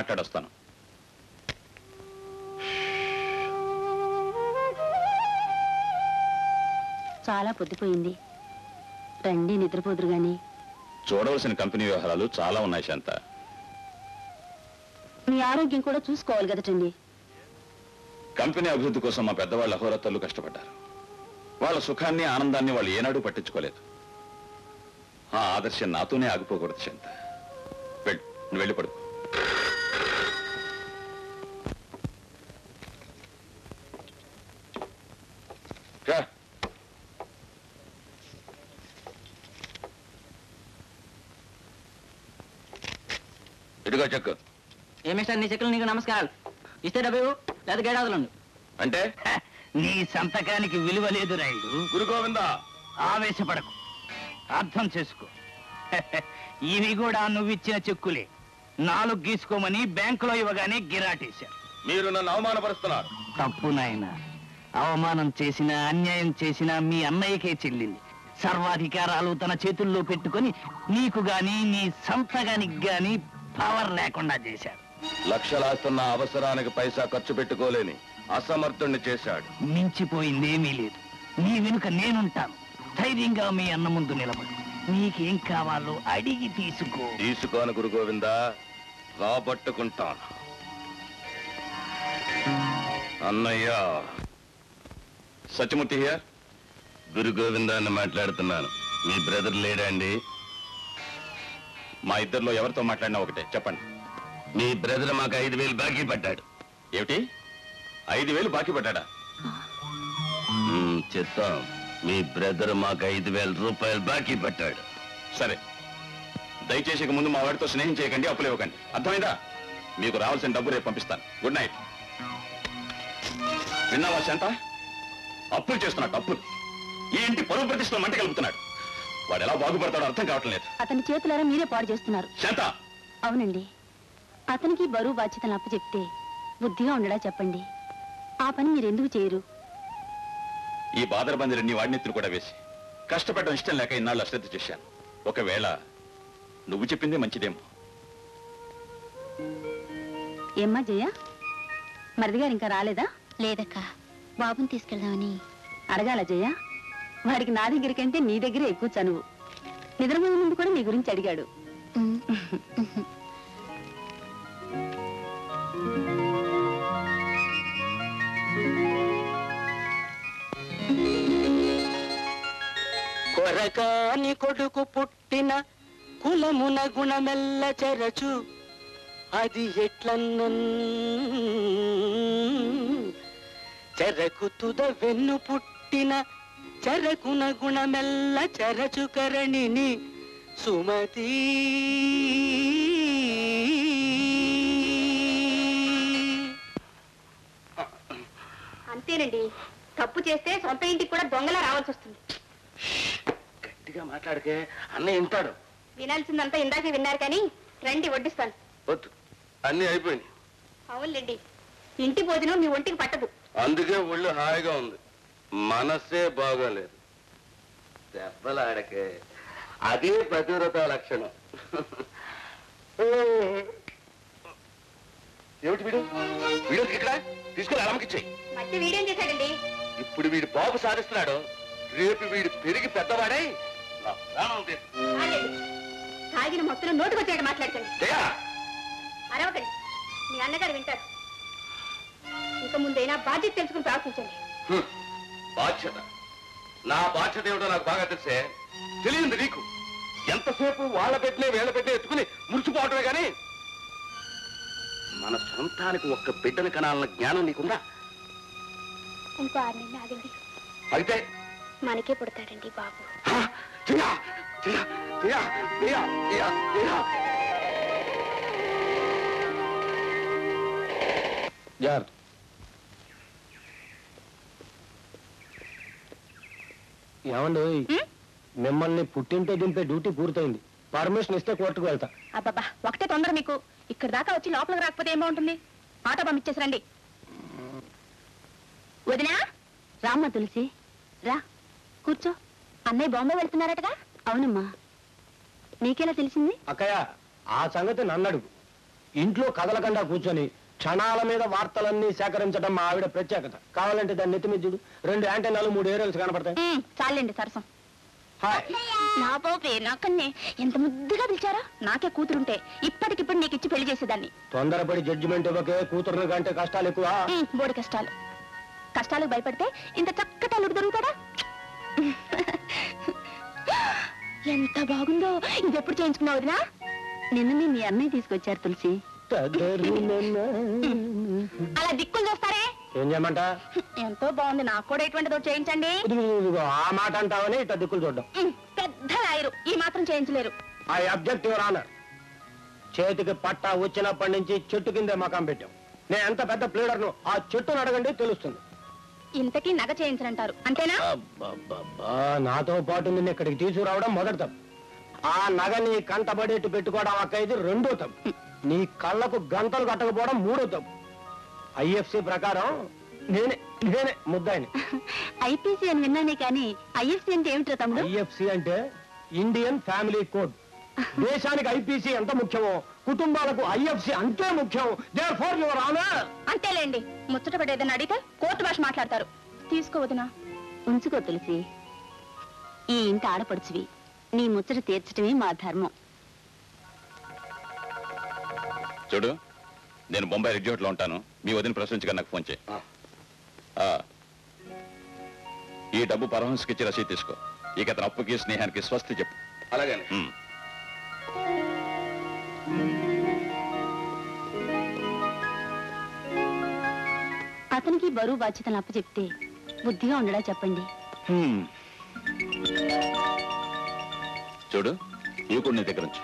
మాట్లాడొస్తాను. చాలా పొద్దుపోయింది, రండి నిద్రపోదురు గాని. చూడవలసిన కంపెనీ వ్యవహారాలు చాలా ఉన్నాయి శాంత. మీ ఆరోగ్యం కూడా చూసుకోవాలి కదటండి. కంపెనీ అభివృద్ధి కోసం మా పెద్దవాళ్ళ అహోరాత్రులు కష్టపడ్డారు. వాళ్ళ సుఖాన్ని ఆనందాన్ని వాళ్ళు ఏనాడూ పట్టించుకోలేదు. ఆ ఆదర్శం నాతోనే ఆగిపోకూడదు శాంత. వెళ్ళి పడుకో. ఇదిగో చెక్కు. ఏమిస్టర్ నీ చెక్కులు నీకు నమస్కారాలు. ఇస్తే డబ్బు లేదా గేడాదులండు. అంటే నీ సంతకానికి విలువ లేదు రాయుడు. గురుగోవిందా, ఆవేశపడకు, అర్థం చేసుకో. ఇవి కూడా నువ్విచ్చిన చెక్కులే. 4 గీసుకోమని బ్యాంకులో ఇవ్వగానే గిరాటేశారు. మీరు నన్ను అవమానపరుస్తున్నారు. తప్పు నాయన. అవమానం చేసినా అన్యాయం చేసినా మీ అన్నయ్యకే చెల్లింది. సర్వాధికారాలు తన చేతుల్లో పెట్టుకొని నీకు గాని నీ సంతకానికి గాని పవర్ లేకుండా చేశాడు. లక్షలాస్తున్న అవసరానికి పైసా ఖర్చు పెట్టుకోలేని అసమర్థుణ్ణి చేశాడు. మించిపోయిందేమీ లేదు. నీ వెనుక నేనుంటాను. ధైర్యంగా మీ అన్న ముందు నిలబడు. నీకేం కావాలో అడిగి తీసుకోను గురుగోవిందా, రాబట్టుకుంటాను. అన్నయ్య. సత్యమూర్తి హియర్. గురుగోవిందాన్ని మాట్లాడుతున్నాను. మీ బ్రదర్ లేడా అండి? మా ఇద్దరిలో ఎవరితో మాట్లాడినా ఒకటే, చెప్పండి. మీ బ్రదర్ మాకు 5,000 బాకీ పడ్డాడు. ఏమిటి, 5,000 బాకీ పడ్డాడా? చెప్తాం. మీ బ్రదర్ మాకు 5,000 రూపాయలు బాకీ పట్టాడు. సరే, దయచేసి ఇక ముందు మా వాడితో స్నేహం చేయకండి, అప్పులు ఇవ్వకండి. అర్థమైందా? మీకు రావాల్సిన డబ్బు రేపు పంపిస్తాను. Good night. విన్నావా శాంత? అప్పులు చేస్తున్నాడు, అప్పులు. ఈ ఇంటి పరువు ప్రతిష్టలు మంట కలుపుతున్నాడు. వాడు ఎలా బాగుపడతాడో అర్థం కావటం లేదు. అతని చేతులారా మీరే పాడు చేస్తున్నారు. శాంత. అవునండి, అతనికి బరువు బాధ్యతలు అప్పచెప్తే బుద్ధిగా ఉండడా చెప్పండి. ఆ పని మీరెందుకు చేయరు? ఈ బాదరబందీలన్నీ వాడినెత్తులు కూడా వేసి కష్టపడడం ఇష్టం లేక ఇన్నాళ్ళు అశ్రద్ధ చేశాను. ఒకవేళ నువ్వు చెప్పిందే మంచిదేమో. ఏమ్మా జయ, మరిది గారు ఇంకా రాలేదా? లేదక్క, బాబుని తీసుకెళ్దామని. అడగాల జయ? వాడికి నా దగ్గర కంటే నీ దగ్గరే ఎక్కువ చనువు. నిద్రపోయే ముందు కూడా నీ గురించి అడిగాడు. కొరకాని కొడుకు పుట్టిన కులమున గుణమెల్ల చెరచు, అది ఎట్లన్నన్ చెరకు తుద వెన్ను పుట్టిన చెరకున గుణమెల్ల చెరచు కరణిని సుమతి. అంతేనండి, తప్పు చేస్తే సొంత ఇంటికి కూడా దొంగలా రావాల్సి వస్తుంది. గట్టిగా మాట్లాడితే అన్నయ్య వింటాడు. వినాల్సిందంతా ఇందాకే విన్నారు కానీ రండి వడ్డిస్తాను. వద్దు, అన్నీ అయిపోయినాయి. అవునులేండి, ఇంటి భోజనం మీ ఒంటికి పట్టదు. అందుకే ఒళ్ళు హాయిగా ఉంది, మనసే బాగోలేదు. దెబ్బలాడకే, అదే ప్రతివ్రత లక్షణం. ఏమిటి వీడు? వీడికి ఇక్కడ తీసుకుని అలమకిచ్చాయి. మధ్య వీడేం చేశాడండి? ఇప్పుడు వీడు బాబు సాధిస్తున్నాడు, రేపు వీడు పెరిగి పెద్దవాడై నా ప్రాణం తాగిన మొత్తం నోటుకొచ్చాడు మాట్లాడకండి. అరవకండి, మీ అన్నగారు వింటారు. ఇక ముందైనా బాధ్యత తెలుసుకుని ప్రవర్తించండి. బాధ్యత? నా బాధ్యత ఏమిటో నాకు బాగా తెలిసే. తెలియంది నీకు? ఎంతసేపు వాళ్ళ పెట్టినే వీళ్ళ పెట్టినే ఎత్తుకుని మురిచిపోవటమే గాని మన సొంతానికి ఒక్క బిడ్డను కనాలన్న జ్ఞానం నీకుందా? ఇంకో 6 నెలలు ఆగండి, అయితే మనకే పుడతాడండి బాబు. ఏమండి, మిమ్మల్ని పుట్టింటో దింపే డ్యూటీ పూర్తయింది. పర్మిషన్ ఇస్తే కోర్టుకు వెళ్తా. అబ్బాబా, ఒకటే తొందర మీకు. ఇక్కడ దాకా వచ్చి లోపలికి రాకపోతే ఏం బాగుంటుంది? ఆటో పంపించేసి రండి. వదినా, రామ్మా తులసి, రా కూర్చో. అన్నయ్య బాంబే వెళ్తున్నారటగా? అవునమ్మా, నీకెలా తెలిసింది? అక్కయ్య, ఆ సంగతి నన్ను అడుగు. ఇంట్లో కదలకుండా కూర్చొని క్షణాల మీద వార్తలన్నీ సేకరించడం మా ఆవిడ ప్రత్యేకత. కావాలంటే దాన్ని నెత్తిమిద్దుడు 2 యాంటెనాలు 3 ఏరియల్స్ కనపడతాయి. చాలండి సరసం. హాయ్. నా పోపే నాకన్నే ఎంత ముద్దుగా పిలిచారా. నాకే కూతురుంటే ఇప్పటికిప్పుడు నీకు ఇచ్చి పెళ్లి చేసేదాన్ని. తొందరపడి జడ్జిమెంట్ ఇవ్వకే. కూతురుని కంటే కష్టాలు ఎక్కువ. బోడి కష్టాలు. కష్టాలకు భయపడితే ఇంత చక్కటి అల్లుడు దొరుకుతాడా? ఎంత బాగుందో. ఇది ఎప్పుడు చేయించుకున్నావు వదినా? నిన్ననే మీ అన్నయ్య తీసుకొచ్చారు తులసి. అలా దిక్కులు చూస్తారే. ఏం చేయమంట? ఎంతో బాగుంది. నాకు కూడా ఎటువంటిదో చేయించండి. ఆ మాట అంటావని ఇట్లా దిక్కులు చూడ్డం. పెద్ద లాయరు ఈ మాత్రం చేయించలేరు. I object your honour. చేతికి పట్టా వచ్చినప్పటి నుంచి చెట్టు కిందే మకాం పెట్టాం. నేను ఎంత పెద్ద ప్లేడర్ను ఆ చెట్టును అడగండి తెలుస్తుంది. ఇంతకీ నగ చేయించరంటారు అంతేనా? నాతో పాటు నిన్ను ఇక్కడికి తీసుకురావడం మొదటి తప్పు. ఆ నగ నీ కంటబడేట్టు పెట్టుకోవడం అక్కయిది 2వ తప్పు. నీ కళ్ళకు గంతలు కట్టకపోవడం 3వ తప్పు. ఐఎఫ్సి ప్రకారం నేనే ముద్దాయిని. ఐపీసీ అని విన్నానే కానీ ఐఎఫ్సీ అంటే ఏమిటో తమ్ముడు? ఐఎఫ్సి అంటే ఇండియన్ ఫ్యామిలీ కోడ్. దేశానికి ఐపీసీ ఎంత ముఖ్యమో కుటుంబాలకు ఐఎఫ్సి అంతే ముఖ్యం. Therefore your honour. అంతేలేండి. ముచ్చట పడేదని అడిగితే కోర్టు భాష మాట్లాడతారు. తీసుకోవద్దునా? ఉంచుకో తులసి. ఈ ఇంటి ఆడపడుచువి. నీ ముచ్చట తీర్చడమే మా ధర్మం. చూడు, నేను బొంబాయి రెడ్డిహోట్ లో ఉంటాను. మీ వదిన ప్రశ్నించగా నాకు ఫోన్ చేయి. ఈ డబ్బు పరమహంసకి ఇచ్చి రసీదు తీసుకో. ఇక అతని అప్పుకి స్నేహానికి స్వస్తి చెప్పు. అలాగే. అతనికి బరువు బాధ్యతలు అప్పచెప్తే బుద్ధిగా ఉండడా చెప్పండి. చూడు, ఇవి కూడా నీ దగ్గర నుంచి.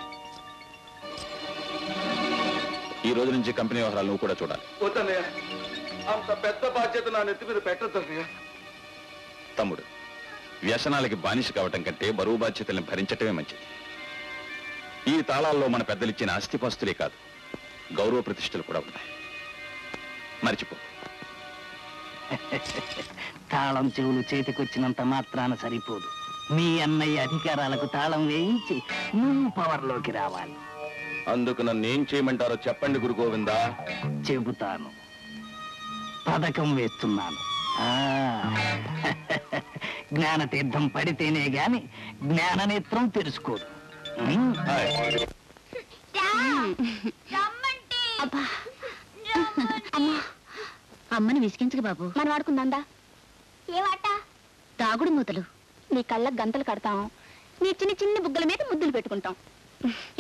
ఈ రోజు నుంచి కంపెనీ వ్యవహారాలు నువ్వు కూడా చూడాలి. వద్దన్నయ్య, అంత పెద్ద బాధ్యత నా నెత్తి మీద పెట్టద్దన్నయ్య. తమ్ముడు, వ్యసనాలకి బానిస కావటం కంటే బరువు బాధ్యతల్ని భరించటమే మంచిది. ఈ తాళాల్లో మన పెద్దలిచ్చిన ఆస్తిపాస్తులే కాదు, గౌరవ ప్రతిష్టలు కూడా ఉన్నాయి. మర్చిపో. తాళం చెవులు చేతికొచ్చినంత మాత్రాన సరిపోదు. మీ అన్నయ్య అధికారాలకు తాళం వేయించి నువ్వు పవర్లోకి రావాలి. అందుకు నన్ను ఏం చేయమంటారో చెప్పండి గురు గోవిందా. చెబుతాను. పథకం వేస్తున్నాను. జ్ఞానతీర్థం పడితేనే గాని జ్ఞాననేత్రం తెలుసుకోదు. అమ్మని విసిగించక బాబు. మనం ఆడుకుందా? ఏవాట? తాగుడు మూతలు. నీ కళ్ళకు గంతలు కడతాం. నీ చిన్న చిన్న బుగ్గల మీద ముద్దులు పెట్టుకుంటాం.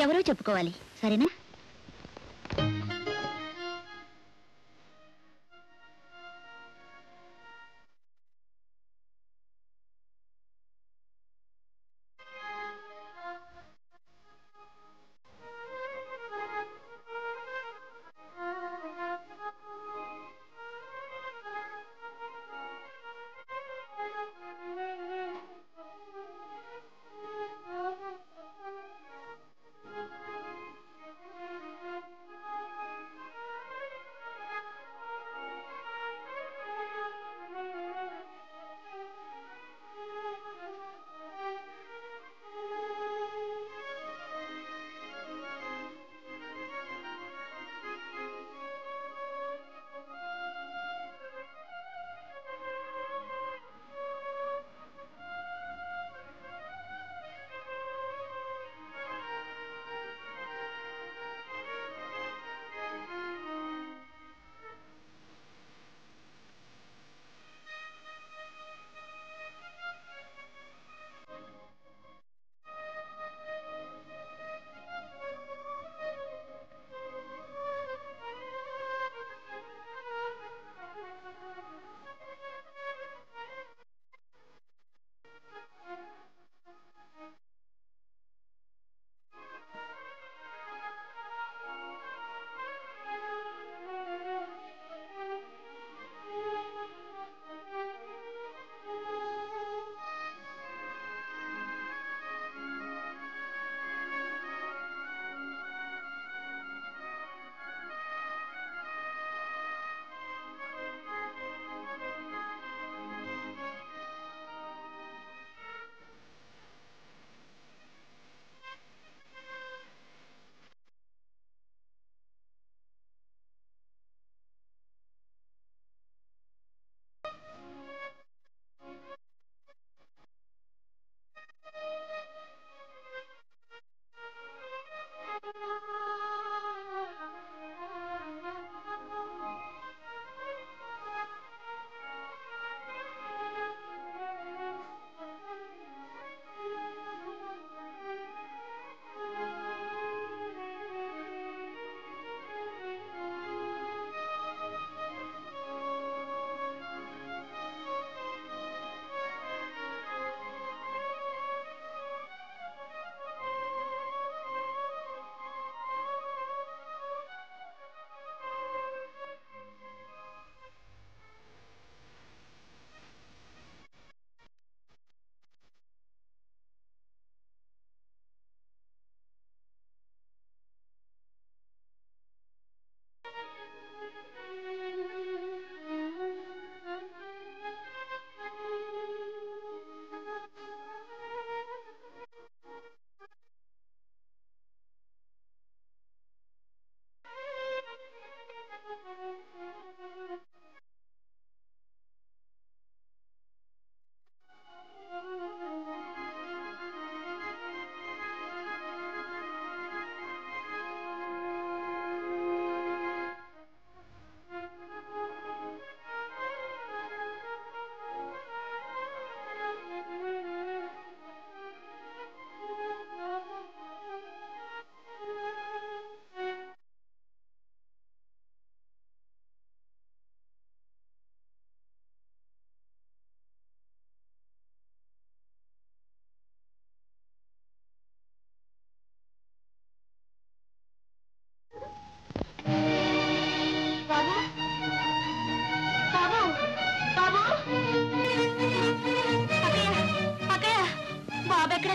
ఎవరో చెప్పుకోవాలి, సరేనా?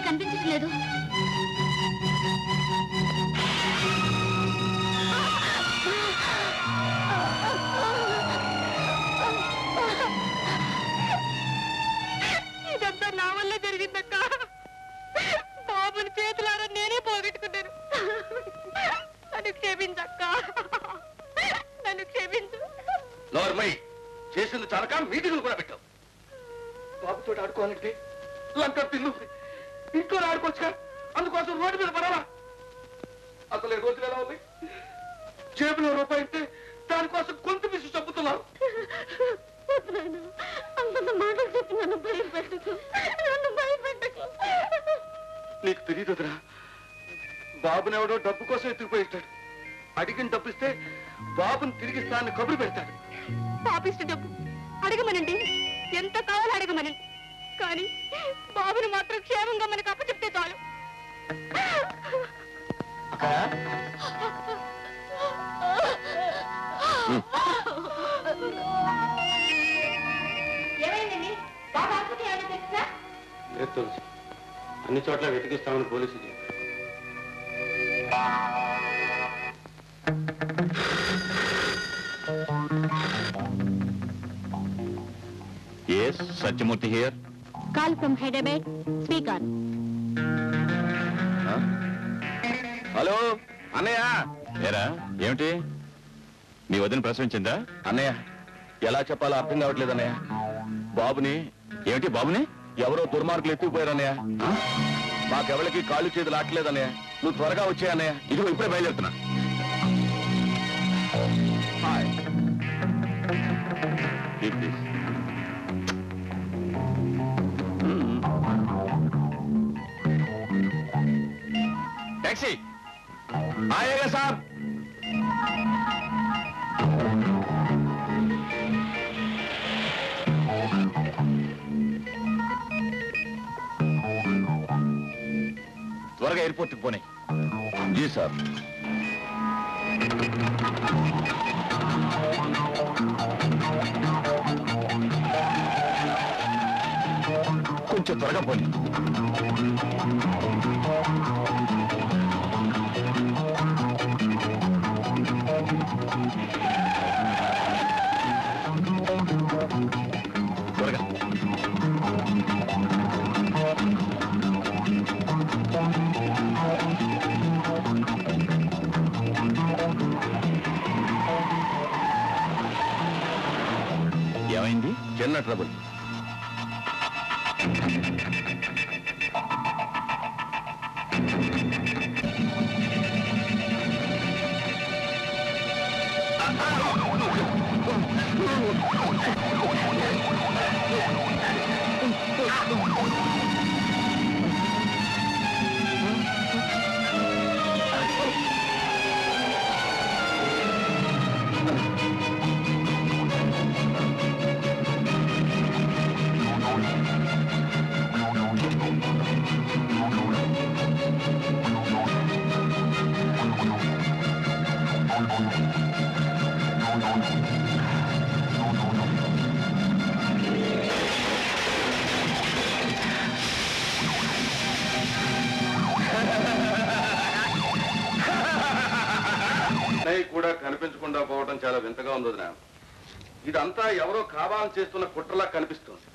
కనిపించడం లేదు. ఇదంతా నా వల్ల జరిగిందక్క. బాబుని చేతులారా నేనే పోగొట్టుకున్నాను. నన్ను క్షమించక్క, నన్ను క్షమించు. నోర్మై చేసింది చాలక మీటింగులు కూడా పెట్టావు. బాబుతో ఆడుకోవాలంటే లంక పిల్లు ఇంట్లో ఆడుకోవచ్చుగా, అందుకోసం రోడ్డు మీద పడాలా? అసలు ఈ రోజులు ఎలా ఉంది? జేబులో రూపాయి ఇస్తే దానికోసం కొంత పిసి చంపుతున్నారు. అంత మాటలు చెప్పి నన్ను భయపెట్టకు, నన్ను భయపెట్టకు. నీకు తెలియదురా, బాబునెవడో డబ్బు కోసం ఎత్తుకుపోయిస్తాడు. అడిగిన డబ్బిస్తే బాబుని తిరిగిస్తానని కబురు పెడతాడు. పాపిష్టి డబ్బు అడగమనండి, ఎంత కావాలో అడగమనండి, కానీ బాబుని మాత్రం క్షేమంగా మనకు అప్పచెప్తే చాలు. ఏమైందండి? బాబు ఆసుపత్రి ఏమైనా తెలుసా? లేదు తులసి, అన్ని చోట్ల వెతికిస్తామని పోలీసులు చెప్పారు. Yes, Satyamurthy here. Call from Hyderabad, speaker. Hello అన్నయ్య. ఏరా ఏమిటి, నీ వదిన ప్రసవించిందా? అన్నయ్య ఎలా చెప్పాలో అర్థం కావట్లేదు అన్నయ్య. బాబుని ఏమిటి బాబుని? ఎవరో దుర్మార్గులు ఎత్తుకుపోయారు అన్నయ్య. మాకెవరికి కాళ్ళు చేతులు ఆటలేదు అన్నయ్య. నువ్వు త్వరగా వచ్చే అన్నయ్య. ఇదిగో ఇప్పుడే బయలుదేరుతున్నా. హాయ్. टैक्सी आएगा साहब. त्वरगा एयरपोर्ट की पोने. जी साहब. కొంచెం త్వరగా పోనీ. త్వరగా. ఏమైంది? చిన్న ట్రబుల్. కూడా కనిపించకుండా పోవడం చాలా వింతగా ఉంది వదినా. ఇదంతా ఎవరో కావాలని చేస్తున్న కుట్రలా కనిపిస్తుంది.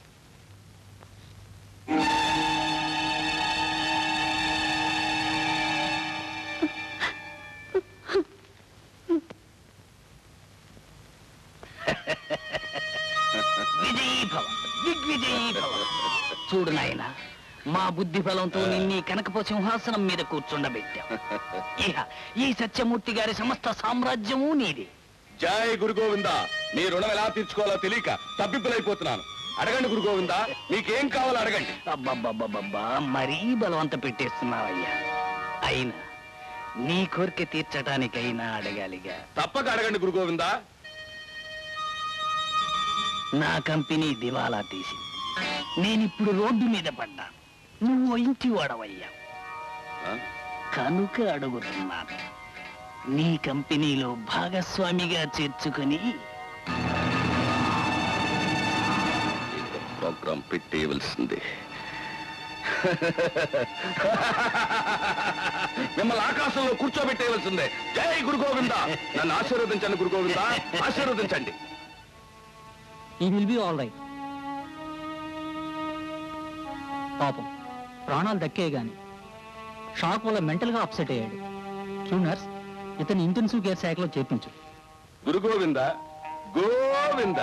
విజయీభవ, దిగ్విజయీభవ. చూడు నాయనా, మా బుద్ధి బలంతో నిన్నీ కనకప సింహాసనం మీద కూర్చుండబెట్టాం. ఇహ ఈ సత్యమూర్తి గారి సమస్త సామ్రాజ్యము నీది. జై గురు గోవిందా. మీ రుణం ఎలా తీర్చుకోవాలో తెలియక తప్పిప్పులైపోతున్నాను. అడగండి గురు గోవిందా, మీకేం కావాలో అడగండి. అబ్బబ్బబ్బబ్బా, మరీ బలవంత పెట్టేస్తున్నావయ్యా. అయినా నీ కోరిక తీర్చడానికైనా అడగాలిగా. తప్పక అడగండి గురు గోవిందా. నా కంపెనీ దివాలా తీసింది. నేనిప్పుడు రోడ్డు మీద పడ్డా. నువ్వు ఇంటి వాడవయ్యా. కనుక అడుగుతున్నాను, నీ కంపెనీలో భాగస్వామిగా చేర్చుకుని ప్రోగ్రాం పెట్టేయవలసింది. మిమ్మల్ని ఆకాశంలో కూర్చోబెట్టేయవలసిందే. జై గురు గోవింద. నన్ను ఆశీర్వదించండి గురు గోవింద, ఆశీర్వదించండి. ఈ విల్ బి ఆల్ రైట్. పాపం ప్రాణాలు దక్కే గాని షాక్ వల్ల మెంటల్ గా అప్సెట్ అయ్యాడు. చూనర్స్, ఇతని ఇంటెన్సివ్ కేర్ శాఖలో చేర్పించు. గురు గోవింద గోవింద.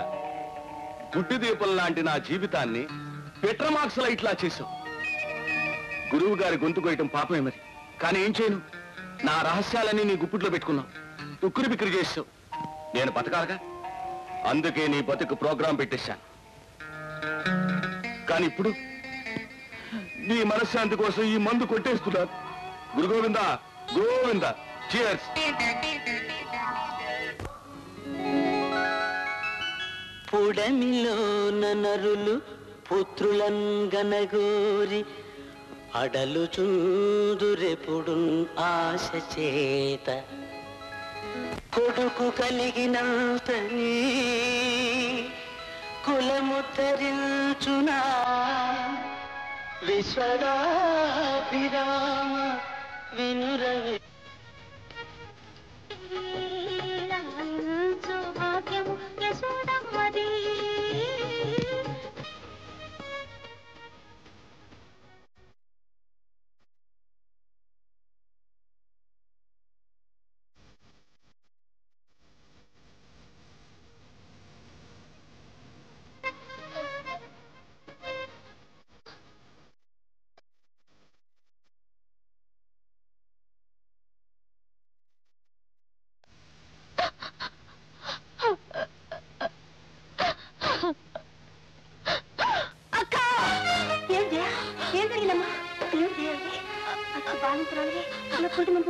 గుడ్డి దీపం లాంటి నా జీవితాన్ని పెట్రమాక్స్ లైట్లా చేశావు. గురువు గారి గొంతు కొయ్యటం పాపమే మరి, కానీ ఏం చేయను? నా రహస్యాలన్నీ నీ గుప్పిట్లో పెట్టుకున్నావు, ఉక్కిరి బిక్కిరి చేసావు. నేను బతకాలగా, అందుకే నీ బతుకు ప్రోగ్రాం పెట్టేశాను. కానీ ఇప్పుడు నీ మనశ్శాంతి కోసం ఈ మందు కొట్టేస్తున్నారు. గురు గోవింద గోవింద. చీర్స్. పుడమిలో నరులు పుత్రులన్ గనగోరి అడలు చుందురెపుడు ఆశ చేత కొడుకు కలిగినంతని కులముత్తరించునా విశ్వదాభిరామ వినురవి. సౌభాగ్యము యశోదమ్మది.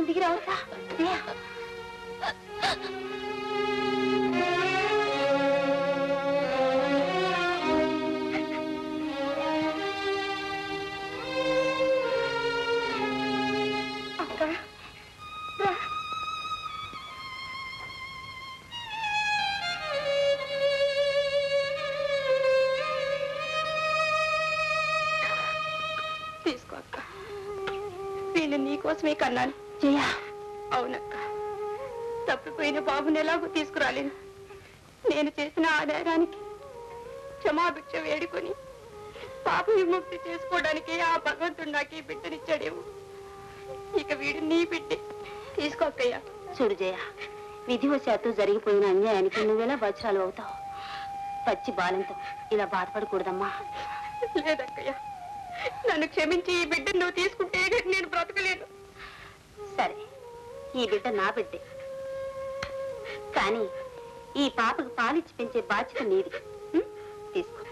దిగి రావచ్చా? అక్క తీసుకో అక్క, నేను నీకోసమే కన్నాను. జయ, అవునక్క, తప్పిపోయిన బాబుని ఎలాగో తీసుకురాలేను. నేను చేసిన ఆధారానికి క్షమాభిక్ష వేడుకొని పాప విముక్తి చేసుకోవడానికి ఆ భగవంతుడు నాకు ఈ బిడ్డనిచ్చాడేమో. ఇక వీడు నీ బిడ్డే, తీసుకోక్కయ్యా. చూడు జయ, విధివశాత్తు జరిగిపోయిన అన్యాయానికి నువ్వెలా వజ్రాలు అవుతావు? పచ్చి బాలంతో ఇలా బాధపడకూడదమ్మా. లేదక్కయ్యా, నన్ను క్షమించి ఈ బిడ్డను నువ్వు తీసుకుంటే నేను బ్రతకలేను. సరే, ఈ బిడ్డ నా బిడ్డే, కానీ ఈ పాపకు పాలిచ్చి పెంచే బాధ్యత నీది. తీసుకో.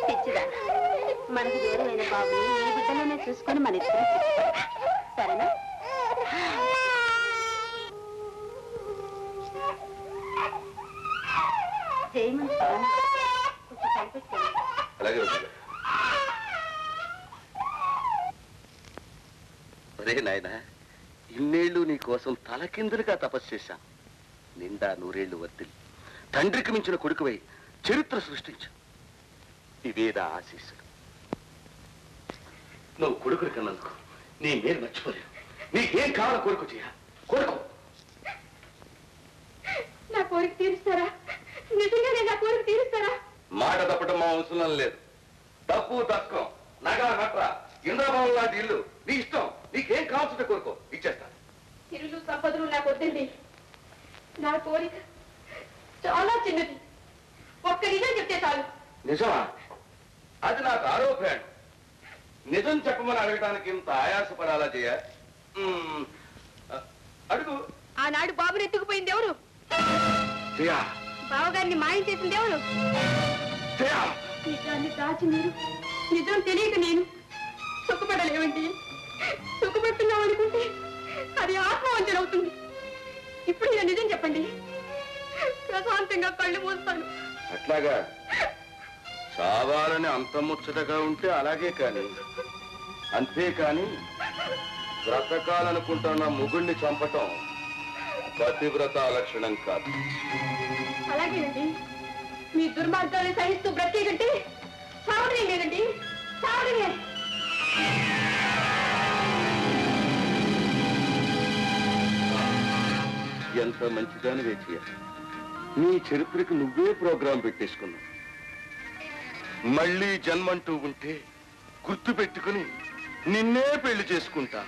పిచ్చిదా, మనకు దూరమైన బాబుని ఈ బిడ్డలోనే చూసుకొని మన ఇద్దరు సరేనా? జయమంది కొంచెం కనిపెట్టాను. అలాగే అరే నాయన, ఇన్నేళ్లు నీ కోసం తలకిందులుగా తపస్సు చేశాను. నిండా నూరేళ్లు వర్తిల్లి తండ్రికి మించిన కొడుకువై చరిత్ర సృష్టించు. ఇవేద ఆశీస్సులు. నువ్వు కొడుకుని కన్నందుకు నీ మేలు మర్చిపోలేవు. నీకేం కావాలో కోరుకు చేయ, కోరుకో. నా కోరిక తీరుస్తారా? నిజంగానే నా కోరిక తీరుస్తారా? మాట తప్పటం మా వంశంలో లేదు. తప్పు తక్కువ నగా నట్ర ఇంద్రభవన్ లాంటి ఇల్లు నీ ఇష్టం. నీకేం కావాల్సిందే కోరుకో, ఇచ్చేస్తా. ఇల్లు సంపదలు నాకు వద్దండి. నా కోరిక చాలా చిన్నది. ఒక్క నిజం చెప్తే చాలు. నిజమా? అది నాకు ఆరోపణ. నిజం చెప్పమని అడగటానికి ఇంత ఆయాసపడాలా చేయ? అడుగు. ఆనాడు బాబుని ఎత్తుకుపోయింది ఎవరు? బావగారిని మాయం చేసింది ఎవరు? నిజాన్ని దాచి మీరు, నిజం తెలియక నేను సుఖపడలేవండి. సుఖపడుతున్నాం అనుకుంటే అది ఆత్మవంచన అవుతుంది. ఇప్పుడు నేను నిజం చెప్పండి, ప్రశాంతంగా కళ్ళు మూస్తాను. అట్లాగా చావాలని అంత ముచ్చటగా ఉంటే అలాగే కాని, అంతేకాని బ్రతకాలనుకుంటున్న ముగుణ్ణి చంపటం పతివ్రత లక్షణం కాదు. అలాగేనండి. మీ దుర్మార్గాన్ని సహిస్తూ బ్రతికంటే సావడమే లేదండి, సావడమే. ఎంత మంచిదాని వేచియ, నీ చరిత్రకు నువ్వే ప్రోగ్రాం పెట్టేసుకున్నావు. మళ్ళీ జన్మంటూ ఉంటే గుర్తు పెట్టుకుని నిన్నే పెళ్లి చేసుకుంటా.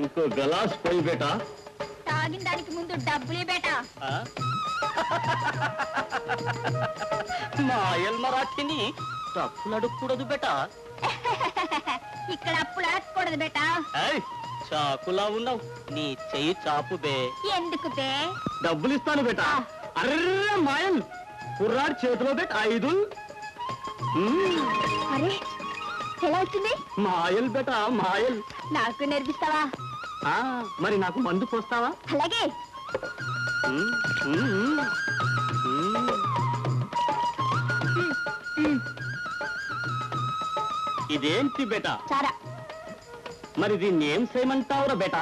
ఇంకో గలాస్ పోయి బేటా. తాగిన దానికి ముందు డబ్బులే బేటా. మాయల్ మరాఠీని తప్పులు అడుక్కూడదు బేటా. ఇక్కడ అప్పులు అడగకూడదు బేటా. చాకులా ఉన్నావు, నీ చెయ్యి చాపు బే. ఎందుకు బే? డబ్బులు ఇస్తాను బేటా. అరే మాయల్, కుర్రాడు చేతిలో బెట్ 5. అరే ఎలా వచ్చింది? మాయల్ బేటా మాయల్. నాకు నేర్పిస్తావా? మరి నాకు మందు పోస్తావా? అలాగే. ఇదేంటి బేటా? చారా. మరి దీన్ని ఏం చేయమంటావురా బేటా?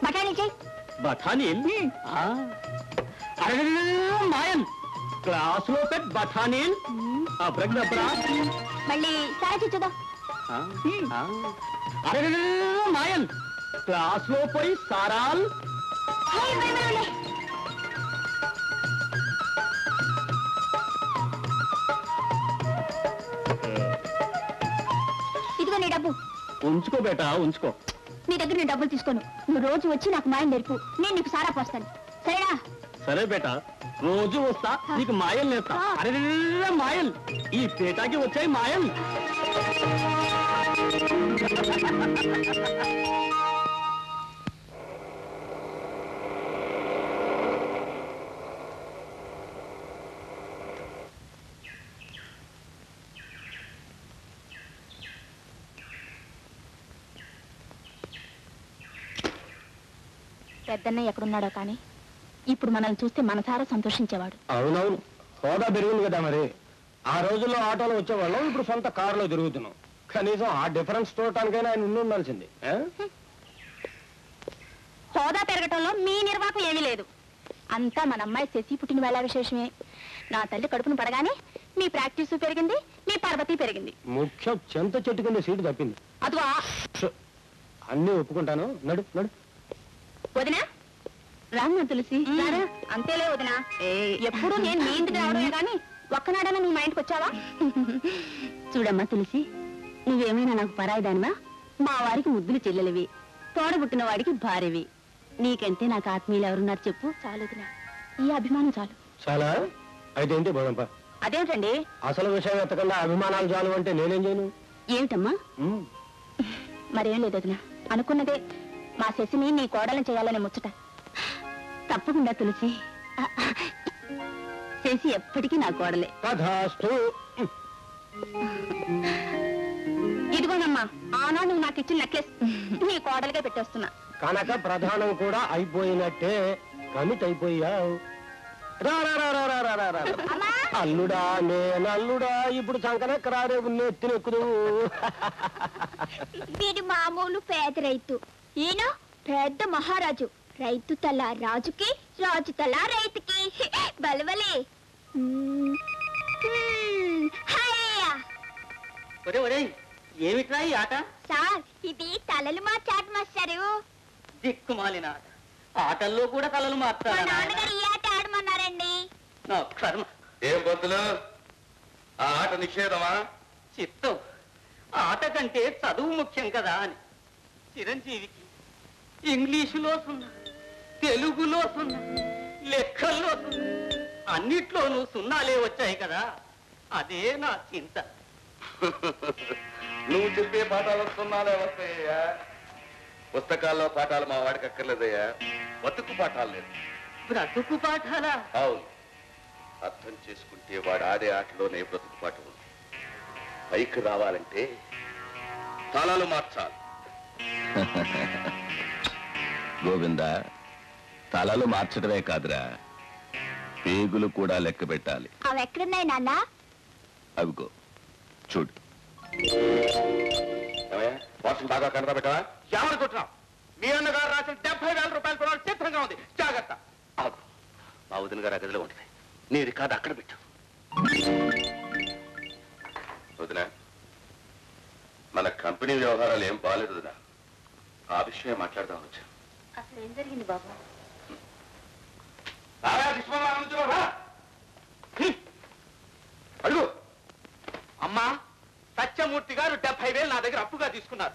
బఠానీ చెయ్యి. బఠానీల్? అరే మాయల్, క్లాసులో పెట్ బఠానీల్. మళ్ళీ సారా చూద్దాం. అరే మాయల్, క్లాసులో పోయి సారాల్. ఇదిగో నీ డబ్బు. ఉంచుకో బేటా ఉంచుకో. నీ దగ్గర నేను డబ్బులు తీసుకోను. నువ్వు రోజు వచ్చి నాకు మాయం నేర్పు, నేను నీకు సారా పోస్తాను. సరేనా? సరే బేటా, రోజు వస్తా, నీకు మాయల్ నేర్తా. అరే మాయల్, ఈ పేటాకి వచ్చాయి మాయల్. పెద్దన్నయ్య ఎక్కడున్నాడో కానీ ఇప్పుడు మనల్ని చూస్తే మనసారా సంతోషించేవాడు. అవునవును, హోదా పెరిగింది కదా మరి. ఆ రోజుల్లో ఆటోలో వచ్చేవాళ్ళం, ఇప్పుడు సొంత కారులో తిరుగుతున్నాం. కనీసం ఆ డిఫరెన్స్ చూడటానికైనా ఆయన ఉండాల్సింది. హోదా పెరగటంలో మీ నిర్వాహకం ఏమీ లేదు. అంతా మన అమ్మాయి శశి పుట్టిన వేళ విశేషమే. నా తల్లి కడుపును పడగానే మీ ప్రాక్టీసు పెరిగింది, మీ పర్వతి పెరిగింది. ముఖ్యం చెంత చెట్టు కింద సీటు తప్పింది. అదివా అన్నీ ఒప్పుకుంటాను. నడు నడు. వదినా రామ్మ తులసి. అంతేలే వదినా, ఎప్పుడు నేను మీ ఇంటికి రావడమే కానీ ఒక్కనాడన్నా నువ్వు మా ఇంటికి వచ్చావా? చూడమ్మా తులసి, నువ్వేమైనా నాకు పరాయిదానివా? మా వారికి ముద్దులు చెల్లెలివి, తోడబుట్టిన వాడికి భార్యవి. నీకంటే నాకు ఆత్మీయులు ఎవరున్నారు చెప్పు? చాలు వదినా, ఈ అభిమానం చాలు. చాలా అయితే ఏంటి బోధంప? అదేమిటండి అసలు విషయం ఎత్తకుండా అభిమానాలు చాలు అంటే నేనేం చేయను? ఏమిటమ్మా? మరేం లేదు వదినా, అనుకున్నదే. మా శశిని నీ కోడలను చేయాలని ముచ్చట. తప్పకుండా తులసి, శశి ఎప్పటికీ నా కోడలే. తథాస్తు. ఇదిగోనమ్మా, ఆనాడు నువ్వు నాకు ఇచ్చిన నెక్లెస్ నీ కోడలుగా పెట్టేస్తున్నా. కనుక ప్రధానం కూడా అయిపోయినట్టే. కమిట్ అయిపోయావు. అల్లుడా నేనల్లుడా, ఇప్పుడు సంకనెక్క రారే నెత్తినెక్కుదు. వీడి మామూలు పేద రైతు, ఈయన పెద్ద మహారాజు. రైతు తల రాజుకి, రాజు తల రైతుకి. బలవలే. ఏమిట్రా ఈ ఆట? సార్, ఇది తలలు మార్చాట మాస్టారు. దిక్కుమాలిన ఆట. ఆటల్లో కూడా తలలు మా మార్చాలి. నాన్నగారు ఈ ఆట ఆడమన్నారండి. కర్మ. ఏం పంతులు, ఆ ఆట నిషేధమా? చిత్తం. ఆట కంటే చదువు ముఖ్యం కదా అని చిరంజీవికి ఇంగ్లీషులో 0, తెలుగులో 0, లెక్కల్లో 0, అన్నిట్లోనూ 0లే వచ్చాయి కదా. అదే నా చింత. నువ్వు చెప్పే పాఠాలు 0లే వస్తాయ్యా. పుస్తకాల్లో పాఠాలు మా వాడికి అక్కర్లేదయ్యా. బతుకు పాఠాలు లేదు. బ్రతుకు పాఠాలా? అవును, అర్థం చేసుకుంటే వాడు ఆడే ఆటలోనే బ్రతుకు పాఠం ఉంది. పైకి రావాలంటే తలలు మార్చాలి. గోవింద, తలలు మార్చడమే కాదురా, పేగులు కూడా లెక్క పెట్టాలి. అవి ఎక్కడున్నాయి నాన్న? అవిగో చూడు. వాట్స్ బాగా కనరా పెట్టవా? ఏమనుకుంటున్నావు? మీ అన్నగారు రాసిన 70,000 రూపాయల పొలం సిద్ధంగా ఉంది, జాగ్రత్త. ఆగు, మా వదిన గారు ఆ గదిలో ఉంటుంది. నీ రికార్డు అక్కడ పెట్టు. వదిన, మన కంపెనీ వ్యవహారాలు ఏం బాగాలేదు వదిన. ఆ విషయం మాట్లాడదాం వచ్చా. అసలు ఏం జరిగింది బాబు? అడుగు. అమ్మా, సత్యమూర్తి గారు 70,000 నా దగ్గర అప్పుగా తీసుకున్నారు.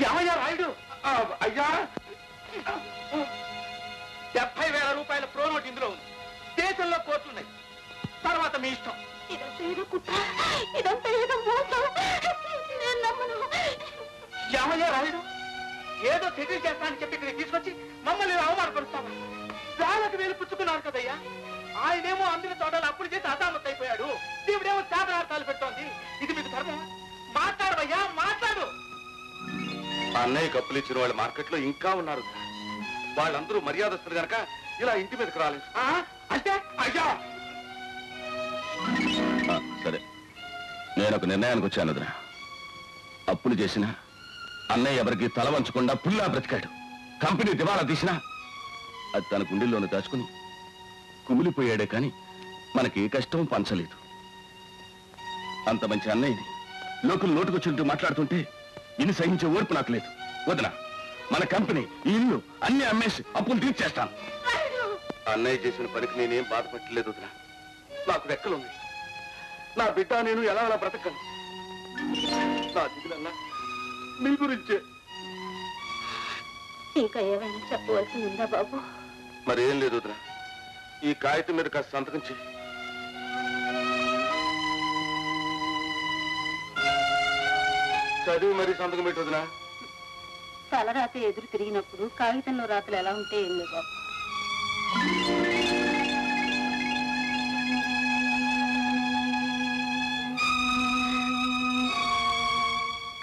ఏమయ్యా రాయుడు? అయ్యా, 70,000 రూపాయల ప్రో నోట్ ఇందులో ఉంది. దేశంలో కోర్టులున్నాయి. తర్వాత మీ ఇష్టం. ఏమయ్యా రాయుడు? ఏదో సెటిల్ చేస్తానని చెప్పి ఇక్కడ తీసుకొచ్చి మమ్మల్ని అవమానపరుస్తావా? 1,000,000 పుచ్చుకున్నారు కదయ్యా. ఆయనేమో అందిన చోటలు అప్పుడు చేసి అసామత్ అయిపోయాడు. దేవుడేమో శాపనార్థాలు పెడుతోంది. ఇది మీకు ధర్మం? మాట్లాడవయ్యా, మాట్లాడు. అన్నయ్య కప్పులు ఇచ్చిన వాళ్ళు మార్కెట్లో ఇంకా ఉన్నారు. వాళ్ళందరూ మర్యాదస్తులు గనక ఇలా ఇంటి మీదకి రాలేదు. అంటే అయ్యా, సరే, నేను ఒక నిర్ణయానికి వచ్చాను వదిన. అప్పులు చేసిన అన్నయ్య ఎవరికి తల వంచకుండా పుల్లా బ్రతికాడు. కంపెనీ దివాలా తీసినా అది తన గుండెల్లోనే దాచుకుని కుమిలిపోయాడే కానీ మనకి ఏ కష్టం పంచలేదు. అంత మంచి అన్నయ్యని లోకల్ నోటుకొచ్చుంటూ మాట్లాడుతుంటే ఇన్ని సహించే ఓర్పు నాకు లేదు. వదిన, మన కంపెనీ, ఈ ఇల్లు అన్ని అమ్మేసి అప్పులు తీర్చేస్తాను. అన్నయ్య చేసిన పనికి నేనేం బాధపట్టలేదు వదిన. నాకు రెక్కలుంది. నా బిడ్డ నేను ఎలా అలా బ్రతకను. నా దిగులన్నా మీ గురించే. ఇంకా ఏమైనా చెప్పవలసి ఉందా బాబు? మరేం లేదు వదిన. ఈ కాగితం మీద కాస్త సంతకం చేయి. చదివి మరీ సంతకం పెట్టు వదిన. తలరాత ఎదురు తిరిగినప్పుడు కాగితంలో రాతలు ఎలా ఉంటే ఏం లేదు బాబు.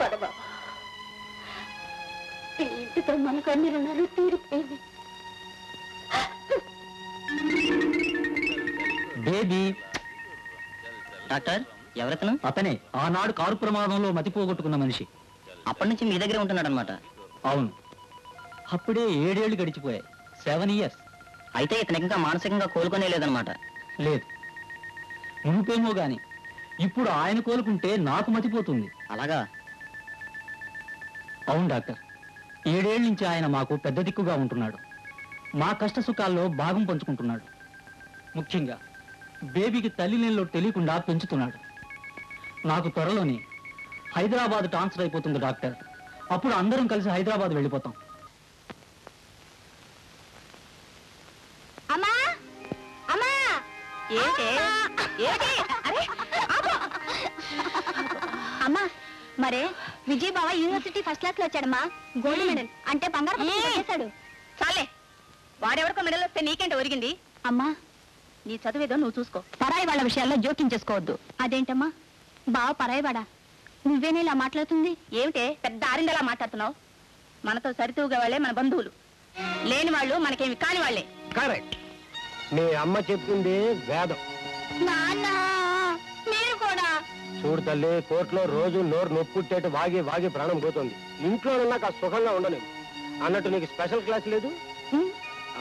పద బాబు, ఈ ఇంటితో మనకు అన్ని రుణాలు తీరిపోయింది. బేబీ. డాక్టర్, ఎవరెతను? అతనే ఆనాడు కారు ప్రమాదంలో మతిపోగొట్టుకున్న మనిషి. అప్పటి నుంచి మీ దగ్గరే ఉంటున్నాడు అనమాట. అవును, అప్పుడే 7 ఏళ్లు గడిచిపోయాయి. 7 ఇయర్స్. అయితే ఇతనికి ఇంకా మానసికంగా కోలుకొనే లేదనమాట. లేదు, మునుపేమో గాని ఇప్పుడు ఆయన కోలుకుంటే నాకు మతిపోతుంది. అలాగా? అవును డాక్టర్, 7 ఏళ్ల నుంచి ఆయన మాకు పెద్ద దిక్కుగా ఉంటున్నాడు. మా కష్ట సుఖాల్లో భాగం పంచుకుంటున్నాడు. ముఖ్యంగా బేబీకి తల్లి లేనిలో తెలియకుండా పెంచుతున్నాడు. నాకు త్వరలోనే హైదరాబాద్ ట్రాన్స్ఫర్ అయిపోతుంది డాక్టర్. అప్పుడు అందరం కలిసి హైదరాబాద్ వెళ్ళిపోతాం. అమ్మా, అమ్మా, ఏంటి? అరే అమ్మా, మరే విజయ్ బావ యూనివర్సిటీ ఫస్ట్ క్లాస్ లో వచ్చాడమ్మా. గోల్డ్ మెడల్ అంటే బంగారు చేశాడు. చాలే, వాడెవరికో మెడల్ వస్తే నీకేంటి ఒరిగింది? అమ్మా, నీ చదువేదో నువ్వు చూసుకో. పరాయి వాళ్ళ విషయాల్లో జోక్యం చేసుకోవద్దు. అదేంటమ్మా, బావ పరాయివాడా? నువ్వేనే ఇలా మాట్లాడుతుంది? ఏమిటే పెద్ద ఆరిందలా మాట్లాడుతున్నావు? మనతో సరితూగా వాళ్ళే మన బంధువులు. లేని వాళ్ళు మనకేమి కాని వాళ్లే. కరెక్ట్. మీ అమ్మ చెప్పింది వేదం. నాన్న, మీరు కూడా చూడు తల్లి, కోర్టులో రోజు నోరు నొప్పుట్టేట్టు వాగి వాగి ప్రాణం పోతుంది. ఇంట్లో నాకు సుఖంగా ఉండలేదు అన్నట్టు నీకు స్పెషల్ క్లాస్ లేదు?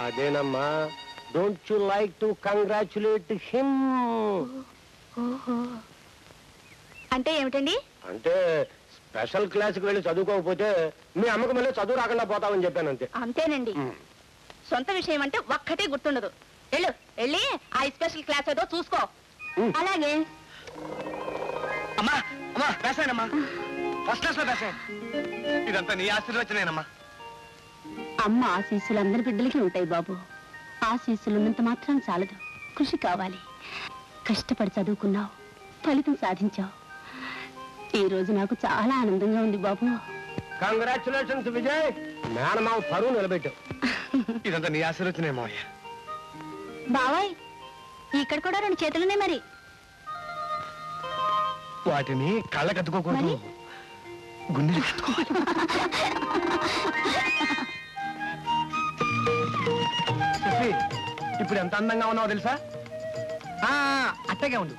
అదేనమ్మా, don't you like to congratulate him? అంటే ఏమిటండి? అంటే స్పెషల్ క్లాస్కి వెళ్ళి చదువుకోకపోతే మీ అమ్మకు మళ్ళీ చదువు రాకుండా పోతామని చెప్పాను అంతే. అంతేనండి. సొంత విషయం అంటే ఒక్కటే గుర్తుండదు. వెళ్ళు, వెళ్ళి ఆ స్పెషల్ క్లాస్ ఏదో చూసుకో. అలాగే. అమ్మా, అమ్మా, వేసాయనమ్మా, ఫస్ట్ క్లాస్ లో వేసాయి. ఇదంతా నీ ఆశీర్వచనేనమ్మా. అమ్మ ఆశీస్సులు అందరి బిడ్డలకి ఉంటాయి బాబు. ఆశీస్సులు ఉన్నంత మాత్రం చాలదు, కృషి కావాలి. కష్టపడి చదువుకున్నావు, ఫలితం సాధించావు. ఈ రోజు నాకు చాలా ఆనందంగా ఉంది బాబు. కంగ్రాచులేషన్స్ విజయ్, మేనమావ పరువు నిలబెట్టావు. ఇదంతా నీ ఆశీర్వచనేమో. బాబాయ్, ఇక్కడ కూడా 2 చేతులున్నాయి మరి. వాటిని కళ్ళకద్దుకోకూడదు, గుండెలు కట్టుకోవాలి. చెప్పి ఇప్పుడు ఎంత అందంగా ఉన్నావో తెలుసా? అట్టగా ఉండు.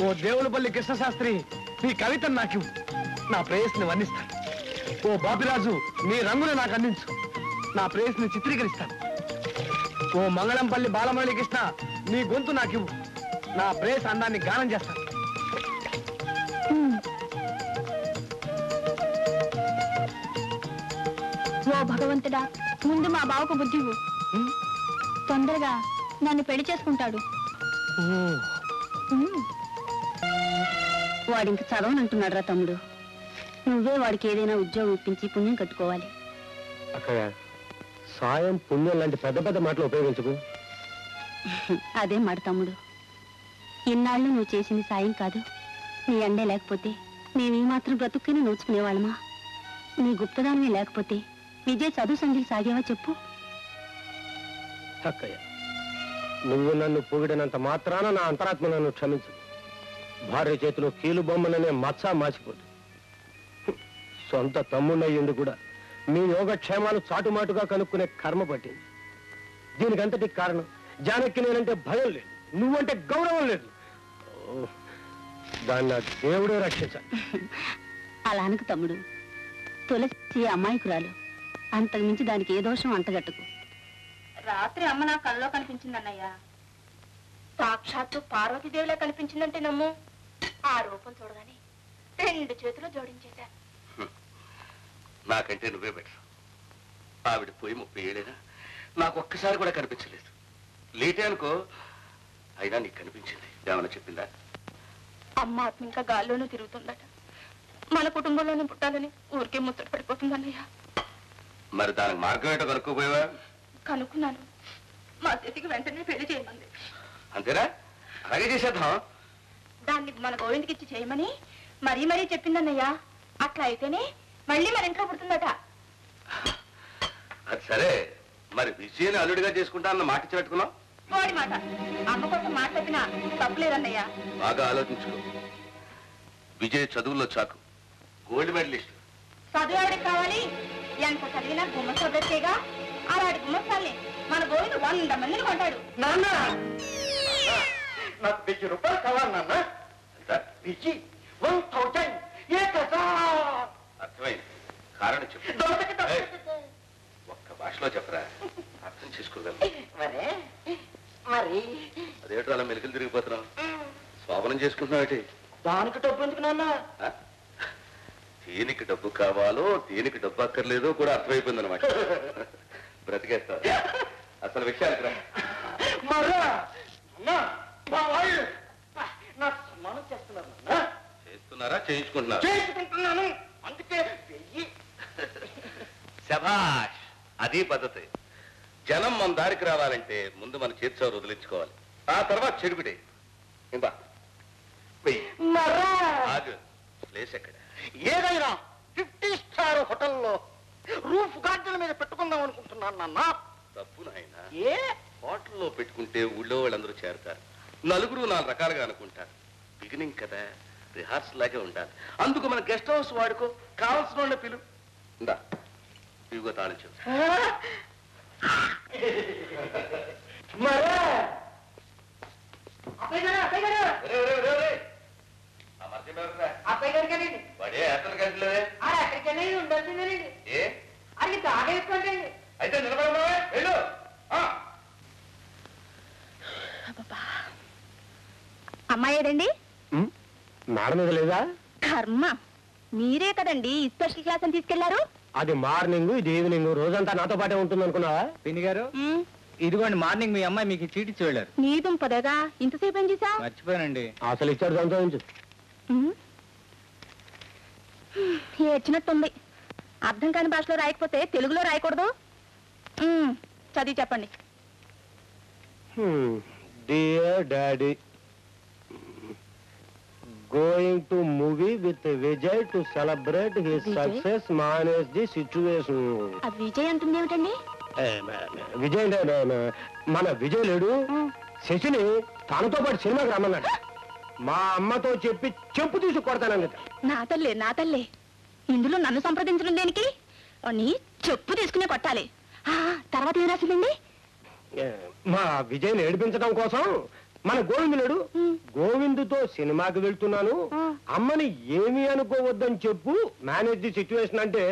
ఓ దేవులపల్లి కృష్ణశాస్త్రి, నీ కవితను నాకు నా ప్రేయస్ని వర్ణిస్తాను. ఓ బాపిరాజు, నీ రంగులు నాకు అందించు, నా ప్రేయస్ని చిత్రీకరిస్తాను. ఓ మంగళంపల్లి బాలమురళి కృష్ణ, నీ గొంతు నాకివ్వు, నా ప్రేయస్ అందాన్ని గానం చేస్తాను. ఓ భగవంతుడా, ముందు మా బావకు బుద్ధి ఇవ్వు. తొందరగా నన్ను పెళ్లి చేసుకుంటాడు. వాడింక చదవనంటున్నాడు రా తమ్ముడు. నువ్వే వాడికి ఏదైనా ఉద్యోగం ఇప్పించి పుణ్యం కట్టుకోవాలి. అక్కడ సాయం పుణ్యం లాంటి పెద్ద పెద్ద మాటలు ఉపయోగించకు. అదే మాట తమ్ముడు. ఇన్నాళ్ళు నువ్వు చేసింది సాయం కాదు. నీ అండే లేకపోతే మేము ఈ మాత్రం బ్రతుక్కుని నోచుకునేవాళ్ళమా? నీ గుప్తదానమే లేకపోతే విజయ్ చదువు సంధ్యలు సాగేవా చెప్పు. అక్కయ్య, నువ్వు నన్ను పొగిడినంత మాత్రాన నా అంతరాత్మ నన్ను క్షమించు. భార్య చేతిలో కీలు బొమ్మలనే మచ్చ మాచిపోదు. సొంత తమ్ముళ్ళయ్యింది కూడా మీ యోగక్షేమాలు చాటుమాటుగా కనుక్కునే కర్మ పట్టింది. దీనికంతటి కారణం జానకి నేనంటే భయం లేదు, నువ్వంటే గౌరవం లేదు. దాన్ని నా దేవుడే రక్షించాలి. అలా అనకు తమ్ముడు. తులసి అమాయకురాలు, అంతకు మించి దానికి ఏ దోషం అంటగట్టుకు. రాత్రి అమ్మ నా కల్లో కనిపించిందన్నయ్యా. సాక్షాత్తు పార్వతీదేవిలా కనిపించిందంటే నమ్ము. ఆ రూపం చూడగానే 2 చేతులు జోడించేశా. నాకంటే నువ్వే బెటర్. ఆవిడ పోయి 30 ఏళ్ళైనా నాకు ఒక్కసారి కూడా కనిపించలేదు. లేటే అనుకో, అయినా నీకు కనిపించింది. ఏమన్నా చెప్పిందా? అమ్మ ఆత్మ ఇంకా గాల్లోనూ తిరుగుతుందట. మన కుటుంబంలోనే పుట్టాలని ఊరికే ముచ్చట పడిపోతుందన్నయ్య. మరి దానికి మార్గం ఏంటో కనుక్కోపోయావా? కనుక్కున్నాను. మా చేతికి వెంటనే పెళ్లి చేయమంది. అంతేనా? అలాగే చేసేద్దాం. దాన్ని మన గోవిందకి ఇచ్చి చేయమని మరీ చెప్పిందన్నయ్య. అట్లా అయితేనే మళ్ళీ మన ఇంట్లో పుడుతుందట. అది సరే, మరి విజయని అల్లుడిగా చేసుకుంటా అన్న మాట ఇచ్చి పెట్టుకున్నావు. వాడి మాట అమ్మ కోసం మాట చెప్పినా తప్పులేదన్నయ్య. బాగా ఆలోచించుకో. విజయ్ చదువుల్లో చాకు, గోల్డ్ మెడలిస్ట్. చదువు ఎవరికి కావాలి? ఎంత చదివినా గుమ్మస్తా బ్రతికేగా. అలాంటి గుమ్మస్తాల్ని మన గోవింద 100 మందిని కొంటాడు. నాన్న, నాకు 1000 రూపాయలు కావాలి నాన్న. పిచ్చి 1000. అర్థమైంది. కారణం చెప్పు. ఒక్క భాషలో చెప్పరా, అర్థం చేసుకోగలను. మరి అదేంటో అలా మెలికలు తిరిగిపోతున్నావు? శోభనం చేసుకుంటున్నావు. దానికి డబ్బు ఎందుకు నాన్న? దేనికి డబ్బు కావాలో, దేనికి డబ్బు అక్కర్లేదో కూడా అర్థమైపోయింది అనమాట. బ్రతికేస్తా. అసలు విషయానికి రా. చేస్తున్నారా, చేయించుకుంటున్నారా? అందుకే శభాష్, అది పద్ధతి. జనం మన దారికి రావాలంటే ముందు మన చేతిచోరు వదిలించుకోవాలి, ఆ తర్వాత చెడుగుడే. ఇంకా ప్లేస్ ఎక్కడ? ఏదైనా 50 స్టార్ హోటల్లో రూఫ్ గార్డెన్ మీద పెట్టుకుందాం అనుకుంటున్నాను నాన్న. తప్పు నాయన. ఏ హోటల్లో పెట్టుకుంటే ఊళ్ళో వాళ్ళందరూ చేరతారు, నలుగురు 4 రకాలుగా అనుకుంటారు. బిగినింగ్ కదా, రిహార్సల్ లాగే ఉండాలి. అందుకు మన గెస్ట్ హౌస్ వాడుకో, కావాల్సిన వాళ్ళ పిలు. ఇందా ఇవిగో తాళం చెప్పు. వాడే అతను గంటలే అయితే నిలబడమా? వెళ్ళు. అమ్మాయి ఏదండి? మేడం మీద లేదా? కర్మ, మీరే కదండి స్పెషల్ క్లాస్ అని తీసుకెళ్లారు. అది మార్నింగ్, ఇది ఈవినింగ్, రోజంతా నాతో పాటే ఉంటుంది అనుకున్నావా? పిన్ని గారు, ఇదిగోండి మార్నింగ్ మీ అమ్మాయి మీకు చీటిచ్చి వెళ్ళారు. నీ దుంపదేగా ఇంతసేపు ఏం చేసా? మర్చిపోయానండి. అసలు ఇచ్చాడు సంతోషించు. ఏడ్చినట్టుంది. అర్థం కాని భాషలో రాయకపోతే తెలుగులో రాయకూడదు. చదివి చెప్పండి. Dear daddy, going to movie with Vijay to celebrate his Vijay? success, manage the situation. ఆ విజయ్ అంటుంది ఏమిటండి? విజయ్ మన విజయ్ లేడు, శశిని తనతో పాటు సినిమాకి రమ్మన్నాడు. మా అమ్మతో చెప్పి చెప్పు తీసి కొడతాను. నా తల్లే ఇందులో నన్ను సంప్రదించడం దేనికి? అని చెప్పు తీసుకునే కొట్టాలి. తర్వాత ఏం రాసిందండి? మా విజయ్ని ఏడిపించడం కోసం మన గోవిందుడు గోవిందుతో సినిమాకి వెళ్తున్నాను, అమ్మని ఏమీ అనుకోవద్దని చెప్పు, మేనేజ్ ది సిచ్యువేషన్ అంటే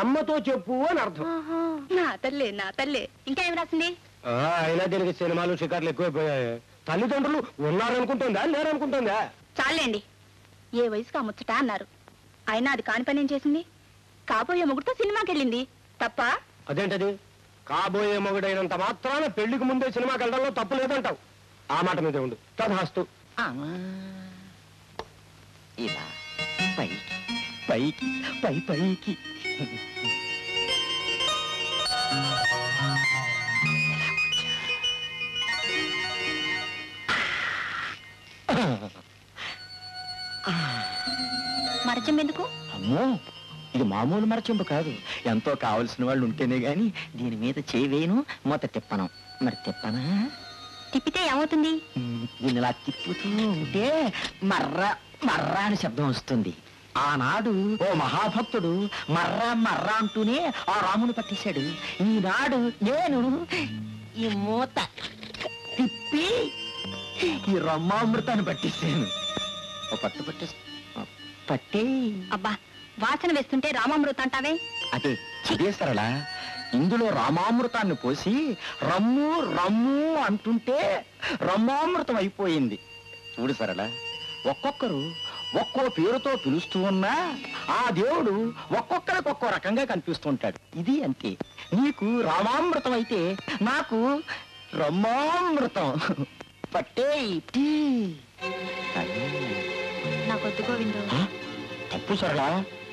అమ్మతో చెప్పు అని అర్థం. నా తల్లే ఇంకా ఏం రాసింది? అయినా దీనికి సినిమాలు షికార్లు ఎక్కువైపోయాయి. తల్లిదండ్రులు ఉన్నారనుకుంటుందా లేరనుకుంటుందా? చాలండి, ఏ వయసుకు ఆ ముచ్చట అన్నారు. అయినా అది కాని పని ఏం చేసింది? కాబోయే మొగుడుతో సినిమాకి వెళ్ళింది తప్ప? అదేంటది? కాబోయే మొగుడైనంత మాత్రాన పెళ్లికి ముందే సినిమాకి వెళ్ళడంలో తప్పు లేదంటావు. ఆ మాట మీదే ఉండు. తదాస్తు. ఇలా పైకి పైకి పైకి మరచెంబెందుకు? అమ్మో, ఇది మామూలు మరచెంబు కాదు. ఎంతో కావలసిన వాళ్ళు ఉంటేనే గాని దీని మీద చేవేను, మూత తిప్పను. మరి తిప్పనా? తిప్పితే ఏమవుతుంది? దీన్ని ఇలా తిప్పుతూ ఉంటే మర్ర మర్ర అని శబ్దం వస్తుంది. ఆనాడు ఓ మహాభక్తుడు మర్ర మర్ర అంటూనే ఆ రాముని పట్టేశాడు. ఈనాడు నేను ఈ మూత తిప్పి ఈ రమ్మామృతాన్ని పట్టేశాను. ఓ పట్టు పట్టే. అబ్బా, వాసన వేస్తుంటే రామామృత అంటావే? అదే సరళ, ఇందులో రామామృతాన్ని పోసి రమ్ము రమ్ము అంటుంటే రమ్మామృతం అయిపోయింది. చూడు సరళ, ఒక్కొక్కరు ఒక్కో పేరుతో పిలుస్తూ ఉన్నా ఆ దేవుడు ఒక్కొక్కరికి ఒక్కో రకంగా కనిపిస్తుంటాడు. ఇది అంతే. నీకు రామామృతం అయితే నాకు రమ్మామృతం. పట్టే నాకొద్దు గోవిందు. తప్పు సరళ,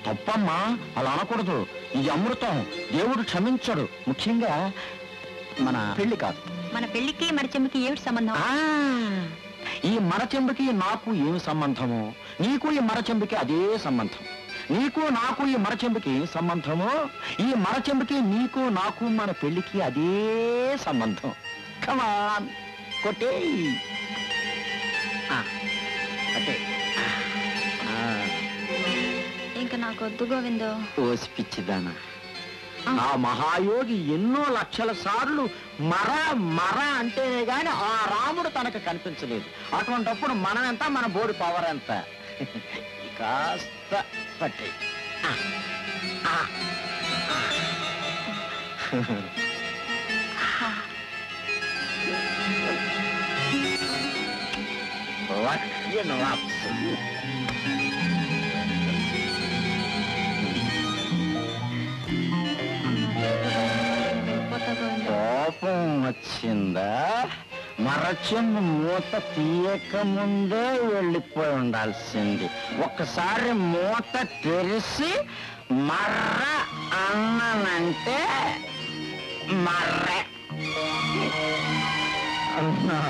తప్పమ్మా, అలా అనకూడదు. ఈ అమృతం దేవుడు క్షమించడు. ముఖ్యంగా మన పెళ్లి కాదు. మన పెళ్లికి మరచెంబుకి ఏమిటి సంబంధం? ఈ మరచెంబుకి నాకు ఏమి సంబంధమో నీకు ఈ మరచెంబుకి అదే సంబంధం. నీకు నాకు ఈ మరచెంబుకి ఏం సంబంధమో ఈ మరచెంబుకి నీకు నాకు మన పెళ్లికి అదే సంబంధం. కమాన్ కొట్టే. అంటే ఇంకా నాకొద్దు గోవిందు. ఓసి పిచ్చిదానా, ఆ మహాయోగి ఎన్నో లక్షల సార్లు మర మర అంటేనే గాని ఆ రాముడు తనకు కనిపించలేదు. అటువంటప్పుడు మనం ఎంత, మన బోడి పవర్ ఎంత? కాస్త పట్టే. What you know, absolutely. కోపం వచ్చిందా? మరచెంబు మూత తీయక ముందే వెళ్ళిపోయి ఉండాల్సింది. ఒక్కసారి మూత తెరిసి మర్ర అన్ననంటే మర్రె అన్నా.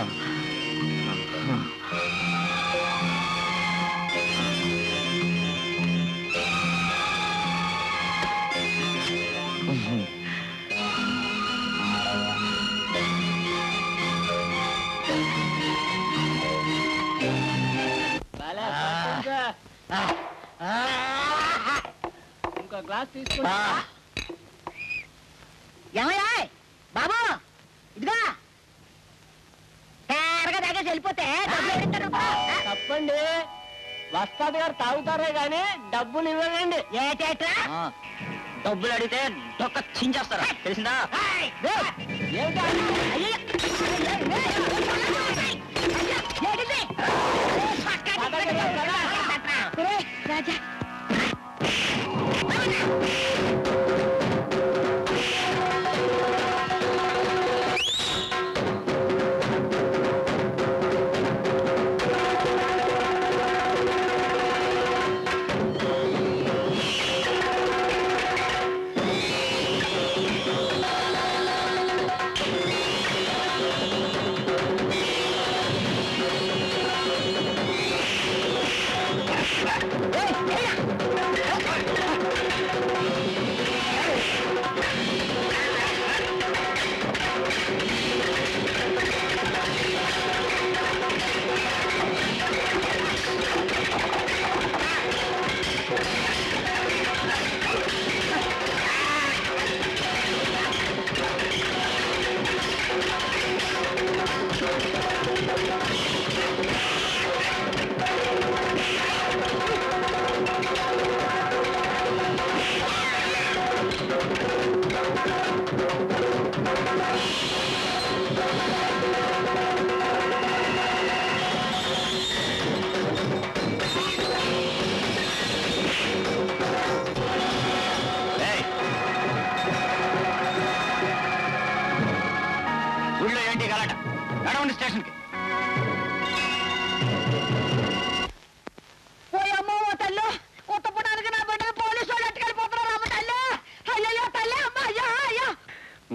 ఇంకో గ్లాస్ తీసుకుంటా. ఏమయ్యా బాబు, ఇదిగా తేరగా దగ్గర వెళ్ళిపోతే తప్పండి, వస్తాది గారు తాగుతారే గాని డబ్బులు ఇవ్వనండి. ఏటేట్రా? డబ్బులు అడిగితే డొక్క చించేస్తారా, తెలిసిందా? రాజా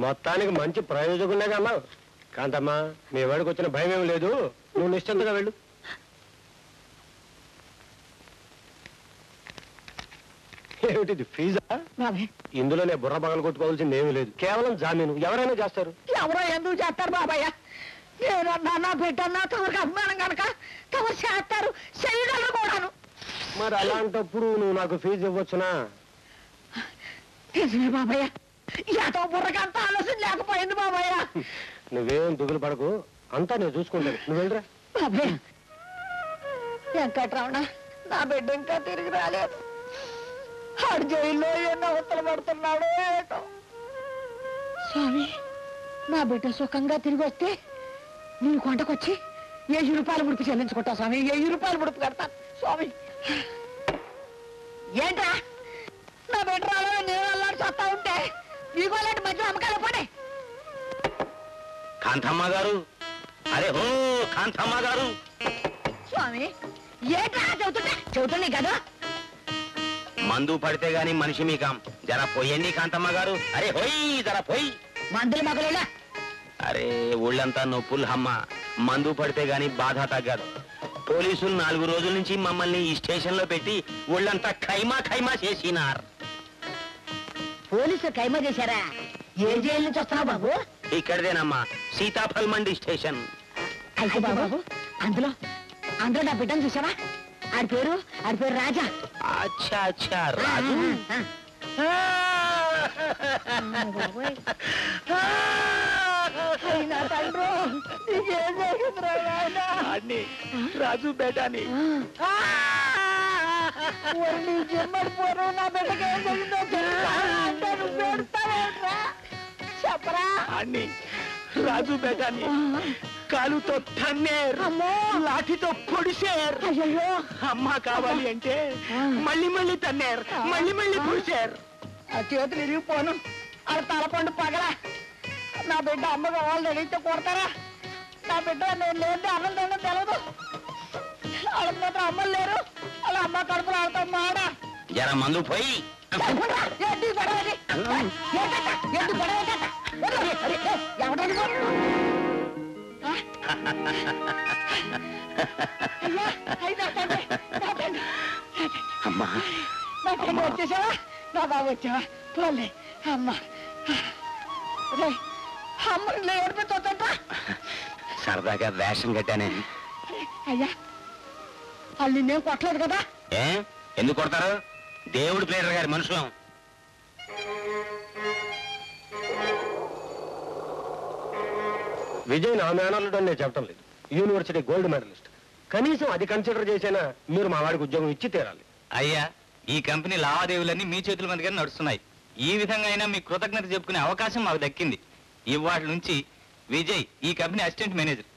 మొత్తానికి మంచి ప్రయోజకునే అన్నావు. కాంతమ్మా, మీ వాడికి వచ్చిన భయం ఏమి లేదు, నువ్వు నిశ్చింతగా వెళ్ళు. ఏమిటిది, ఫీజా? ఇందులోనే బుర్ర పగలు కొట్టుకోవాల్సింది ఏమీ లేదు, కేవలం జామీను. ఎవరైనా చేస్తారు. ఎవరో ఎందుకు చేస్తారు బాబాయ్య? నేనన్నా నా బిడ్డన్నా తమరికి అభిమానం కనుక తమరు చేస్తారు, చేయగలరు కూడాను. మరి అలాంటప్పుడు నువ్వు నాకు ఫీజు ఇవ్వచ్చునా? నిజమే బాబాయ్య, ఎంతో బుర్రకంత ఆలోచన లేకపోయింది బాబాయ్య. నువ్వేం దిగులు పడకు, అంతా నేను చూసుకుంటాను. నువ్వు వెళ్ళరా. బాబాయ్య, వెంకట్రమణ, నా బిడ్డ ఇంకా తిరిగి రాలేదు. ఆడు జైల్లో ఎన్నో అవతలు పడుతున్నాడు ఏటో. స్వామి, నా బిడ్డ సుఖంగా తిరిగి వస్తే నీ కొండకొచ్చి 1000 రూపాయలు ముడుపు చెల్లించుకుంటా స్వామి. 1000 రూపాయలు ముడుపు కడతాను స్వామి. ఏంట్రా, నా బిడ్డ రాలో నేను అల్లాడి చస్తా ఉంటే నీకోలాంటి మధ్య అమ్మకాలు పడే. కాంతమ్మ గారు, అరే హో కాంతమ్మ గారు. స్వామి, ఏంట్రా చెబుతుండే కదా. మందు పడితే గాని మనిషి మీకాం, జర పొయ్యండి కాంతమ్మ గారు. అరే హోయ్, జర పొయ్యి. మందులు మగలేలా. అరే ఒళ్ళంతా నొప్పులు హమ్మ, మందు పడితే గాని బాధ తగ్గదు. పోలీసులు 4 రోజుల నుంచి మమ్మల్ని ఈ స్టేషన్ లో పెట్టి ఒళ్ళంతా ఖైమా ఖైమా చేసినారు. పోలీసులు ఖైమా చేశారా? ఏ జైలు నుంచి వస్తున్నావు బాబు? ఇక్కడదేనమ్మా, సీతాఫల్ మండి స్టేషన్. అయితే బాబు, అందులో నా బిడ్డను చూసావా? ఆడి పేరు రాజా. అచ్చా అచ్చా, రాజు. రాజు బేటాని జమ్మడిపోరు. నా బిడ్డకి ఏం జరిగిందో చెప్పరా? రాజు బేటాని కాలుతో తన్నేరు, లాఠీతో పొడిచారు. అయ్యో, అమ్మ కావాలి అంటే మళ్ళీ మళ్ళీ తన్నేరు, మళ్ళీ మళ్ళీ పొడిచారు. ఆ చేతులు ఇరిగిపోను, ఆడ తలపండు పగల. నా బిడ్డ అమ్మ కావాలి అడిగితే కొడతారా? నా బిడ్డ నేను లేదు అన్నం తినడం తెలదు. వాళ్ళకి మాత్రం అమ్మలు లేరు, వాళ్ళ అమ్మ కడుపులు ఆడతాం మాడ. జర మందు పోయి. ఏంటి గొడవ? ఎవరు అమ్మా, వచ్చేసావా? నా బాబు వచ్చావా? పోలే అమ్మ, అమ్మ ఏడిపోతుంటా. సరదాగా వేషం కట్టానే. అయ్యా, వాళ్ళు నిన్నేం కొట్టలేదు కదా? ఏ ఎందుకు కొడతారు? దేవుడు ప్లేడర్ గారి మనుషులం. విజయ్ నా మేనల్లుడు అని నేను చెప్పడం లేదు, యూనివర్సిటీ గోల్డ్ మెడలిస్ట్. కనీసం అది కన్సిడర్ చేసినా మీరు మా వాడికి ఉద్యోగం ఇచ్చి తీరాలి. అయ్యా, ఈ కంపెనీ లావాదేవీలన్నీ మీ చేతుల మీదుగానే నడుస్తున్నాయి. ఈ విధంగా అయినా మీ కృతజ్ఞత చెప్పుకునే అవకాశం మాకు దక్కింది. ఇవాటి నుంచి విజయ్ ఈ కంపెనీ అసిస్టెంట్ మేనేజర్.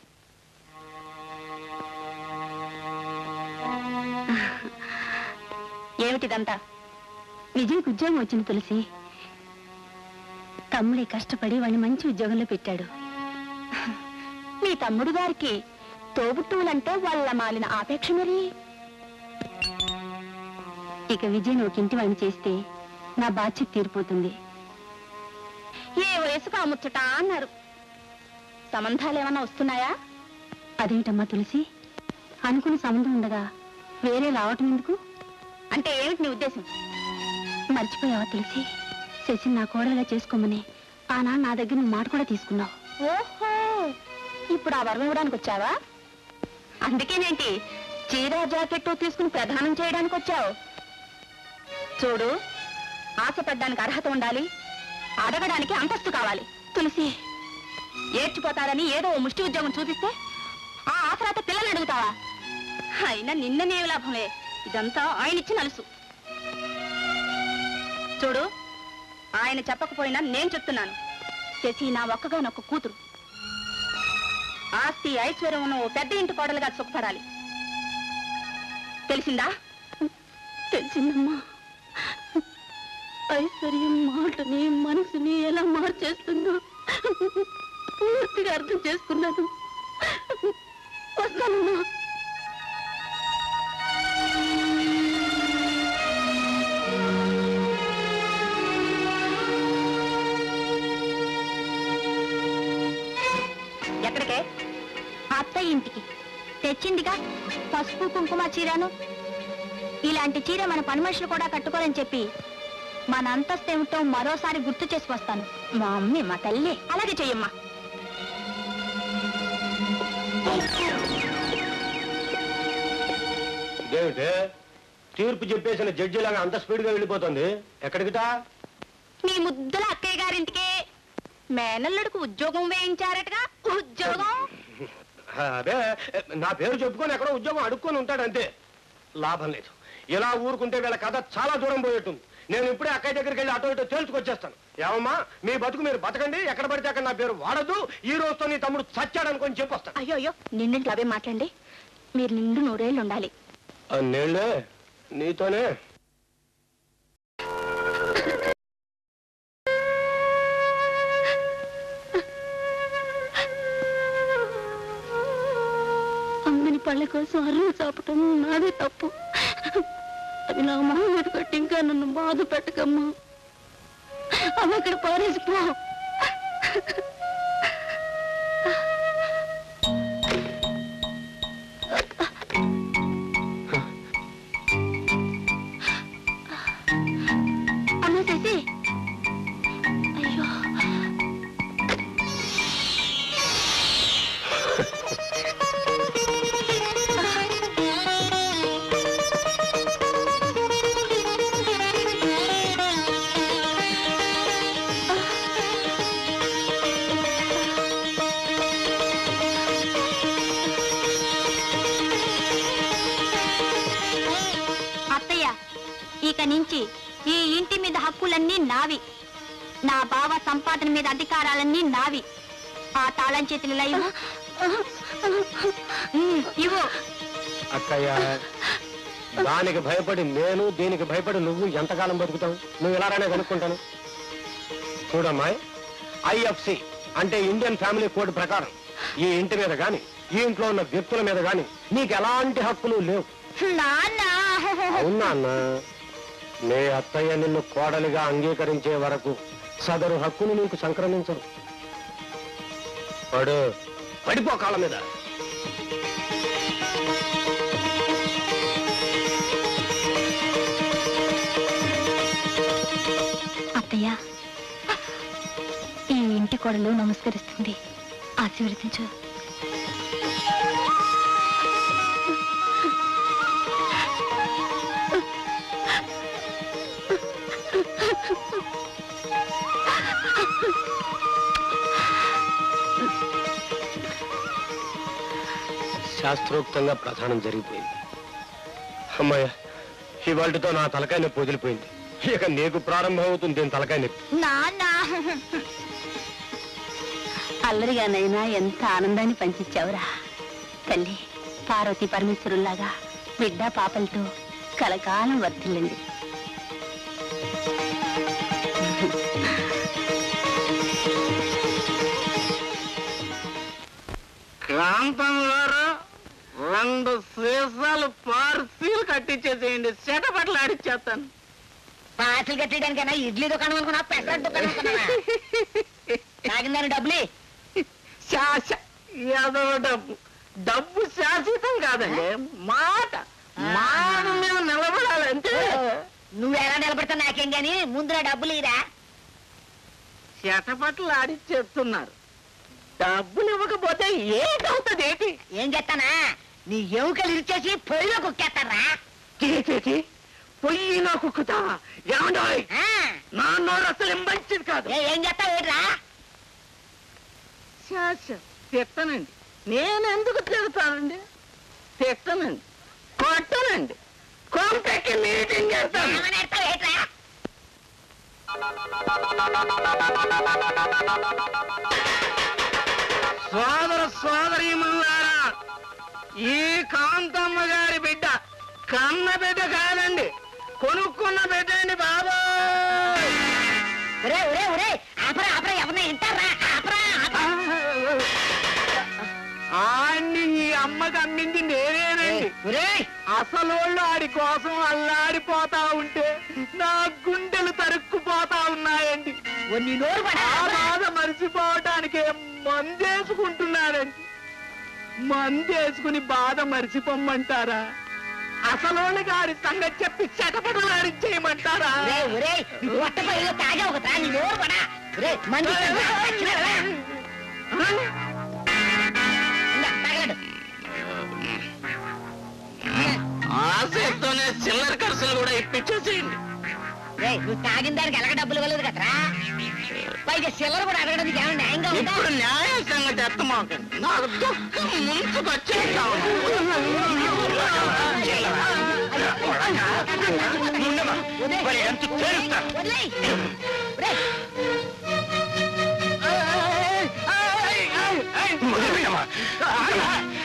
ఏమిటిదంతా? విజయ్కి ఉద్యోగం వచ్చింది తులసి. తమ్ముడే కష్టపడి వాడిని మంచి ఉద్యోగంలో పెట్టాడు. మీ తమ్ముడు గారికి తోబుట్టువులంటే వాళ్ళ మాలిన ఆపేక్ష మరి. ఇక విజయ్ ఒక ఇంటి వాడిని చేస్తే నా బాధ్యత తీరిపోతుంది. ఏ వయసుకు అమ్ముచ్చట అన్నారు. సంబంధాలు ఏమన్నా వస్తున్నాయా? అదేంటమ్మా తులసి, అనుకున్న సంబంధం ఉండగా వేరే రావటం ఎందుకు? అంటే ఏమిటి నీ ఉద్దేశం? మర్చిపోయావా తులసి? శశి నా కోడలుగా చేసుకోమని ఆనాడు నా దగ్గర మాట కూడా తీసుకున్నావు. ఓహో, ఇప్పుడు ఆ వరం ఇవ్వడానికి వచ్చావా? అందుకేనేంటి చీర జాకెట్టు తీసుకుని ప్రదానం చేయడానికి వచ్చావు? చూడు, ఆశపడ్డానికి అర్హత ఉండాలి, అడగడానికి అంతస్తు కావాలి. తులసి, ఏడ్చిపోతారని ఏదో ఓ ముష్టి ఉద్యోగం చూపిస్తే ఆ ఆసరాత పిల్లలు అడుగుతావా? అయినా నిన్ననేమి లాభంలే, ఇదంతా ఆయన ఇచ్చిన అలుసు. చూడు, ఆయన చెప్పకపోయినా నేను చెప్తున్నాను. శశి నా ఒక్కగానొక్క కూతురు. ఆస్తి ఐశ్వర్యం ఉన్న ఓ పెద్ద ఇంటి కోడలుగా సుఖపడాలి. తెలిసిందా? తెలిసిందమ్మా. ఐశ్వర్యం మాటని మనసుని ఎలా మార్చేస్తుందో పూర్తిగా అర్థం చేసుకున్నాను. వస్తానమ్మా. తెచ్చిందిగా పసుపు కుంకుమ చీరను. ఇలాంటి చీర మన పని మనుషులు కూడా కట్టుకోవాలని చెప్పి మన అంతస్తు ఏమిటో మరోసారి గుర్తు చేసుకొస్తాను. మా అమ్మి మా తల్లి. అలాగే చెయ్యమ్మా. ఇదేమిటే తీర్పు చెప్పేసిన జడ్జిలాగా అంత స్పీడ్ గా వెళ్ళిపోతుంది? ఎక్కడికిటా? మీ ముద్దుల అక్కయ్య గారింటికి మేనల్లుడికి ఉద్యోగం వేయించారటగా. ఉద్యోగం? అదే నా పేరు చెప్పుకొని ఎక్కడో ఉద్యోగం అడుక్కొని ఉంటాడు అంతే. లాభం లేదు. ఇలా ఊరుకుంటే వీళ్ళ కథ చాలా దూరం పోయేట్టుంది. నేను ఇప్పుడే అక్కయ్య దగ్గరికి వెళ్ళి అటో ఇటో తేల్చుకొచ్చేస్తాను. ఏమమ్మా, మీ బతుకు మీరు బతకండి, ఎక్కడ పడితే అక్కడ నా పేరు వాడద్దు. ఈ రోజుతో నీ తమ్ముడు చచ్చాడు అనుకొని చెప్పొస్తాను. అయ్యో అయ్యో, నిండింటి అవే మాట్లాడండి. మీరు నిండు 100 ఏళ్ళు ఉండాలి. అన్నేళ్ళే నీతోనే. అమ్మని పళ్ళ కోసం అరువు చాపటం నాదే తప్పు. అది నా మొహం మీద కట్టి ఇంకా నన్ను బాధ పెట్టకమ్మా. అమ్మ ఇక్కడ పారేసిపో. అమ్మ చేసి అయ్యో ఇక నుంచి ఈ ఇంటి మీద హక్కులన్నీ నావి. నా బావ సంపాదన మీద అధికారాలన్నీ నావి. ఆ తాళం చేతులు ఇవ్వు. ఇవ్వు. అక్కయ్య, దానికి భయపడి నేను, దీనికి భయపడి నువ్వు ఎంతకాలం బతుకుతావు? నువ్వు ఇలానే కనుక్కుంటాను. చూడమ్మాయి, IFC అంటే ఇండియన్ ఫ్యామిలీ కోడ్ ప్రకారం ఈ ఇంటి మీద గాని, ఈ ఇంట్లో ఉన్న వ్యక్తుల మీద గాని నీకు ఎలాంటి హక్కులు లేవు. అవునా అన్న? నీ అత్తయ్య నిన్ను కోడలిగా అంగీకరించే వరకు సదరు హక్కును నీకు సంక్రమించరు. పడిపో కాళ్ళ మీద. అత్తయ్య, ఈ ఇంటి కోడలు నమస్కరిస్తుంది. ఆశీర్వదించు. శాస్త్రోక్తంగా ప్రధానం జరిగిపోయింది. అమ్మాయ, ఇవాళతో నా తలకాయ నొప్పి వదిలిపోయింది. ఇక నీకు ప్రారంభం అవుతుంది దీని తలకాయ నొప్పి. అల్లరిగానైనా ఎంత ఆనందాన్ని పంచిచ్చావురా తల్లి. పార్వతీ పరమేశ్వరుల్లాగా బిడ్డ పాపలతో కలకాలం వర్తిల్లింది. కాంతం గారు 2 సీసాలు పార్సీలు కట్టించేసేయండి. చెటపట్లు ఆడిచ్చేస్తాను. పార్సీలు కట్టడానికైనా ఇడ్లీ దుకాణం అనుకున్నా, పెద్ద దుకాణం అనుకున్నా. తాగిందని డబ్బులు ఏదో డబ్బు శాశ్వతం కాదండి. మాట మీద నిలబడాలంటే. నువ్వెలా నిలబడతా నాకేం గాని, ముందులో డబ్బులు ఇరా. చెటపట్లు ఆడిచ్చేస్తున్నారు. డబ్బులు ఇవ్వకపోతే ఏమవుతుంది? ఏంటి ఏం చేస్తానా? నీ ఎముకలు ఇచ్చేసి పొయ్యిలో కుక్కేస్తారా? పొయ్యిలో కుక్కుతావా? ఏమండోయ్, నా నోరు అసలు మంచిది కాదు. ఏం చేస్తావు ఏంట్రా? తిట్టనండి. నేనెందుకు తిడతానండి? తిట్టనండి, కొట్టనండి. కొంపెక్కి మీటింగ్ చేస్తాను. సోదర సోదరీమల్లారా, ఈ కాంతమ్మ గారి బిడ్డ కన్న బిడ్డ కాదండి, కొనుక్కున్న బిడ్డ అండి బాబా. ఆడిని ఈ అమ్మకి అమ్మింది నేనేనండి. అసలోళ్ళు ఆడి కోసం అల్లాడిపోతా ఉంటే నా గుండెలు తరుక్కుపోతా ఉన్నాయండి. ఆ బాధ మరిచిపోవటానికి మందేసుకుంటున్నానండి. మందేసుకుని బాధ మరిచిపోమ్మంటారా అసలోని గారి సంగతి చెప్పి చెటపడలాడించేయమంటారా ఆశతోనే చిల్లర ఖర్చులు కూడా ఇప్పించేసేయండి. నువ్వు తాగిన దానికి ఎలాగ డబ్బులు ఇవ్వలేదు కదరా, పైగా చిల్లర కూడా అడగడానికి ఏమైనా న్యాయంగా ఉందా? ఇప్పుడు న్యాయ సంగతి ఎత్తమాకండి, నాకు దుఃఖం ముంచుకొచ్చేస్తావు.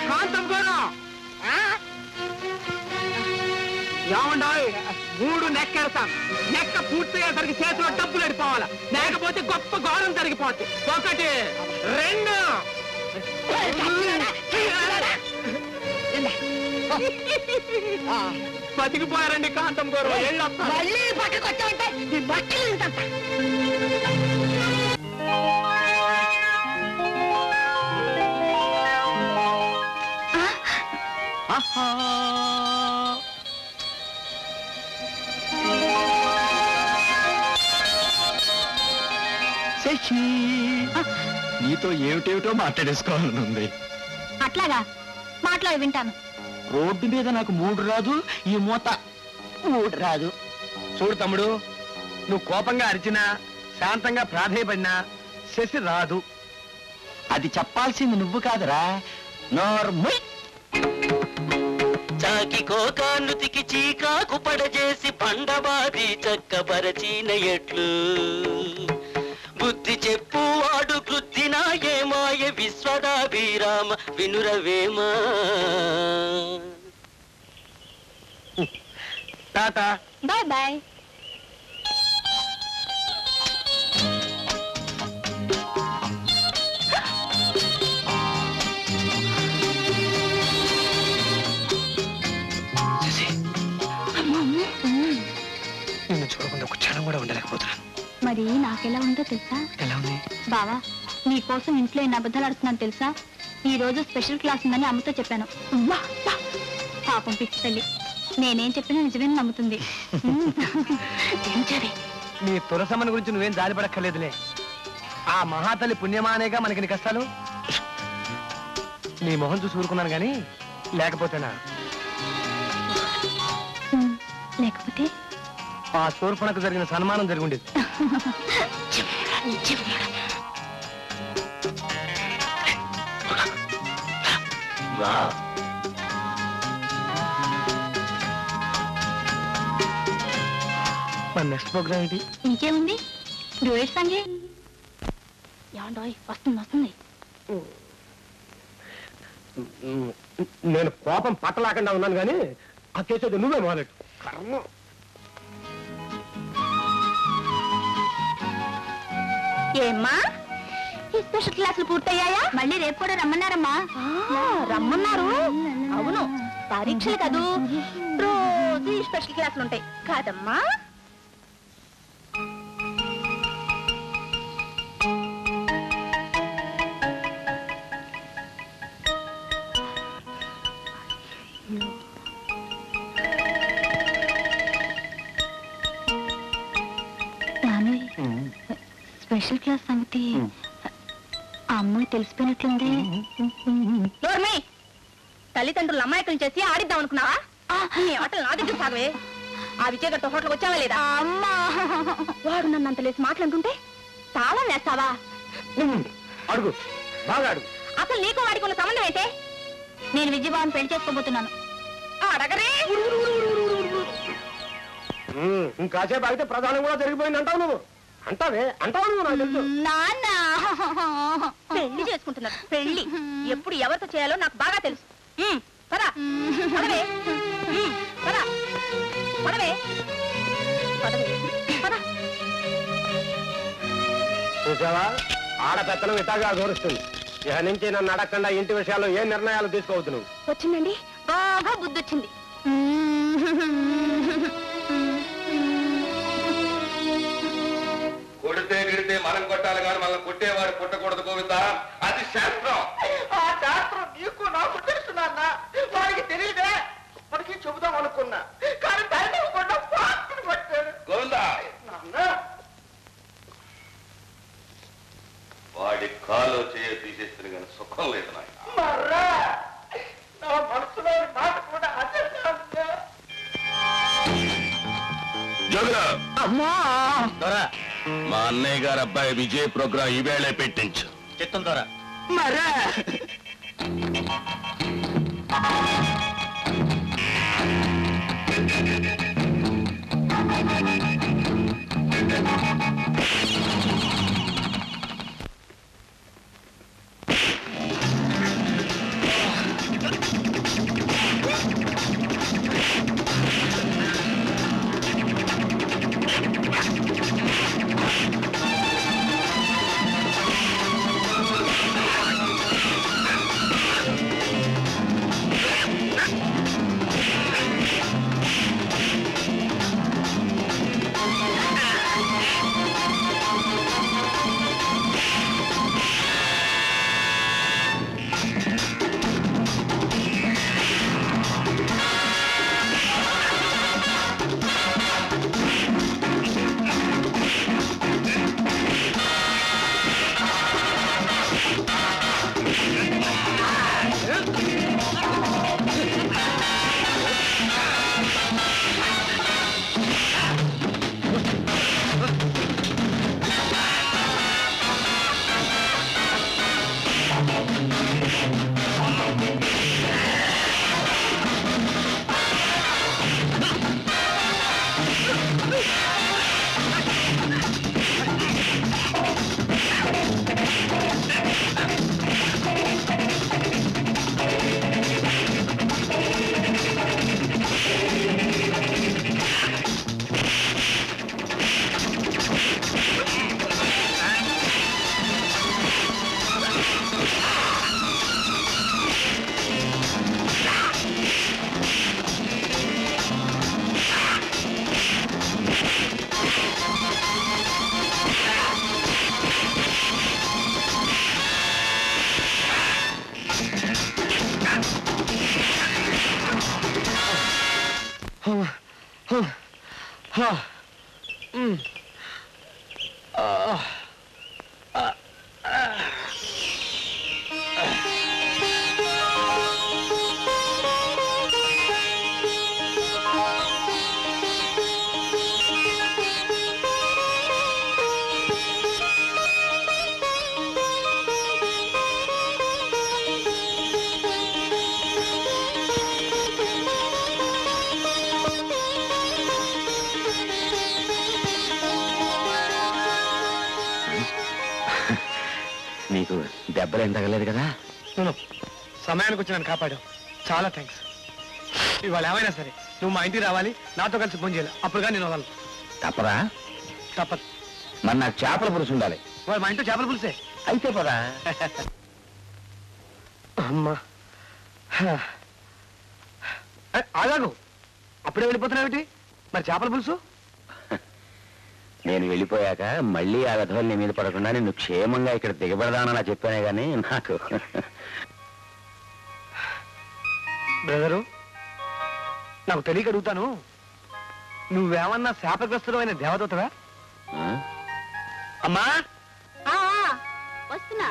కాంతం గారు ఏమండాయి, 3 నెక్కేస్తాం. నెక్క పూర్తయ్యేసరికి చేతిలో డబ్బులు ఎడిపోవాలి, లేకపోతే గొప్ప గౌరవం జరిగిపోద్ది. 1 2 బతికిపోయారండి కాంతం గారు. మళ్ళీ పక్కకు వచ్చావంటే నీ బట్టలు ఇంతంత. శశి, నీతో ఏమిటేమిటో మాట్లాడేసుకోవాలనుంది. అట్లాగా మాట్లాడి వింటాను. రోడ్డు మీద నాకు 3 రాదు, ఈ మూత 3 రాదు. చూడు తమ్ముడు, నువ్వు కోపంగా అరిచినా శాంతంగా ప్రాధేయపడినా శశి రాదు. అది చెప్పాల్సింది నువ్వు కాదురా, నోర్ముయ్. చాకి కోకానుతికి చీకాకు పడజేసి పండబాది చక్కబరచిన ఎట్లు బుద్ధి చెప్పువాడు కృద్దినా ఏమాయ విశ్వదాభిరామ వినురవేమా. Tata, bye bye. నిన్ను చూడకుండా ఒక క్షణం కూడా ఉండలేకపోతున్నాను. మరి నాకెలా ఉందో తెలుసా? ఎలా ఉంది బావా, నీ కోసం ఇంట్లో ఎన్ని అబద్ధాలు ఆడుతున్నాను తెలుసా? ఈ రోజు స్పెషల్ క్లాస్ ఉందని అమ్మతో చెప్పాను. పాపం పిచ్చి తల్లి, నేనేం చెప్పినా నిజమేనా నమ్ముతుంది. నీ తులసమ్మని గురించి నువ్వేం జాలిపడక్కర్లేదులే. ఆ మహాతల్లి పుణ్యమానేగా మనకి కష్టాలు. నీ మొహం చూసి ఊరుకున్నాను గాని లేకపోతేనా? లేకపోతే ఆ శూర్పణకు జరిగిన సన్మానం జరిగి ఉండేది. మన నెక్స్ట్ ప్రోగ్రామ్ ఏంటి? ఇంకేముంది, డూయట్ సాంగ్. ఏమండోయ్, వస్తుంది. నేను కోపం పట్టలేకుండా ఉన్నాను కానీ ఆ కేసు నువ్వే మొదలెట్టు. కర్మ. ఏమ్మా, ఈ స్పెషల్ క్లాసులు పూర్తయ్యాయా? మళ్ళీ రేపు కూడా రమ్మన్నారమ్మా. రమ్మన్నారు? అవును, పరీక్షలు కదూ, రోజు ఈ స్పెషల్ క్లాసులు ఉంటాయి కాదమ్మా. స్పెషల్ క్లాస్ సంగతి ఆ అమ్మాయి తెలిసిపోయినట్లుంది. తల్లిదండ్రులు అమ్మాయికం చేసి ఆడిద్దాం అనుకున్నావా? నీ ఆటలు నా దగ్గర సాగవే. ఆ విజయగడ్డ హోటల్కి వచ్చావా లేదా? అమ్మా, వాడు నన్ను అంత లేసి మాట్లాడుతుంటే తాళం వేస్తావా? అడుగు, బాగా అడుగు. అసలు నీకు వాడికి ఉన్న సంబంధం ఏంటే? నేను విజయబాబుని పెళ్లి చేసుకోబోతున్నాను. అడగరే. ఇంకాసేపు అయితే ప్రధానం కూడా జరిగిపోయింది అంటావు నువ్వు. అంటావు నువ్వు, నాకు తెలుసు. నాన్న పెళ్లి చేసుకుంటున్నారు. పెళ్లి ఎప్పుడు ఎవరితో చేయాలో నాకు బాగా తెలుసు. పదా పదవే, పదా పదవే, పదవే, పద. చూసావా, ఆడపెత్తనం ఇటాగా గౌరవిస్తుంది. ఇక నుంచి నన్ను అడగకుండా ఇంటి విషయాల్లో ఏ నిర్ణయాలు తీసుకోవద్దు నువ్వు. వచ్చిందండి, బాగా బుద్ధి వచ్చింది. కొడితే గిడితే మనం కొట్టాలి కానీ మనం కొట్టేవాడు పుట్టకూడదు గోవిందా, అది శాస్త్రం. ఆ శాస్త్రం నీకు నాకు అనుకున్నా కానీ టైం ఇవ్వకుండా పాత్ర కొట్టాడు. గోవిందా, వాడి కాలు చేయ తీసేస్తే కానీ సుఖం లేదు నాయన. మర్రా నా మనసులో మాట కూడా అదే. జోగురా, దొరా మా అన్నయ్య గారు అబ్బాయి విజయ్ ప్రోగ్రాం ఈవేళే పెట్టించు. చిత్తం దొరా. మర్రా నీకు దెబ్బలేం తగలేదు కదా? సమయానికి వచ్చి నన్ను కాపాడు, చాలా థ్యాంక్స్. ఇవాళ ఏమైనా సరే నువ్వు మా ఇంటికి రావాలి, నాతో కలిసి ఫోన్ చేయాలి, అప్పుడుగా నేను వదలను. తప్పరా? తప్పదు. మరి నాకు చేపల పులుసు ఉండాలి. వాళ్ళు మా ఇంట్లో చేపల పులుసే. అయితే పదా. అమ్మా ఆగాగు, అప్పుడే వెళ్ళిపోతున్నావేంటి? మరి చేపల పులుసు? నేను వెళ్ళిపోయాక మళ్ళీ ఆ విధవలు నీ మీద పడకుండా నిన్ను క్షేమంగా ఇక్కడ దిగబడదానని చెప్పానే గానీ నాకు. బ్రదరు, నాకు తెలియక అడుగుతాను, నువ్వేమన్నా శాపగ్రస్తుడు అయిన దేవదూతవా? అమ్మా వస్తున్నా.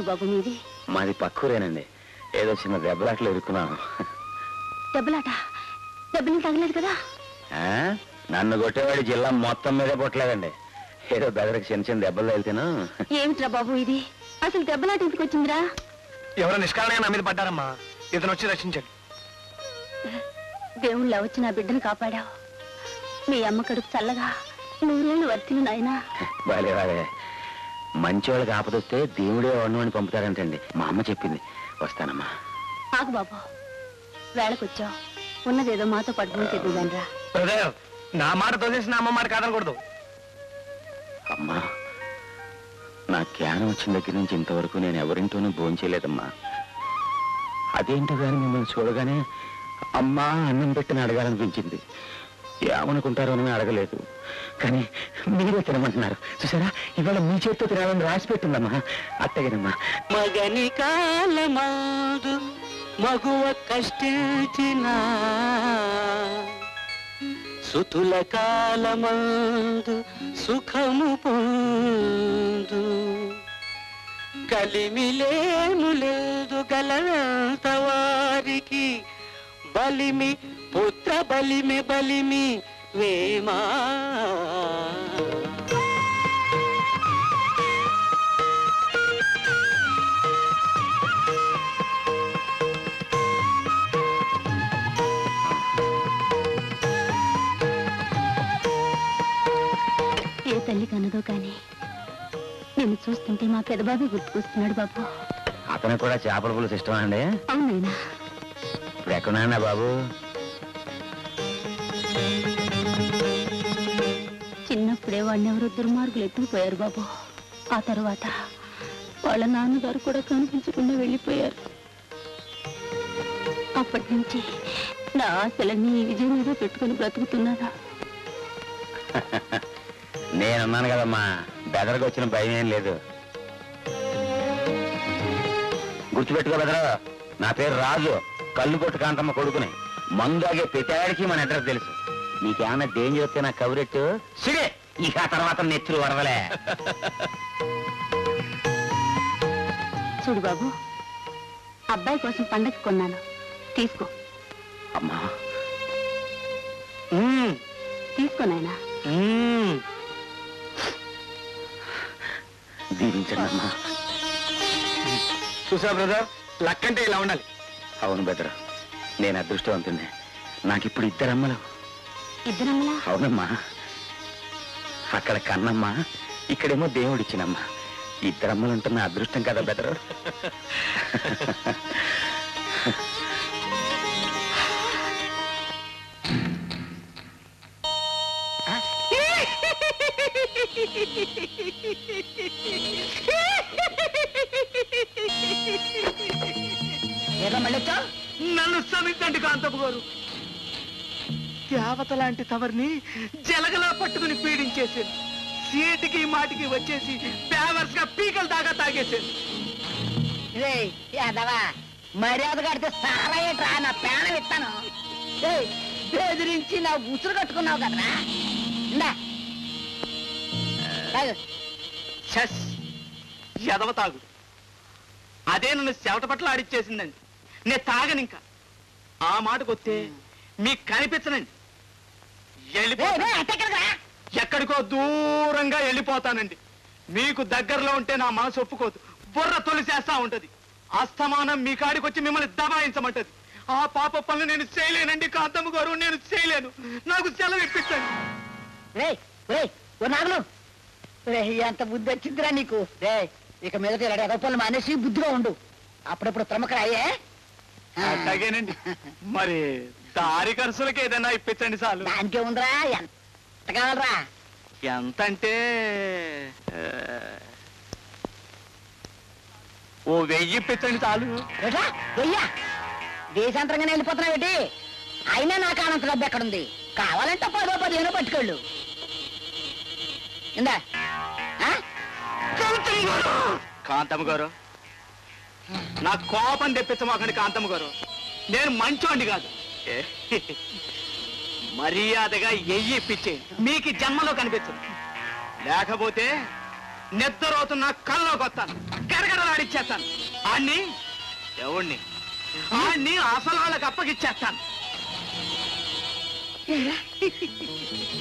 బాబు మీది? మాది పక్కూరేనండి. ఏదో చిన్న దెబ్బలాట్లో ఇరుక్కున్నాను. దెబ్బలాట? దెబ్బలు తగలేదు కదా? నన్ను కొట్టేవాడి జిల్లా మొత్తం మీదే కొట్టలేదండి. ఏదో బెదరికి చిన్న చిన్న దెబ్బలు వెళ్తాను. ఏమిట్రా బాబు ఇది? అసలు దెబ్బలాట ఎందుకు వచ్చిందిరా? ఎవరో నిష్కారణంగా నా మీద పడ్డారమ్మా, ఇతను వచ్చి రక్షించండి. దేవుళ్ళ వచ్చి నా బిడ్డను కాపాడావు. మీ అమ్మ కడుపు చల్లగా నూరేళ్ళు వర్తిను నాయనా. బాలే బాలే, మంచివాళ్ళకి ఆపదొస్తే దేవుడే వండమని పంపుతారంటండి. మా అమ్మ చెప్పింది. వస్తానమ్మా. ఆగు బాబు, వేళకొచ్చావు. ఉన్నదేదో మాతో పట్టుకుని చెద్దుగానరా. నా మాట తోసేసి నా అమ్మ మాట కాదనకూడదు. అమ్మా, నా జ్ఞానం వచ్చిన దగ్గర నుంచి ఇంతవరకు నేను ఎవరింటోనూ భోంచేయలేదమ్మా. అదేంటో కానీ మిమ్మల్ని చూడగానే అమ్మా అన్నం పెట్టిన అడగాలనిపించింది. ఏమనుకుంటారో అని అడగలేదు, కానీ మీరే తినమంటున్నారు. చూసారా, ఇవాళ మీ చేతితో తినాలని రాసి పెట్టిందమ్మా. అట్టగేనమ్మా. మగని కాలమాదు మగువ కష్టించిన సుతుల కాలమందు సుఖము పొందు కలిమిలేము లేదు గలంత వారికి బలిమి పుత్ర బలిమి బలిమి వేమా. ఏ తల్లి కనదో కానీ నిన్ను చూస్తుంటే మా పెదబాబు గుర్తుకొస్తున్నాడు బాబు. అతను కూడా చేపల పులుసు ఇష్టమా అండి? అవునైనా. ఇప్పుడు ఎక్కడున్నా బాబు? చిన్నప్పుడే వాళ్ళని ఎవరో దుర్మార్గులు ఎత్తుకుపోయారు బాబు. ఆ తర్వాత వాళ్ళ నాన్నగారు కూడా కనిపించకుండా వెళ్ళిపోయారు. అప్పటి నుంచి నా ఆశలన్నీ విజయం మీద పెట్టుకుని బ్రతుకుతున్నాను. నేనున్నాను కదమ్మా, బెదరకు వచ్చిన భయం ఏం లేదు. గుర్తుపెట్టుకో బెదరు, నా పేరు రాజు, కళ్ళు కొట్టు కాంతమ్మ కొడుకుని. మందాగే పెట్టాడికి మన అడ్రస్ తెలుసు. నీకేమన్నా డేంజర్ వస్తే నా కవరెట్టు సిడే, ఇక ఆ తర్వాత నెత్తులు వరదలే. చూడు బాబు, అబ్బాయి కోసం పండగ కొన్నాను, తీసుకో. అమ్మా, తీసుకో నాయనా. దీవించండి అమ్మా. చూసా బ్రదర్, లక్కంటే ఇలా ఉండాలి. అవును బెదరు, నేను అదృష్టవంతుణ్ణి. నాకిప్పుడు ఇద్దరమ్మలు. ఇద్దరమ్మలా? అవునమ్మా. అక్కడ కన్నమ్మ, ఇక్కడేమో దేవుడిచ్చినమ్మా. ఇద్దరమ్మలు ఉంటున్న అదృష్టం కదా బెదరు. నన్ను క్షమించండి కాంతపు గారు. దేవత లాంటి తవరిని జలగలా పట్టుకుని పీడించేసాను. సీటికి మాటికి వచ్చేసి పేవర్స్ గా పీకలు దాకా తాగేసాను. మర్యాద కడితే సారా ఏంట్రా, నా ప్రాణం ఇస్తాను. బెదిరించి నా ఉసురు కట్టుకున్నావు కదరా. ఎదవ తాగు. అదే నన్ను చెవట పట్ల ఆడిచ్చేసిందండి. నేను తాగను ఇంకా. ఆ మాటకొస్తే మీకు కనిపించనండి. ఎక్కడికో దూరంగా వెళ్ళిపోతానండి. మీకు దగ్గరలో ఉంటే నా మనసు ఒప్పుకోదు, బుర్ర తొలిసేస్తా ఉంటది. అస్తమానం మీ కాడికి వచ్చి మిమ్మల్ని దబాయించమంటది. ఆ పాప పనులు నేను చేయలేనండి కాంతమ్మ గారు, నేను చేయలేను. నాకు సెలవు ఇప్పించండి. ఎంత బుద్ధి వచ్చిందిరా నీకు. ఇక మీద ఎగపళ్ళు మానేసి బుద్ధిగా ఉండు. అప్పుడప్పుడు ప్రముఖరాయే. అట్లాగేనండి. మరి దారి ఖర్చులకి ఏదైనా ఇప్పించండి చాలు. దానికే ఉందిరా, ఎంత కావాలరా? ఎంత అంటే ఓ 1000 ఇప్పించండి చాలు. వెయ్యా? దేశాంతరంగానే వెళ్ళిపోతున్నావేటి? అయినా నాకు అనంత డబ్బు ఎక్కడుంది? కావాలంటే 10-15 పట్టుకోళ్ళు. ఇందా కాంతమ్మ గారు, నా కోపం తెప్పించమాకండి కాంతమ్మ గారు. నేను మంచోండి కాదు. మర్యాదగా ఎయ్యి ఇప్పించే మీకు జన్మలో కనిపించదు. లేకపోతే నిద్రవుతున్న కల్లోకి వస్తాను, గడగడలాడిచ్చేస్తాను. ఆన్ని ఎవడిని ఆన్ని అసలు వాళ్ళకి అప్పగిచ్చేస్తాను.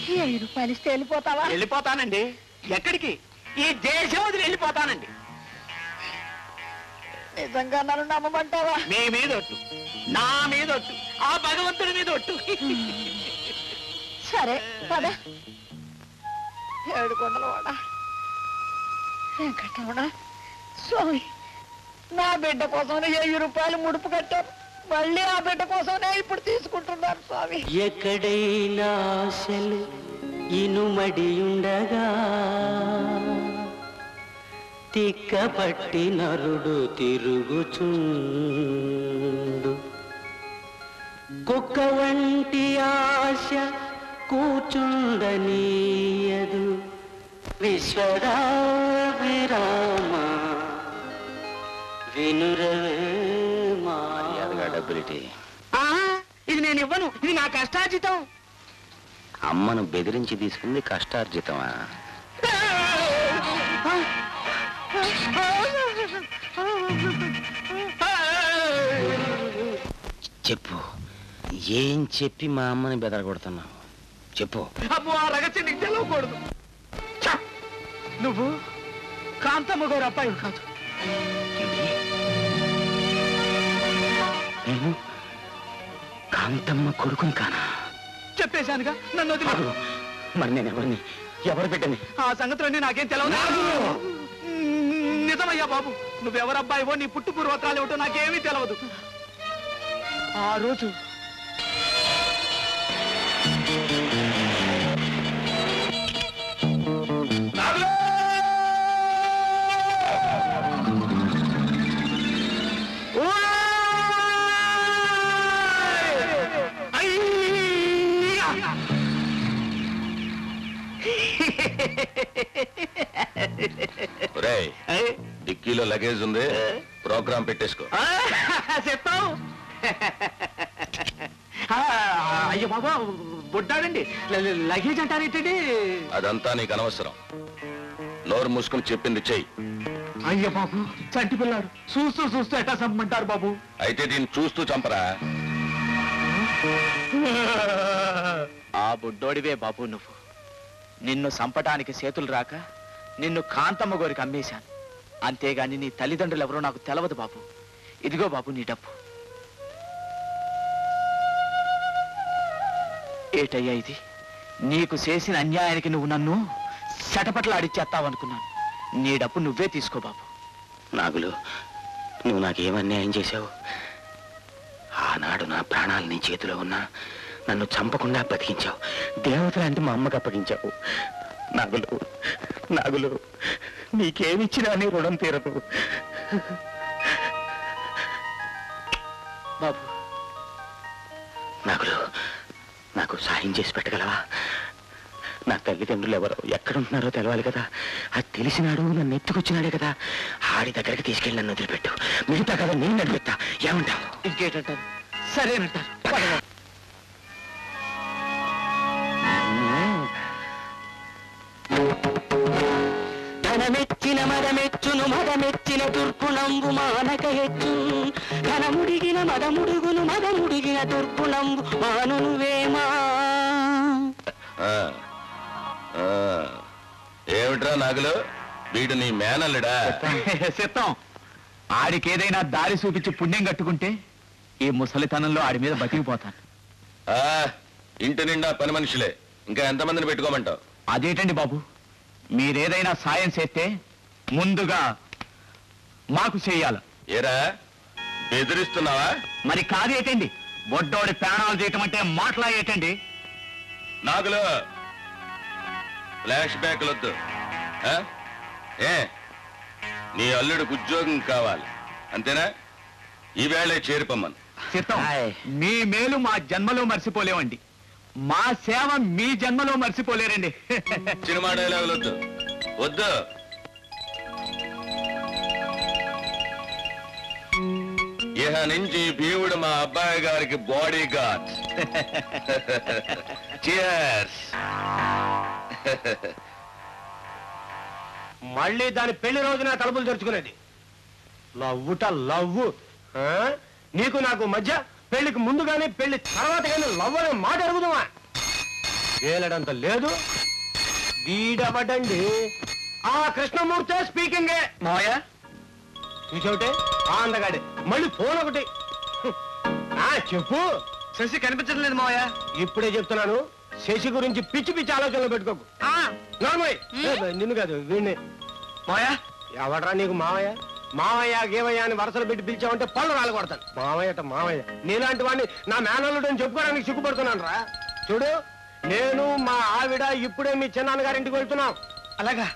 1000 రూపాయలు ఇస్తే వెళ్ళిపోతావా? వెళ్ళిపోతానండి. ఎక్కడికి? ఈ దేశం వదిలి వెళ్ళిపోతానండి. నిజంగా నన్ను నమ్మమంటావా? మీ మీద ఒట్టు, నా మీద ఒట్టు, ఆ భగవంతుడి మీద ఒట్టు. సరే పద. ఏడుకొండలవాడ వెంకటరమణ స్వామి, నా బిడ్డ కోసమే 1000 రూపాయలు ముడుపు కట్టారు, మళ్ళీ ఆ బిడ్డ కోసమే ఇప్పుడు తీసుకుంటున్నారు స్వామి. ఎక్కడైనా ఆశలు ఇనుమడి ఉండగా తిక్కపట్టి నరుడు తిరుగుచుండు, కుక్క వంటి ఆశ కూచుండనీయదు, విశ్వరామ వినురవేమా. డబ్బిలిటీ ఇది నేను ఇవ్వను, ఇది నా కష్టార్జితం. అమ్మను బెదిరించి తీసుకుంది కష్టార్జితమా? చెప్పు, ఏం చెప్పి మా అమ్మని బెదరగొడుతున్నావు చెప్పు. అమ్మో, ఆ రహస్యం నీకు తెలవకూడదు. నువ్వు కాంతమ్మ గారు అబ్బాయి కాదు. నేను కాంతమ్మ కొడుకుని కానా? చెప్పేశానుగా, నన్ను వదిలేదు. మరి నేను ఎవరిని, ఎవరు పెట్టని? ఆ సంగతులన్నీ నాకేం తెలవదు. నిజమయ్యా బాబు, నువ్వెవరు అబ్బాయివో, నీ పుట్టు పూర్వత్రాలు ఏమిటో నాకేమీ తెలవదు. ఆ రోజు డిక్కీలో లగేజ్ ఉంది, ప్రోగ్రామ్ పెట్టేసుకో. చెప్తావు. అయ్యో బాబా, బొడ్డాడండి, లగేజ్ అంటారేంటండి? అదంతా నీకు అనవసరం, నోరు మూసుకుని చెప్పింది చెయ్యి. అయ్యో బాబు, చంటి పిల్లాడు, చూస్తూ చూస్తూ ఎట్టా చంపమంటారు బాబు? అయితే దీన్ని చూస్తూ చంపరా. ఆ బుడ్డోడివే బాబు నువ్వు. నిన్ను చంపటానికి చేతులు రాక నిన్ను కాంతమ్మ గోరికి అమ్మేశాను. అంతేగాని నీ తల్లిదండ్రులు ఎవరో నాకు తెలవదు బాబు. ఇదిగో బాబు నీ డబ్బు. ఏటయ్యా ఇది? నీకు చేసిన అన్యాయానికి నువ్వు నన్ను చటపట్లాడిచ్చేస్తావనుకున్నాను. నీ డబ్బు నువ్వే తీసుకో బాబు. నాగులు, నువ్వు నాకేం అన్యాయం చేశావు? ఆనాడు నా ప్రాణాలు నీ చేతిలో ఉన్నా నన్ను చంపకుండా బతికించావు. దేవతలాంటి మా అమ్మకు అప్పగించావు. నాగులు, నాగులు, నీకేమిచ్చినా నీ రుణం తీరదు. బాబు, నాగులు, నాకు సాయం చేసి పెట్టగలవా? నా తల్లిదండ్రులు ఎవరో ఎక్కడుంటున్నారో తెలవాలి కదా. అది తెలిసినాడు నన్ను ఎత్తుకొచ్చినాడే కదా. ఆడి దగ్గరికి తీసుకెళ్ళి నన్ను వదిలిపెట్టు. మిగతా కదా నేను నడిపెత్తా. ఏమంటావు? ఇంకేటంటారు? సరేనంటారు. ధనమెచ్చిన మదమెచ్చును, మదమెచ్చిన దుర్గుణంబు మానక హెచ్చు, ధనముడిగిన మదముడుగును, మదముడిగిన దుర్గుణంబు మానువేమా. ఏమిట్రా నాగులు, వీడు నీ మేనల్లుడా? సిద్ధం. ఆడికేదైనా దారి చూపించి పుణ్యం కట్టుకుంటే ఈ ముసలితనంలో ఆడి మీద బతికిపోతాను. ఇంటి నిండా పని మనుషులే, ఇంకా ఎంతమందిని పెట్టుకోమంటావు? అదేటండి బాబు, మీరేదైనా సాయం చేస్తే ముందుగా మాకు చెయ్యాలి. ఏరా, బెదిరిస్తున్నావా? మరి కాదేటండి, బొడ్డోడి ప్రాణాలు చేయటం అంటే మాట్లాడేటండి. నాగులు, ఫ్లాష్ బ్యాక్లు వద్దు. ఏ, నీ అల్లుడికి ఉద్యోగం కావాలి అంతేనా? ఈవేళే చేరిపోమ్మను. చిత్తం, మీ మేలు మా జన్మలో మర్చిపోలేవండి, మా సేవ మీ జన్మలో మర్చిపోలేరండి. సినిమా డైలాగులు వద్దు, వద్దు. ఇహ నుంచి భీముడు మా అబ్బాయి గారికి బాడీ గార్డ్. చియర్స్. మళ్ళీ దాని పెళ్లి రోజున తలుపులు తెరుచుకునేది. లవ్వుట లవ్వు. నీకు నాకు మధ్య పెళ్లికి ముందు గానీ పెళ్లి తర్వాత కానీ లవ్ అనే మాట అడుగుదామా? వేలడంత లేదు. వీడవడండి ఆ కృష్ణమూర్తే స్పీకింగే. మావయ్య చూసే ఆ అందగాడే మళ్ళీ ఫోన్ ఒకటి. చెప్పు. శశి కనిపించడం లేదు మావయ్య. ఇప్పుడే చెప్తున్నాను, శశి గురించి పిచ్చి పిచ్చి ఆలోచనలు పెట్టుకోకు. నార్మల్ నిన్ను కాదు వీణ్ణి. మాయా ఎవడరా నీకు మావయ్య? మావయ్య గేవయ్య అని వరసలు పెట్టి పిలిచావంటే పళ్ళు రాలగొడతాను. మావయ్యట మావయ్య. నీలాంటి వాడిని నా మేనల్లుడు అని చెప్పుకోవడానికి సిగ్గుపడుతున్నాను రా. చూడు, నేను మా ఆవిడ ఇప్పుడే మీ చిన్నాన్నగారింటికి వెళ్తున్నాం. అలాగా?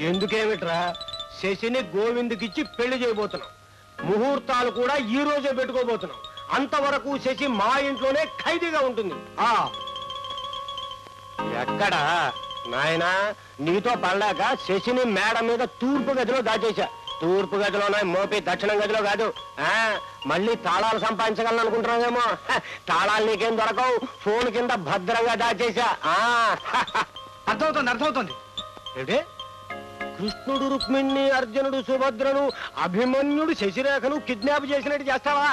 ఎందుకేమిట్రా, శశిని గోవిందుకిచ్చి పెళ్లి చేయబోతున్నాం. ముహూర్తాలు కూడా ఈ రోజే పెట్టుకోబోతున్నాం. అంతవరకు శశి మా ఇంట్లోనే ఖైదీగా ఉంటుంది. ఎక్కడా నాయనా, నీతో పడలేక శశిని మేడ మీద తూర్పు గదిలో దాచేశా. తూర్పు గదిలోనే మోపి దక్షిణం గదిలో కాదు. మళ్ళీ తాళాలు సంపాదించగలను అనుకుంటున్నావేమో. తాళాలు నీకేం దొరకవు, ఫోన్ కింద భద్రంగా దాచేశా. అర్థమవుతుంది. ఏంటి? కృష్ణుడు రుక్మిణి, అర్జునుడు సుభద్రను, అభిమన్యుడు శశిరేఖను కిడ్నాప్ చేసినట్టు చేస్తావా?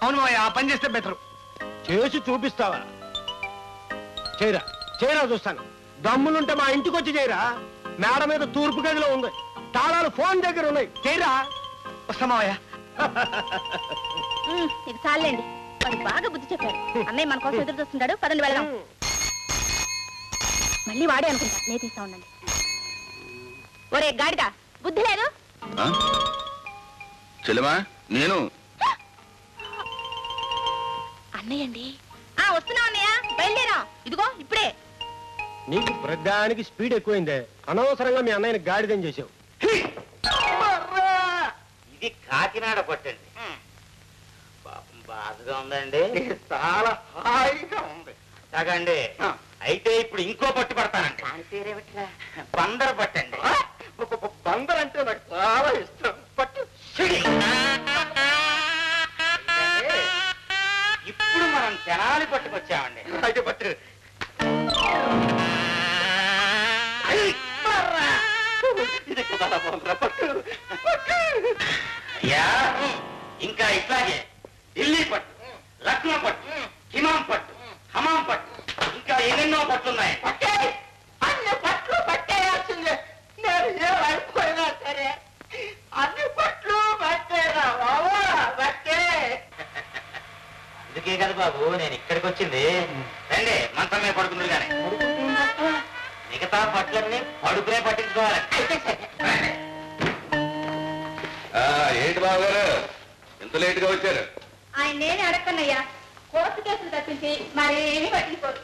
అవును మావయ్య, ఆ పని చేస్తే బెటర్. చేసి చూపిస్తావా? చేయరా చూస్తాను. దమ్ములుంటే మా ఇంటికి వచ్చి చేయరా. మేడ మీద తూర్పు గదిలో ఉంది, తాళాలు ఫోన్ దగ్గర ఉన్నాయి. చేయరా. వస్తామావయ్య. ఇది చాలండి, వాడు బాగా బుద్ధి చెప్పాడు. అన్నయ్య మన కోసం ఎదురు చూస్తున్నాడు, పదండి వెళ్దాం. మళ్ళీ వాడే అనుకుంటా, నేను తీస్తా ఉండండి. ఒరే గాడిదా, బుద్ధి లేదు? చెల్లెమా నేను అన్నయ్య అండి. వస్తున్నా అన్నయ్య, బయలుదేరా. ఇదిగో ఇప్పుడే. నీకు ప్రధానికి స్పీడ్ ఎక్కువైందే. అనవసరంగా మీ అన్నయ్యని గాడిదని చేసావు. ఇది కాకినాడ పట్టండి. పాపం బాధగా ఉందండి. చాలా హాయిగా ఉంది. తగండి. అయితే ఇప్పుడు ఇంకో పట్టు పడతానండి. బందర పట్టండి. బందర్ అంటే నాకు చాలా ఇష్టం. పట్టు. ఇప్పుడు మనం తెనాలి పట్టుకొచ్చామండి. అయితే పట్టు. ఇది చాలా బాగుందిరా. పట్టు. ఇంకా ఇట్లాగే ఢిల్లీ పట్టు, లక్నో పట్టు, హిమాం పట్టు, హమాం పట్టు, ఇంకా ఎన్నెన్నో పట్టున్నాయి. అన్ని పట్లు పట్టేయాల్సిందే. నేను ఏమైపోయినా సరే అన్ని పట్లు పట్టేరా బాబా, పట్టే. అందుకే కదా బాబు నేను ఇక్కడికి వచ్చింది. రండి, మంచం మీద పడుకుంది కానీ మిగతా పట్లన్నీ పడుకునే పట్టించుకోవాలి. ఏంటి బాబు గారు ఎంత లేట్ గా వచ్చారు? ఆయన నేనే అడగన్నయ్యా, కోర్టు కేసులు తప్పించి మరేమీ పట్టించుకోరు.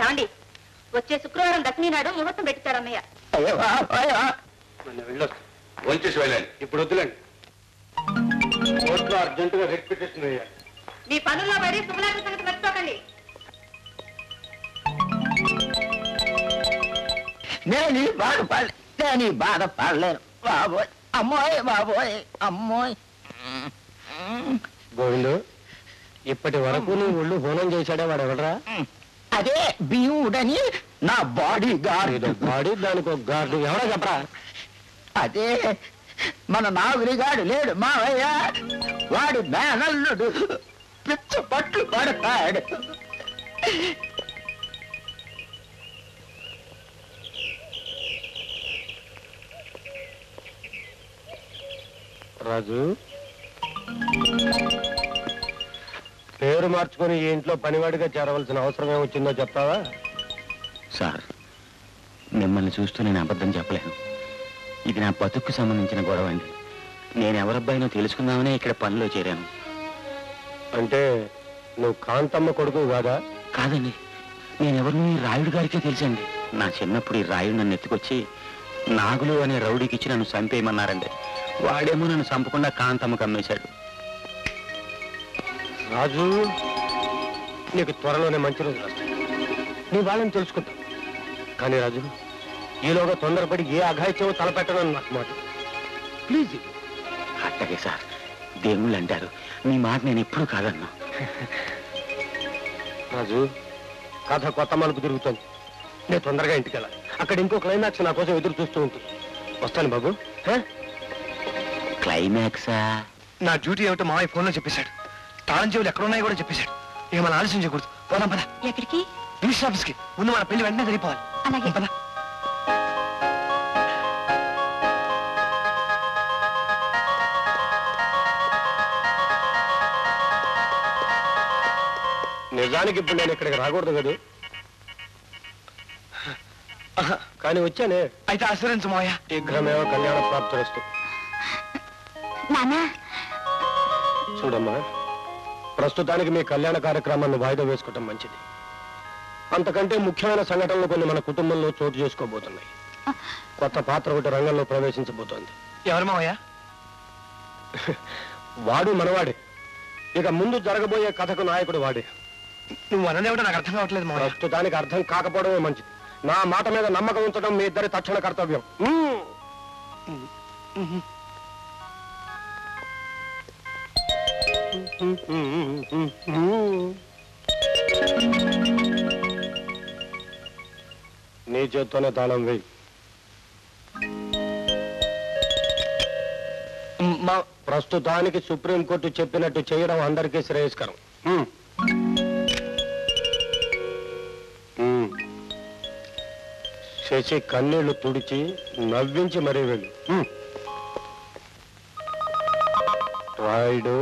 ఏమండి, వచ్చే శుక్రవారం దశమి నాడు ముహూర్తం పెట్టించారు అన్నయ్య. వెళ్ళొచ్చు. వంచేసి వెళ్ళండి. ఇప్పుడు వద్దులేండి, కోర్టులో అర్జెంటుగా రెడ్ పిటిషన్ వేయాలి. మీ పనుల్లో పడి శుభలేఖ సంగతి మర్చిపోకండి. నేను బాధపడలేను బాబోయ్. అమ్మోయ్ బాబోయ్, అమ్మోయ్. గోవిందు, ఇప్పటి వరకు నీ ఒళ్ళు హోనం చేశాడే వాడు ఎవడరా? అదే భీముడని నా బాడీ గార్డు. గాడి దానికి ఒక గార్డు ఎవడో చెప్పరా? అదే మన నాగురిగాడు లేడు మావయ్య, వాడి మేనల్లుడు పిచ్చ పట్లు పడతాడు. రాజు, పేరు మార్చుకుని ఈ ఇంట్లో పనివాడిగా చేరవలసిన అవసరం ఏమొచ్చిందో చెప్తావా? సార్, మిమ్మల్ని చూస్తూ నేను అబద్ధం చెప్పలేను. ఇది నా బతుక్కు సంబంధించిన గొడవ అండి. నేను ఎవరబ్బాయినో తెలుసుకుందామనే ఇక్కడ పనిలో చేరాను. అంటే నువ్వు కాంతమ్మ కొడుకు కాదా? కాదండి, నేనెవరిని రాయుడు గారికే తెలుసండి. నా చిన్నప్పుడు ఈ రాయుడు నన్ను ఎత్తుకొచ్చి నాగులు అనే రౌడీకిచ్చి నన్ను చంపేయమన్నారండి. వాడేమో నన్ను చంపకుండా కాంతమ్మకు అమ్మేశాడు. రాజు, నీకు త్వరలోనే మంచి రోజులు వస్తాయి. నీ వాళ్ళని తెలుసుకుంటావు. కానీ రాజు, ఈలోగా తొందరపడి ఏ అఘాయిత్యమో తలపెట్టనని నాకు మాట. ప్లీజ్. అట్టగే సార్, దేవుళ్ళు అంటారు, మీ మాట నేను ఎప్పుడూ కాదన్నా. రాజు, కథ కొత్త మలుపు తిరుగుతుంది. నేను తొందరగా ఇంటికి వెళ్ళాలి. అక్కడ ఇంకో క్లైమాక్స్ నా కోసం ఎదురు చూస్తూ ఉంటుంది. వస్తాను బాబు. క్లైమాక్సా? నా డ్యూటీ ఏమిటో మావయ్య ఫోన్లో చెప్పేశాడు. తాళం చెవులు ఎక్కడ ఉన్నాయో కూడా చెప్పేశాడు. ఇక మనం ఆలస్యం చేయకూడదు. పోదాం పద. ఎక్కడికి? రిజిస్టర్ ఆఫీస్కి. ముందు మన పెళ్లి వెంటనే జరిగిపోవాలి. అలాగే. పద. నిజానికి ఇప్పుడు నేను ఇక్కడికి రాకూడదు కదా, కానీ వచ్చానే. అయితే ఆశ్రయించు మావయ్య. శీఘ్రమేవ కళ్యాణ ప్రాప్తిరస్తు. చూడమ్మా, ప్రస్తుతానికి మీ కళ్యాణ కార్యక్రమాన్ని వాయిదా వేసుకోవటం మంచిది. అంతకంటే ముఖ్యమైన సంఘటనలు కొన్ని మన కుటుంబంలో చోటు చేసుకోబోతున్నాయి. కొత్త పాత్ర ఒకటి రంగంలో ప్రవేశించబోతోంది. ఎవరు మావయ్య? వాడు మనవాడే. ఇక ముందు జరగబోయే కథకు నాయకుడు వాడే. నువ్వు అన్నదేమిటో నాకు అర్థం కావట్లేదు మావయ్య. ప్రస్తుతానికి అర్థం కాకపోవడమే మంచిది. నా మాట మీద నమ్మకం ఉంచడం మీ ఇద్దరి తక్షణ కర్తవ్యం. నీ చేత్తోనే తాళం వేయి. ప్రస్తుతానికి సుప్రీంకోర్టు చెప్పినట్టు చేయడం అందరికీ శ్రేయస్కరం. శశి కన్నీళ్లు తుడిచి నవ్వించి మరీ వెళ్ళు. రాయుడు,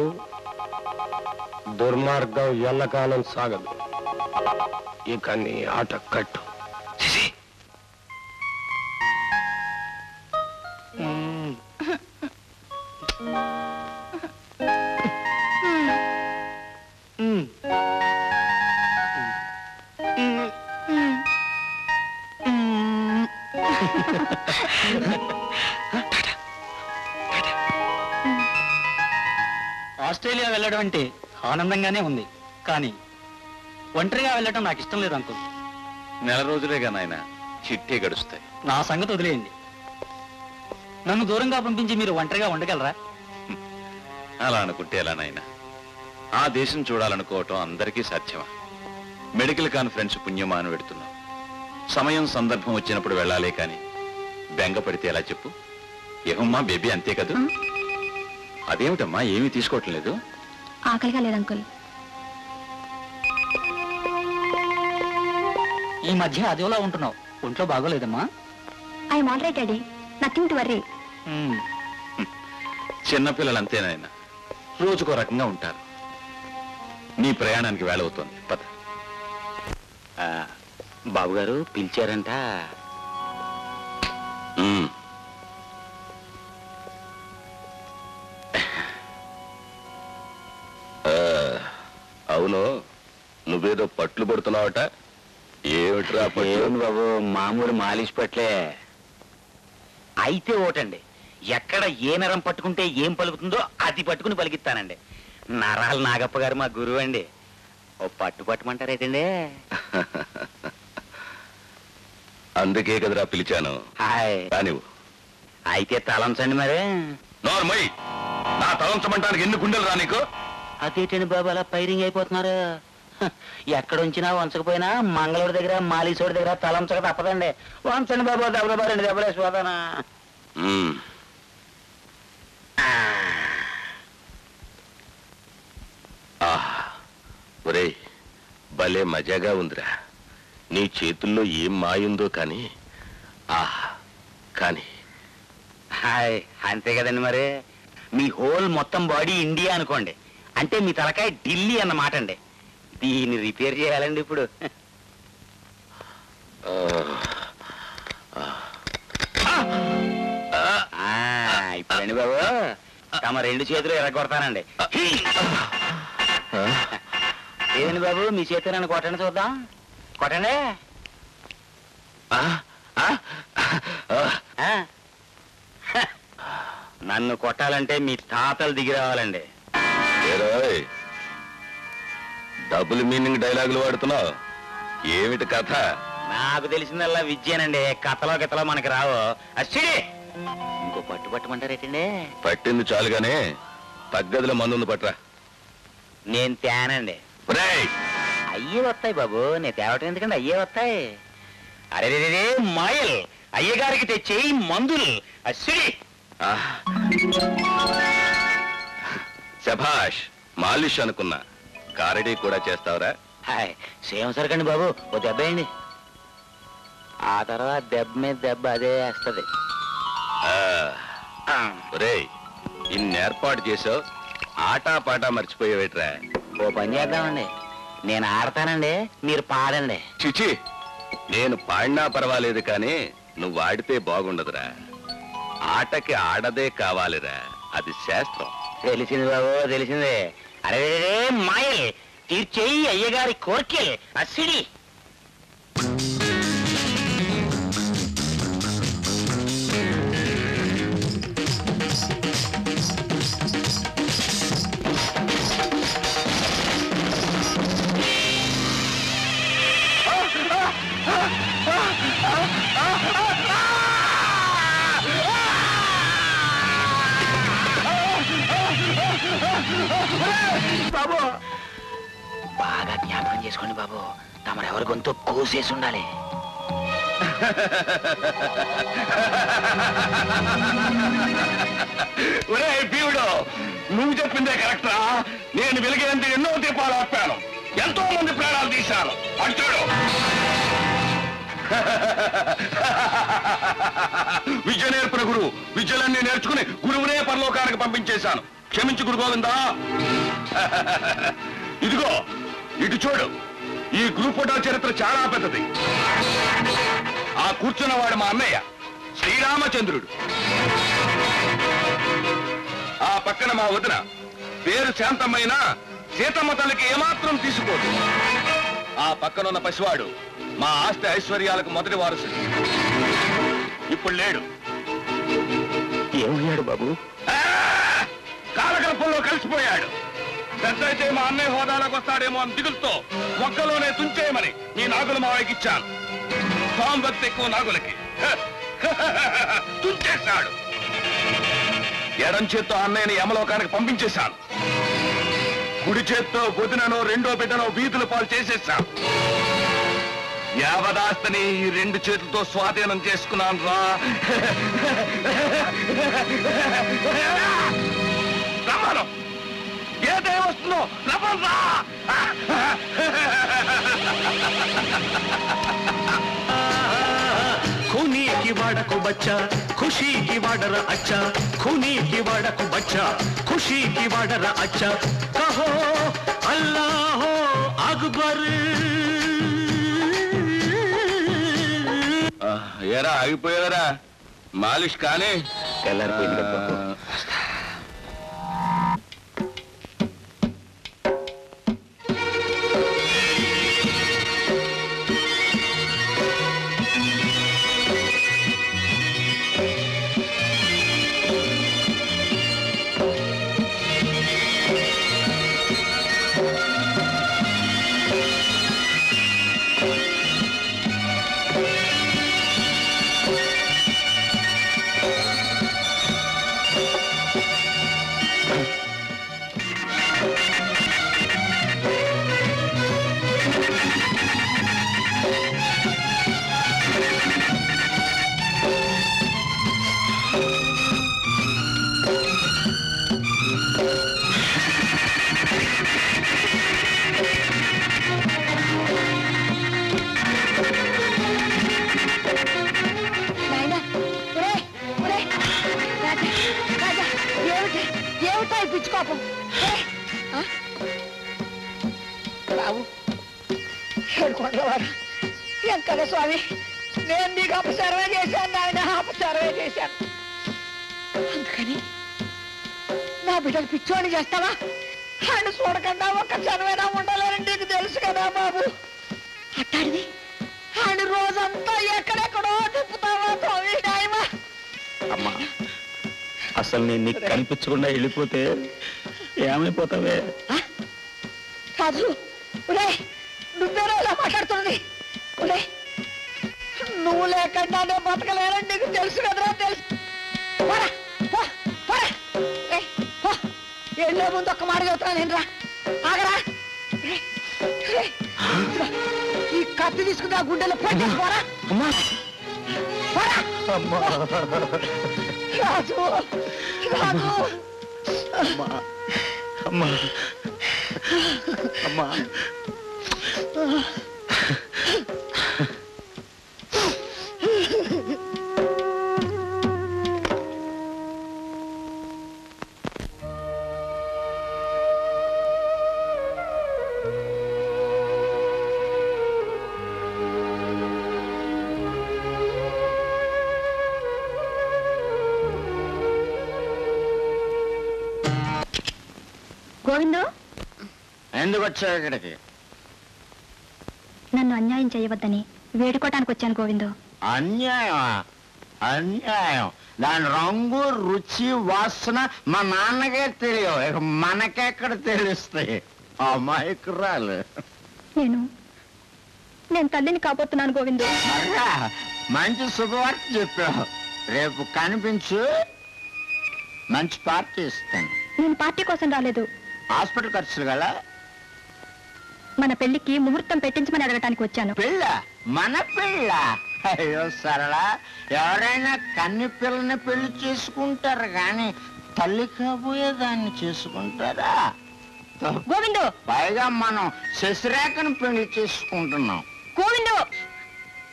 దుర్మార్గం ఎల్లకాలం సాగదు. ఇక నీ ఆట కట్టు. ఆస్ట్రేలియా వెళ్ళడం అంటే ఆనందంగానే ఉంది, కానీ ఒంటరిగా వెళ్ళడం నాకు ఇష్టం లేదు అంకుల్. నెల రోజులేగా నాయన, చిట్టే గడుస్తాయి. నా సంగతి వదిలేయండి. నన్ను దూరంగా పంపించి మీరు ఒంటరిగా ఉండగలరా? అలా అనుకుంటే ఎలా నాయన? ఆ దేశం చూడాలనుకోవటం అందరికీ సాధ్యమా? మెడికల్ కాన్ఫరెన్స్ పుణ్యమా అని పెడుతున్నాం. సమయం సందర్భం వచ్చినప్పుడు వెళ్ళాలే కానీ బెంగ పడితే ఎలా చెప్పు? ఏమమ్మా బేబీ, అంతే కదా? అదేమిటమ్మా ఏమీ తీసుకోవటం లేదు? ఆకలిగా లేదు అంకుల్. ఈ మధ్య అదోలా ఉంటున్నావు, ఒంట్లో బాగోలేదమ్మా? I'm all right daddy, nothing to worry. చిన్నపిల్లలంతేనాయన, రోజుకో రకంగా ఉంటారు. నీ ప్రయాణానికి వేళ అవుతోంది, పద. బాబుగారు పిలిచారంట. అవును, నువ్వేదో పట్లు పడుతున్నావట. ఏమిట్రా ఏమి బాబు, మామూలు మాలిష్ పట్లే. అయితే ఓటండి, ఎక్కడ ఏ నరం పట్టుకుంటే ఏం పలుకుతుందో అది పట్టుకుని పలికిస్తానండి. నరాలు నాగప్ప గారు మా గురువు అండి. ఓ పట్టు పట్టమంటారైతండి. అందుకే కదరా పిలిచాను. కానివ్వు. అయితే తలంచండి మరి. నోర్మయ్, నా తలంచమంటానికి ఎన్ని గుండెలు రా నీకు? అదేటండి బాబు అలా పైరింగ్ అయిపోతున్నారు? ఎక్కడుంచినా వంచకపోయినా మంగళూరు దగ్గర మాలీసోడి దగ్గర తలంచక తప్పదండి. వంచండి బాబు, దెబ్బలు రెండు దెబ్బలేసి పోతానా. ఒరే, భలే మజాగా ఉందిరా. నీ చేతుల్లో ఏం మాయుందో కానీ కానీ హాయ్, అంతే కదండి మరి. మీ హోల్ మొత్తం బాడీ ఇండియా అనుకోండి, అంటే మీ తలకాయ ఢిల్లీ అన్నమాట అండి. దీన్ని రిపేర్ చేయాలండి ఇప్పుడు. ఇప్పుడండి బాబు, తమ రెండు చేతులు ఎరగొడతానండి. ఏదండి బాబు, మీ చేతులు నన్ను కొట్టండి చూద్దాం. కొట్టండి. నన్ను కొట్టాలంటే మీ తాతలు దిగి రావాలండి. డబుల్ మీనింగ్ డైలాగులు వాడుతున్నావు, ఏమిటి కథ? నాకు తెలిసిందల్లా విద్యేనండి, కథలో గితలో మనకి రావు. అచ్చిడి, ఇంకో పట్టు పట్టమంటారేటండి? పట్టింది చాలుగానే, తగ్గదిలో మందు పట్టరా. నేను తేనండి. అయ్యే వస్తాయి బాబు, నేను తేవటం ఎందుకండి, అయ్యే వస్తాయి. అరే మాయల్, అయ్యగారికి తెచ్చేయి మందులు. అచ్చిడి. శభాష్, మాలిష్ అనుకున్నా. కారడీ కూడా చేస్తావురా? హాయ్, సేమ్ సరికండి బాబు, ఓ దెబ్బ వేయండి. ఆ తర్వాత దెబ్బ మీద దెబ్బ అదే వేస్తుంది. ఒరేయ్, ఇన్ని ఏర్పాటు చేసావు, ఆటా పాటా మర్చిపోయేవేట్రా? ఓ పని చేద్దామండి, నేను ఆడతానండి, మీరు పాడండి. చిచి, నేను పాడినా పర్వాలేదు కానీ నువ్వు ఆడితే బాగుండదురా. ఆటకి ఆడదే కావాలిరా, అది శాస్త్రం. తెలిసింది బాబు, తెలిసింది. అరే మాయల్ తీర్చేయి అయ్యగారి కోర్కెల్ అసిడి. బాబు బాగా జ్ఞాపకం చేసుకోండి బాబు, తమరెవరి గొంతు కోసేసి ఉండాలి. ఒరే పీవుడు, నువ్వు చెప్పిందే కరెక్టరా. నేను వెలిగేందుకు ఎన్నో దీపాలు ఆపాను, ఎంతో మంది ప్రాణాలు తీశాను. అటు చూడు. విద్య నేర్పిన గురువు, విద్యలన్నీ నేర్చుకుని గురువునే పరలోకానికి పంపించేశాను. క్షమించు గురు గోవిందా. ఇదిగో ఇటు చూడు, ఈ గ్రూప్ ఫోటో చరిత్ర చాలా పెద్దది. ఆ కూర్చున్నవాడు మా అన్నయ్య శ్రీరామచంద్రుడు. ఆ పక్కన మా వదిన, పేరు శాంతమ్మైనా సీతమ్మ తల్లికి ఏమాత్రం తీసుకోదు. ఆ పక్కనున్న పసివాడు మా ఆస్తి ఐశ్వర్యాలకు మొదటి వారసుడు. ఇప్పుడు లేడు. ఏమయ్యాడు బాబు? కాలగల్పంలో కలిసిపోయాడు. పెద్ద అయితే మా అన్నయ్య హోదాలోకి వస్తాడేమో అని దిగులతో మొక్కలోనే తుంచేయమని ఈ నాగుల మావయ్యకి ఇచ్చాను. స్వామి భక్తి ఎక్కువ నాగులకి. తుంచేశాడు. ఎడం చేత్తో అన్నయ్యని యమలోకానికి పంపించేశాను. కుడి చేత్తో వదిననో రెండో బిడ్డనో వీధుల పాలు చేసేశాను. యావదాస్తని ఈ రెండు చేతులతో స్వాధీనం చేసుకున్నాను రా. రమ్మను, ఏదే వస్తుందో రమ్మన్రా. खूनी की वाड़ा को बच्चा खुशी की वाडरा अच्छा, खूनी की वाड़ा को बच्चा खुशी की वाडरा अच्छा, कहो अल्लाह अकबर. ఏరా ఆగిపోయారా? మాలిష్ కానీ పిచ్చుకోపం బాబు ఏడుకోండివాడు వెంకట స్వామి, నేను నీకు అపచారమే చేశాను నాయన, అపచారమే చేశాను. అందుకని నా బిడ్డలు పిచ్చోని చేస్తావా? ఆయన చూడకుండా ఒక్క క్షణమైనా ఉండలేరని నీకు తెలుసు కదా బాబు. అట్టాడిది ఆయన రోజంతా ఎక్కడెక్కడో తిప్పుతావా స్వామి నాయమా. అమ్మా, అసలు నేను నీకు కనిపించకుండా వెళ్ళిపోతే ఏమైపోతావే? రాజు, నువ్వేనా ఇలా మాట్లాడుతున్నది? నువ్వు లేకుండా నేను బతకలేనని నీకు తెలుసు కదరా, తెలుసు. వెళ్ళే ముందు ఒక్క మాట చెబుతున్నాను నేను, రా ఆగరా. ఈ కత్తి తీసుకుని ఆ గుండెలో పెట్టేసుకోరా. రాజు రాజు అమ్మా అమ్మా అమ్మా గోవిందు, ఎందుకు వచ్చావు ఇక్కడికి? నన్ను అన్యాయం చేయవద్దని వేడుకోవటానికి వచ్చాను గోవిందు. అన్యాయమా? అన్యాయం దాని రంగు, రుచి, వాసన మా నాన్నకే తెలియవు, ఇక మనకెక్కడ తెలుస్తాయి? అమాయకురాలు. నేను తల్లిని కాబోతున్నాను గోవిందు. మర్రా, మంచి శుభవార్త చెప్పావు. రేపు కనిపించు, మంచి పార్టీ ఇస్తాను. నేను పార్టీ కోసం రాలేదు. హాస్పిటల్ ఖర్చులు గల మన పెళ్లికి ముహూర్తం పెట్టించమని అడగటానికి వచ్చాను. పెళ్ళ? మన పెళ్ళ? అయ్యో సరళ, ఎవరైనా కన్ని పిల్లని పెళ్లి చేసుకుంటారు కానీ తల్లి కాబోయేదాన్ని చేసుకుంటారా? గోవిందు, పైగా మనం శశిరేఖను పెళ్లి చేసుకుంటున్నాం. గోవిందు,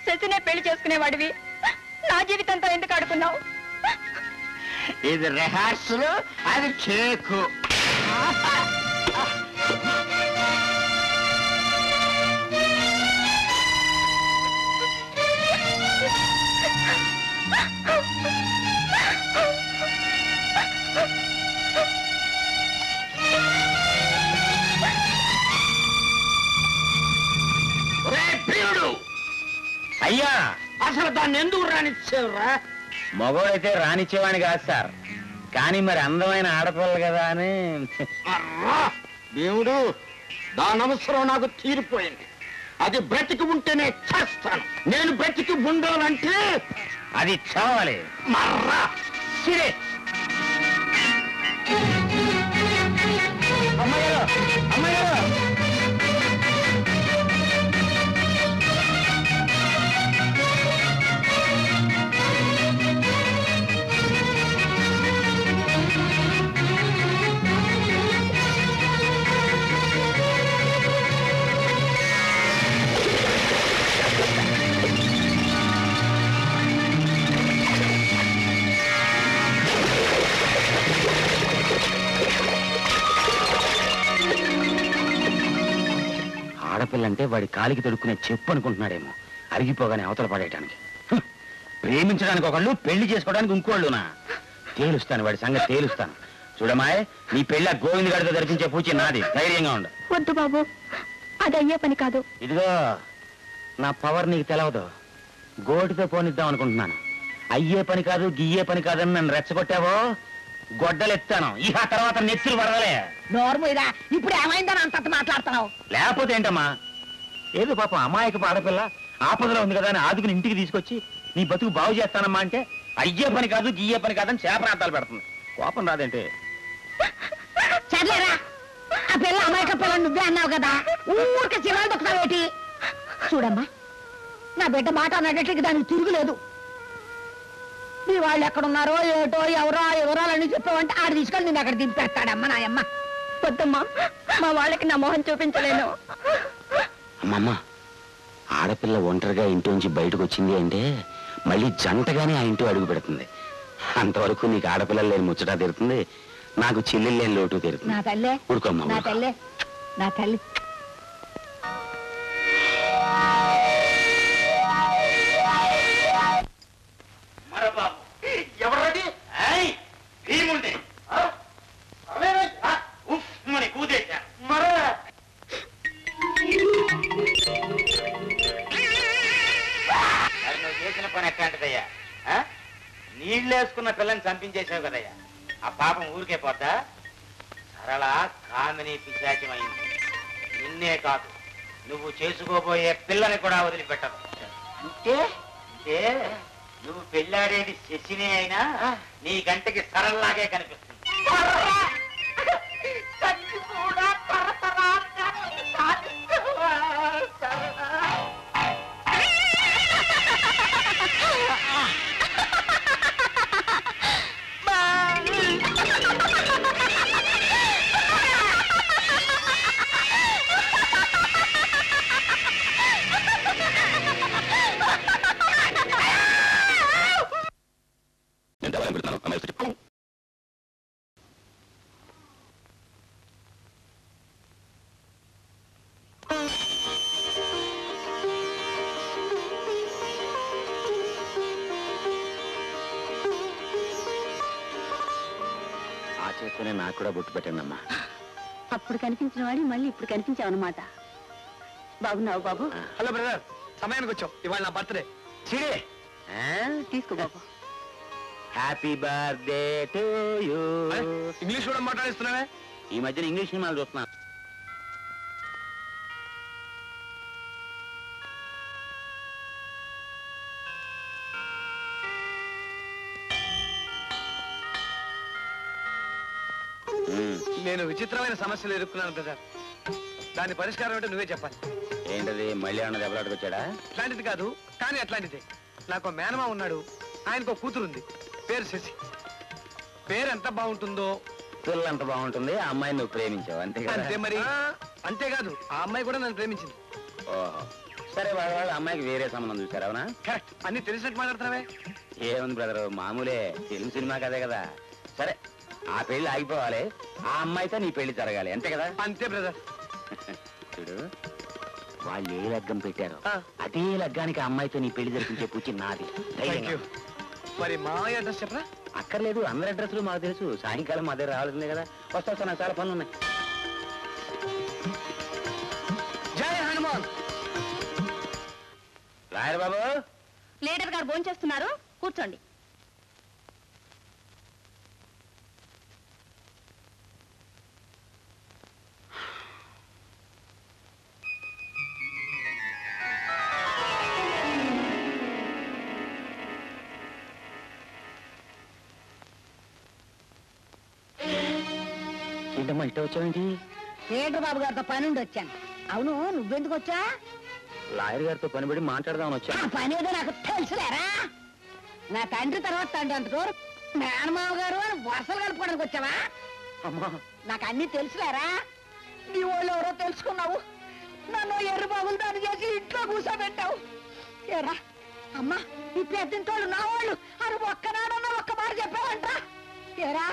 శశినే పెళ్లి చేసుకునేవాడివి నా జీవితంతో ఎందుకు ఆడుకున్నావు? ఇది రిహార్సల్, అది చేకు. అయ్యా, అసలు దాన్ని ఎందుకు రానిచ్చేవరా? మగోడైతే రానిచ్చేవాణి కాదు సార్, కానీ మరి అందమైన ఆడపిల్ల కదా అని. దేవుడు, దాని అవసరం నాకు తీరిపోయింది. అది బ్రతికి ఉంటేనే చేస్తాను. నేను బ్రతికి ఉండాలంటే అది చావాలి. మర్రా సిరే. అమ్మగారు, అమ్మగారు, ఆడపిల్లంటే వాడి కాలికి తొడుక్కునే చెప్పు అనుకుంటున్నాడేమో, అరిగిపోగానే అవతల పడేయటానికి. ప్రేమించడానికి ఒకళ్ళు, పెళ్లి చేసుకోవడానికి ఇంకోళ్ళునా? తేలుస్తాను వాడి సంగతి, తేలుస్తాను. చూడమాయ్, నీ పెళ్ళ గోవింద్ గారితో జరిపించే పూచి నాది. ధైర్యంగా ఉండు. వద్దు బాబు, అది అయ్యే పని కాదు. ఇదిగో, నా పవర్ నీకు తెలవదు. గోటితో పోనిద్దాం అనుకుంటున్నాను. అయ్యే పని కాదు, గియ్యే పని కాదని నన్ను రెచ్చగొట్టావో గొడ్డలెత్తాను. ఇక తర్వాత నెత్తులు వరదలే. నోర్మూరా, ఇప్పుడు ఏమైందని అంత మాట్లాడుతున్నావు? లేకపోతే ఏంటమ్మా, ఏదో పాపం అమాయకపు ఆడపిల్ల ఆపదలో ఉంది కదా అని ఆదుకుని ఇంటికి తీసుకొచ్చి నీ బతుకు బాగు చేస్తానమ్మా అంటే అయ్యే పని కాదు, గియ్యే పని కాదని శాపనార్థాలు పెడుతుంది. కోపం రాదేంటే? సర్లేరా, ఆ పిల్ల అమాయక పిల్ల నువ్వే అన్నావు కదా, ఊరికే చివరి దొక్కుతావేటి? చూడమ్మా, నా బిడ్డ మాట అన్నట్టు దానికి తిరుగులేదు. మీ వాళ్ళు ఎక్కడున్నారో ఏటో, ఎవరో వివరాలని చెప్పావంటే ఆడు తీసుకొని నేను అక్కడ దింపేస్తాడమ్మా నాయమ్మ. వద్దమ్మా, మా వాళ్ళకి నా మొహం చూపించలేను. అమ్మమ్మ, ఆడపిల్ల ఒంటరిగా ఇంటి నుంచి బయటకు వచ్చింది అంటే మళ్ళీ జంటగానే ఆ ఇంటి అడుగు పెడుతుంది. అంతవరకు నీకు ఆడపిల్లలు లేని ముచ్చటా తీరుతుంది, నాకు చెల్లెలు లేని లోటు తీరుతుంది. నా తల్లే, ఊరుకోమ్మా, నా తల్లే, నా తల్లి. ఎవరది? భీముండే ఉఫ్మని కూదేశా. నువ్వు చేసిన పని ఎట్లాంటిదయ్యా? నీళ్ళేసుకున్న పిల్లని చంపించేసావు కదయ్యా, ఆ పాపం ఊరికే పోద్దా? సరళ కామిని పిశాచమైంది. నిన్నే కాదు, నువ్వు చేసుకోబోయే పిల్లని కూడా వదిలిపెట్టదు. అంటే నువ్వు పెళ్ళాడేది శశినే అయినా నీ గంటకి సరళలాగే కనిపిస్తుంది. చేస్తూనే నాకు కూడా బొట్టు పెట్టండి అమ్మా. అప్పుడు కనిపించిన వాడి మళ్ళీ ఇప్పుడు కనిపించావన్నమాట. బాగున్నావు బాబు? హలో బ్రదర్, సమయానికి వచ్చావు. ఇవాళ నా బర్త్డే. చిడే తీసుకో బాబు. Happy birthday to you. English కూడా మాట్లాడిస్తున్నావే? ఈ మధ్యన ఇంగ్లీష్ సినిమాలు చూస్తున్నా. నేను విచిత్రమైన సమస్యలు ఎదుర్కొన్నాను బ్రదర్. దాని పరిష్కారం అంటే నువ్వే చెప్పాలి. ఏంటది, మళ్ళీ అన్న దెబ్బలాటకు వచ్చాడా? అట్లాంటిది కాదు, కానీ అట్లాంటిదే. నాకు మేనమా ఉన్నాడు, ఆయనకు కూతురు ఉంది, పేరు శశి. పేరు ఎంత బాగుంటుందో. పిల్ల ఎంత బాగుంటుంది. ఆ అమ్మాయిని నువ్వు ప్రేమించావు అంతే కదా? అంతే మరి. అంతేకాదు, ఆ అమ్మాయి కూడా నన్ను ప్రేమించింది. ఓహో, సరే వాళ్ళ అమ్మాయికి వేరే సంబంధం చూసారు, అవునా? కరెక్ట్, అన్ని తెలిసినట్టు మాట్లాడుతున్నావే. ఏముంది బ్రదర్, మామూలే, ఫిల్మ్ సినిమా కదే కదా. సరే, ఆ పెళ్లి ఆగిపోవాలి, ఆ అమ్మాయితో నీ పెళ్లి జరగాలి, అంతే కదా? అంతే బ్రదర్. చూడు, వాళ్ళు ఏ లగ్గం పెట్టారో అదే లగ్గానికి ఆ అమ్మాయితో నీ పెళ్లి జరిపించే పూచి నాది. మరి మామయ్య అడ్రస్ చెప్పరా? అక్కర్లేదు, అందరి అడ్రస్లు మాకు తెలుసు. సాయంకాలం మా దగ్గర రావాల్సిందే కదా. వస్తా, నాకు చాలా పనులు ఉన్నాయి. జై హనుమాన్. రాయరు బాబు. లీడర్ గారు భోజనం చేస్తున్నారు, కూర్చోండి. ఏంటమ్మా ఇట్ట వచ్చావేంటి? లీడర్ బాబు గారితో పని ఉండి వచ్చాను. అవును, నువ్వెందుకు వచ్చా? లాయర్ గారితో పనిపడి మాట్లాడదామని వచ్చా. పని ఏదో నాకు తెలుసులేరా. నా తండ్రి తర్వాత తండ్రి అంత దూరం మేనమావ గారు అని వరుసలు కలుపుకోవడానికి వచ్చావా? అమ్మా, నాకు అన్ని తెలుసులేరా. నీ వాళ్ళు ఎవరో తెలుసుకున్నావు, నన్ను ఎర్ర బాబులు దాన్ని చేసి ఇంట్లో కూర్చోబెట్టావు. ఏరా అమ్మా, ఈ పెద్దంటోళ్ళు నా వాళ్ళు అని ఒక్కనాడన్నా ఒక్క మాట చెప్పావంట. ఏరా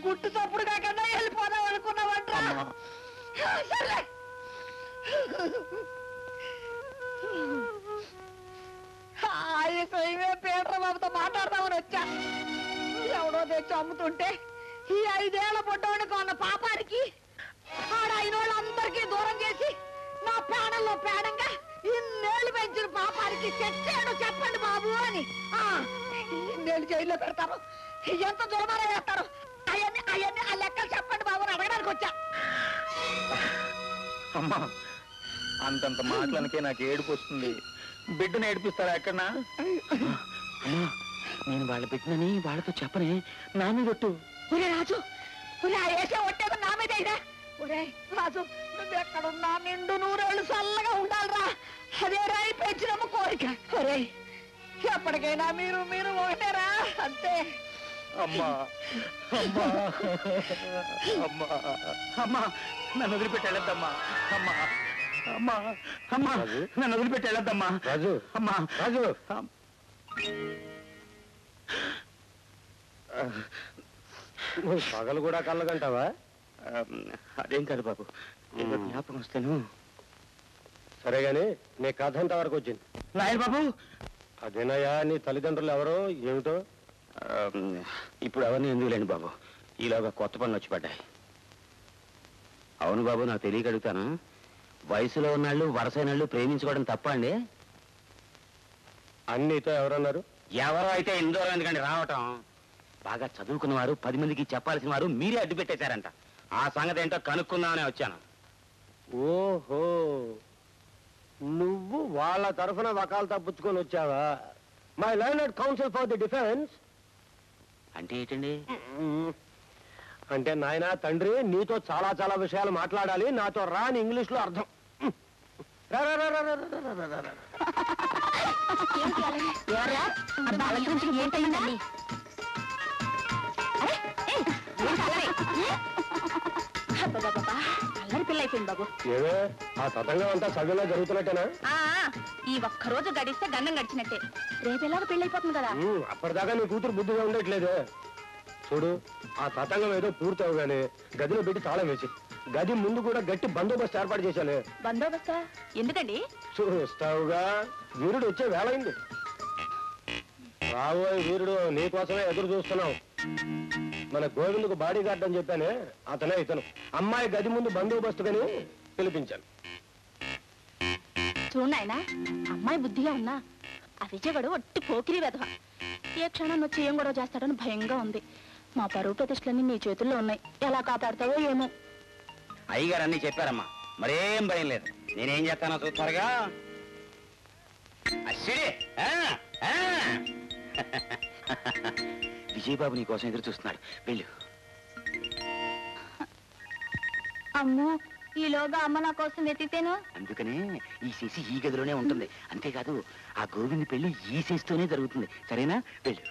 గుట్టు చప్పుడు కాకుండా వెళ్ళిపోదాం అనుకున్నావంట. సరే, పీటర్ బాబుతో మాట్లాడదామని వచ్చా. ఎవడో తెచ్చి అమ్ముతుంటే ఈ 5 ఏళ్ల పొట్టోని కొన్న పాపానికి ఆడ అయినోళ్ళందరికీ దూరం చేసి నా ప్రాణంలో ప్రాణంగా ఇన్నేళ్లు పెంచిన పాపానికి తెచ్చాడు చెప్పండి బాబు అని. ఇన్నేళ్ళు జైల్లో పెడతారు, ఎంత దుర్మారా చేస్తారు, అవన్నీ ఆ లెక్కలు చెప్పండి బాబు అని అడగడానికి వచ్చా. అమ్మా, అంతంత మాటలనికే నాకు ఏడుపు వస్తుంది. బిడ్డను ఏడిపిస్తారా ఎక్కడన్నా? అమ్మా, నేను వాళ్ళ బిడ్డనని వాళ్ళతో చెప్పనే, నా మీద ఒట్టు. ఒరే రాజు, ఒరే వేసే ఒట్టేదో నా మీద అయినా. ఒరే రాజు, నువ్వెక్కడున్నా నిండు 100 ఏళ్ళు చల్లగా ఉండాలిరా. అదే రాయి పెంచినమ్మ కోరిక. ఒరే, ఎప్పటికైనా మీరు ఒకటేరా, అంతే. అమ్మా, అమ్మా, అమ్మా, అమ్మా, నన్ను వదిలిపెట్టి వెళ్ళొద్దమ్మా. అమ్మా, అమ్మా, అమ్మా, నన్ను వదిలిపెట్టి వెళ్ళొద్దమ్మా. రాజు, అమ్మా, రాజు, నువ్వు పగలు కూడా కళ్ళగంటావా? అదేం కాదు బాబు, ఏదో జ్ఞాపకం వస్తాను. సరే గాని నీ కథ ఎంత వరకు వచ్చింది? లాయర్ బాబు, అదేనయ్యా, నీ తల్లిదండ్రులు ఎవరో ఏమిటో? ఇప్పుడు అవన్నీ ఎందుకు లేండి బాబు, ఈలోగా కొత్త పనులు వచ్చి పడ్డాయి. అవును బాబు, నాకు తెలియక అడుగుతాను, వయసులో ఉన్నాళ్ళు వరసైనాళ్ళు ప్రేమించుకోవడం తప్ప అండి? అన్నీతో ఎవరన్నారు? ఎవరో అయితే ఇందూరం ఎందుకండి రావటం. బాగా చదువుకున్న వారు, 10 మందికి చెప్పాల్సిన వారు మీరే అడ్డు పెట్టేశారంట. ఆ సంగతి ఏంటో కనుక్కుందామనే వచ్చాను. ఓహో, నువ్వు వాళ్ళ తరఫున వకాలు తప్పుచ్చుకొని వచ్చావా? My learned council for the defence అంటే ఏంటండి? అంటే నాయన తండ్రి, నీతో చాలా చాలా విషయాలు మాట్లాడాలి, నాతో రాని ఇంగ్లీష్ లో అర్థం. ఏంటండి? అల్లరి పిల్ల అయిపోయింది బాబు. ఏవే, ఆ తతంగం అంతా సవ్యంగా జరుగుతున్నట్టేనా? ఈ ఒక్కరోజు గడిస్తే గండం గడిచినట్టే. రేపు ఎలాగో పెళ్లి అయిపోతుంది కదా. అప్పటిదాకా నీ కూతురు బుద్ధిగా ఉండట్లేదే. చూడు, ఆ తతంగం ఏదో పూర్తి అవగానే గదిలో పెట్టి తాళం వేసి, గది ముందు కూడా గట్టి బందోబస్తు ఏర్పాటు చేశాను. బందోబస్తా ఎందుకండి? చూస్తావుగా, వీరుడు వచ్చే వేళైంది. రాబోయే వీరుడు నీకోసమే ఎదురు చూస్తున్నావు. మన గోవిందుకు బాడీ గార్డ్ అని చెప్పానే అతనే ఇతను. అమ్మాయి గది ముందు బందోబస్తుగాని పిలిపించాను. చూడాయన అమ్మాయి బుద్ధిగా ఉన్నా ఆ విజయవాడు ఒట్టి పోకిరి వెధవ. ఏ క్షణాన్ని వచ్చి ఏం గొడవ చేస్తాడని భయంగా ఉంది. మా పరువు ప్రతిష్టలన్నీ నీ చేతుల్లో ఉన్నాయి. ఎలా కాపాడతావో ఏమో. అయ్యగారు అన్నీ చెప్పారమ్మా, మరేం భయం లేదు. నేనేం చేస్తానో చూస్తారుగా. విజయబాబు నీ కోసం ఎదురు చూస్తున్నాడు, వెళ్ళు. అమ్మో, ఈలోగా అమ్మ నా కోసం వెతితేను. అందుకనే ఈ శశి ఈ గదిలోనే ఉంటుంది. అంతేకాదు ఆ గోవింద్ పెళ్లి ఈ శశితోనే జరుగుతుంది. సరేనా, వెళ్ళు.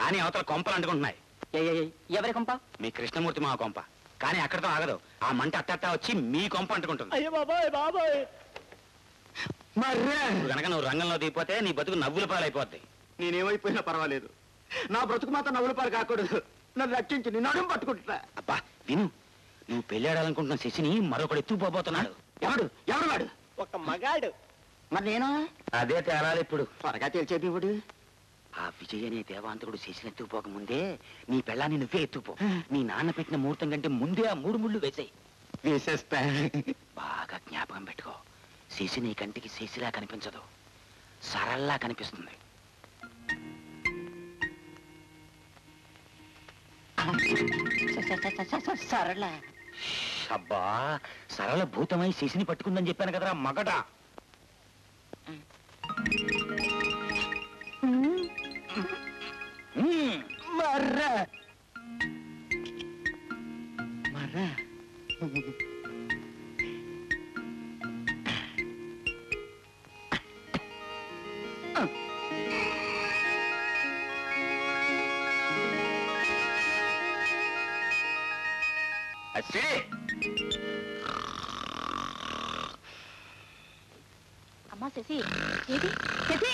కానీ అవతల కొంపలు అంటుకుంటున్నాయి. ఎవరి కొంప? మీ కృష్ణమూర్తి మా కొంప. కానీ అక్కడతో ఆగదు. ఆ మంట అట్టట్టా వచ్చి మీ కొంప అంటుకుంటుంది. అయ్యో బాబాయ్ బాబాయ్, కనుక నువ్వు రంగంలో దిగిపోతే నీ బతుకు నవ్వుల పాలైపోద్ది. నేనేమైపోయినా పర్వాలేదు, నా బ్రతుకు మాత్రం నవ్వుల పాలు కాకూడదు. నన్ను రక్షించి నిన్ను అడుగు పట్టుకుంటా. అబ్బా విను, నువ్వు పెళ్ళాడాలనుకుంటున్న శశిని మరొకడు ఎత్తుకుపోతున్నాడు. ఎవడు ఎవడు వాడు? ఒక మగాడు. మరి నేను అదే తేలాలి ఇప్పుడు. త్వరగా తెలిసేది ఇవ్వడు. ఆ విజయ్ అనే దేవాంతకుడు శశిని ఎత్తుకుపోక ముందే నీ పెళ్ళాన్ని నువ్వే ఎత్తుకుపో. నీ నాన్న పెట్టిన ముహూర్తం కంటే ముందే ఆ 3 ముళ్ళు వేసాయి. వేసేస్తా. బాగా జ్ఞాపకం పెట్టుకో. శశి నీ కంటికి శశిలా కనిపించదు, సరళలా కనిపిస్తుంది. సరళ. అబ్బా, సరళ భూతమై శశిని పట్టుకుందని చెప్పాను కదరా మగట. మర్రా మర్రా. అమ్మా శశి, ఏది శశి?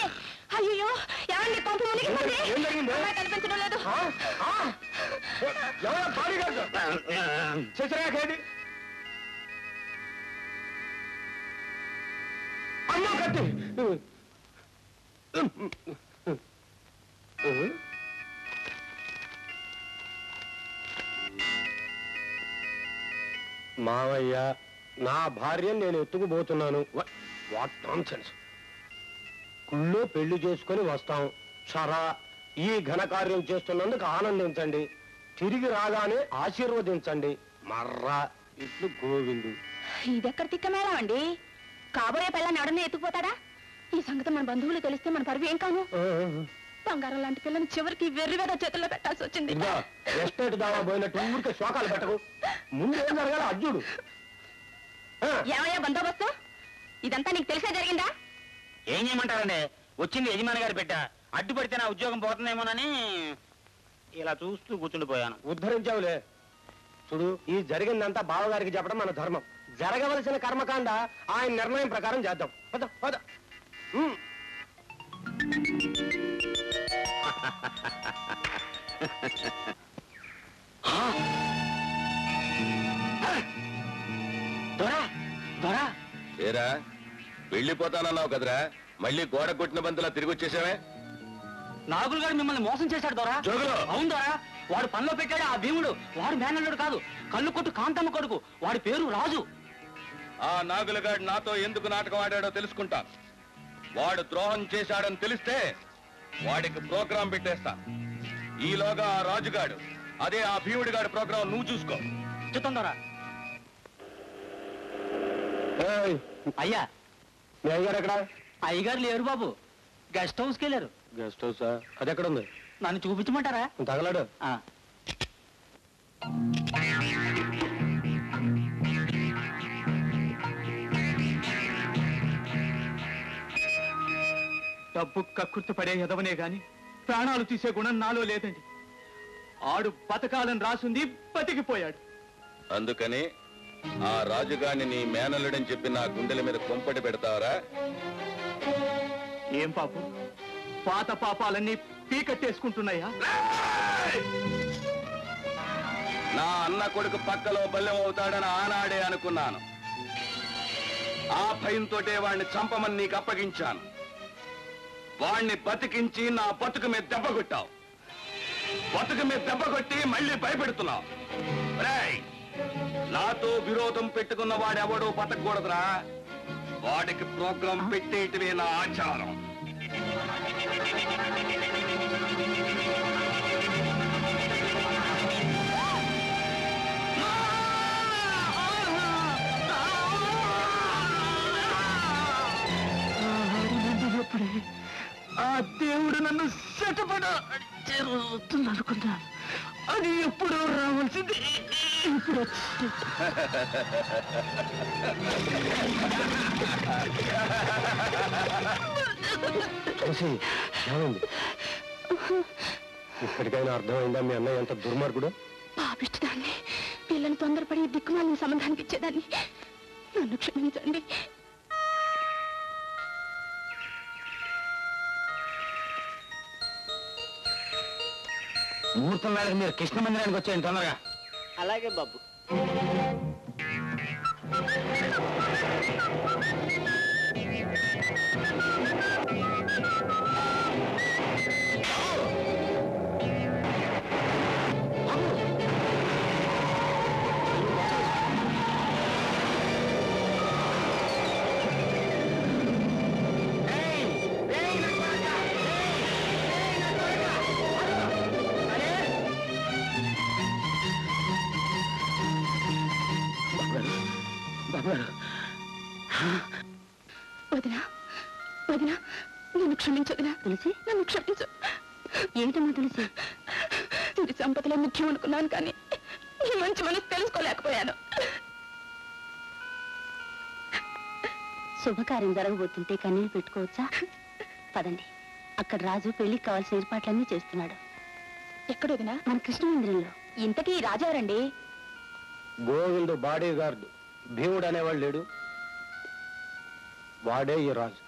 అయ్యో, ఏమండి పంపు మునిగిపోయింది. అమ్మాయి కనిపించడం లేదు. శశిరేఖేది అమ్మ కత్తి. మావయ్య, నా భార్యను నేను ఎత్తుకుపోతున్నాను. What nonsense. గుళ్ళో పెళ్లి చేసుకొని వస్తాం. సరా, ఈ ఘనకార్యం చేస్తున్నందుకు ఆనందించండి, తిరిగి రాగానే ఆశీర్వదించండి. మర్రా ఇట్లు గోవిందు. ఇదెక్కడ తిక్కమేళం అండి? కాబోయే పిల్లని ఎవడన్నా ఎత్తుకుపోతాడా? ఈ సంగతి మన బంధువులు తెలిస్తే మన పరువు ఏం కాను. బంగారం లాంటి పిల్లని చివరికి వెర్రివేద చేతుల్లో పెట్టాల్సి వచ్చింది. ఎస్టేట్ దావా పోయినట్టు ఊరికే శోకాలు పెట్టకు. ముందు ఏం జరగాలి అర్జుడు. ఏమయ్యా బందోబస్తు? ఇదంతా నీకు తెలిసే జరిగిందా? ఏం చేయమంటారండి, వచ్చింది యజమాని గారి బిడ్డ. అడ్డుపడితే నా ఉద్యోగం పోతుందేమోనని ఇలా చూస్తూ కూర్చుండిపోయాను. ఉద్ధరించావులే. చూడు, ఈ జరిగిందంతా బావగారికి చెప్పడం మన ధర్మం. జరగవలసిన కర్మకాండ ఆయన నిర్ణయం ప్రకారం చేద్దాం. పద పద. దొరా దొరా, ఏరా వెళ్ళిపోతానన్నావు కదరా, మళ్ళీ గోడ కొట్టిన బంతులా తిరిగి వచ్చేసావే? నాగులు గారు మిమ్మల్ని మోసం చేశాడు దొరా. అవును దొరా, వాడు పనిలో పెట్టాడు ఆ భీముడు. వాడు మేనల్లుడు కాదు, కళ్ళు కొట్టు కాంతమ్మ కొడుకు. వాడి పేరు రాజు. ఆ నాగులగాడు నాతో ఎందుకు నాటకం ఆడాడో తెలుసుకుంటా. వాడు ద్రోహం చేశాడని తెలిస్తే వాడికి ప్రోగ్రాం పెట్టేస్తా. ఈలోగా ఆ రాజుగాడు, అదే ఆ భీముడిగాడు ప్రోగ్రాం నువ్వు చూసుకో. చిత్తం దొరా. అయ్యా, మీ అయ్యగారు ఎక్కడ? అయ్యగారు లేరు బాబు, గెస్ట్ హౌస్కి వెళ్ళారు. గెస్ట్ హౌసా? అది ఎక్కడ ఉంది? నన్ను చూపించమంటారా? తగలాడు. డబ్బు కక్కుర్తి పడే ఎదవనే గాని ప్రాణాలు తీసే గుణం నాలో లేదండి. ఆడు బతకాలని రాసుంది, బతికిపోయాడు. అందుకని ఆ రాజుగాడిని నీ మేనల్లుడని చెప్పి నా గుండెల మీద కొంపటి పెడతావరా? ఏం పాపం, పాత పాపాలన్నీ పీకట్టేసుకుంటున్నాయా? నా అన్న కొడుకు పక్కలో బల్లెం అవుతాడని ఆనాడే అనుకున్నాను. ఆ భయంతోటే వాడిని చంపమని నీకు అప్పగించాను. వాణ్ణి బతికించి నా బతుకు మీద దెబ్బ కొట్టావు. బతుకు మీద దెబ్బ కొట్టి మళ్ళీ భయపెడుతున్నావు. రేయ్, నాతో విరోధం పెట్టుకున్న వాడెవడో బతకూడదురా. వాడికి ప్రోగ్రాం పెట్టేటివే నా ఆచారం. ఆ దేవుడు నన్ను శటపడ చేరుతుంది అనుకున్నాను. అది ఎప్పుడు రావాల్సింది ఇప్పుడు ఇప్పటికైనా అర్థమైందా మీ అన్నయ్య ఎంత దుర్మార్గుడు? పాపిష్టదాన్ని, పిల్లలు తొందరపడి దిక్కుమాలిన సంబంధానికి ఇచ్చేదాన్ని. నన్ను క్షమించండి. ముహూర్తం వేళకి మీరు కృష్ణ మందిరానికి వచ్చేయండి తొందరగా. అలాగే బాబు. వదినా, వదినా, నన్ను క్షమించు వదినా. తులసి, నన్ను క్షమించు. ఏమిటమ్మా తులసి? ఇది సంపదలో ముఖ్యం అనుకున్నాను, కానీ నీ మంచి మనసు తెలుసుకోలేకపోయాను. శుభకార్యం జరగబోతుంటే కన్నీళ్ళు పెట్టుకోవచ్చా? పదండి, అక్కడ రాజు పెళ్లికి కావాల్సిన ఏర్పాట్లన్నీ చేస్తున్నాడు. ఎక్కడ వదినా? మన కృష్ణ మందిరంలో. ఇంతకీ రాజారండి? గోవిందు బాడీ గార్డు భీముడు అనేవాళ్ళు లేడు, వాడే ఈ రాజు.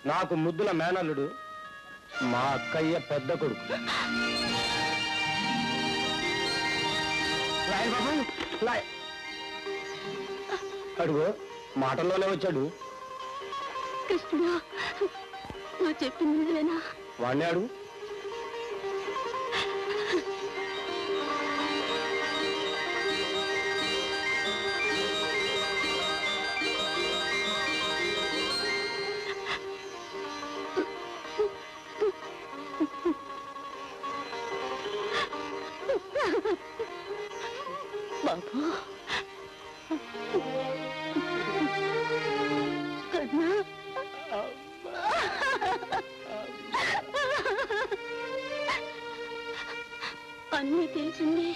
నాకు ముద్దుల మేనల్లుడు, మా అక్కయ్య పెద్ద కొడుకు. అడుగు మాటల్లోనే వచ్చాడు. కృష్ణుడా, నువ్వు చెప్పింది నిజమేనా? వాడిని అడుగు. బాబు, కన్నా, అన్నీ తెలిసింది.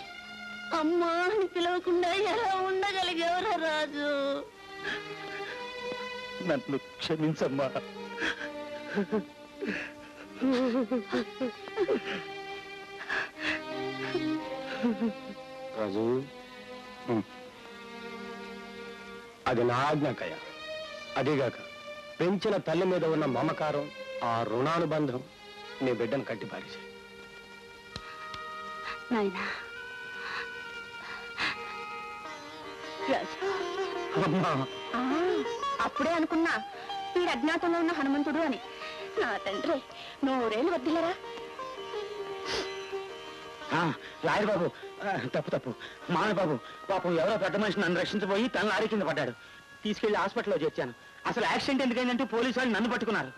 అమ్మా అని పిలవకుండా ఎలా ఉండగలిగేవరా రాజు? నన్ను క్షమించమ్మా. రాజు, అది నా ఆజ్ఞాకయ్య. అదిగాక పెంచిన తల్లి మీద ఉన్న మమకారం, ఆ రుణానుబంధం నీ బిడ్డను కట్టి పారేశాయి. నాయనా అప్పుడే అనుకున్నా వీడు అజ్ఞాతంలో ఉన్న హనుమంతుడు అని. నా తండ్రి నూరేళ్ళు వద్దులరా. లాయర్ బాబు, తప్పు తప్పు. మామయ్య బాబు, పాపం ఎవరో పెద్ద మనిషి నన్ను రక్షించబోయి తన లారీ కింద పడ్డాడు. తీసుకెళ్లి హాస్పిటల్లో చేర్చాను. అసలు యాక్సిడెంట్ ఎందుకైందంటే పోలీసు వాళ్ళు నన్ను పట్టుకున్నారు.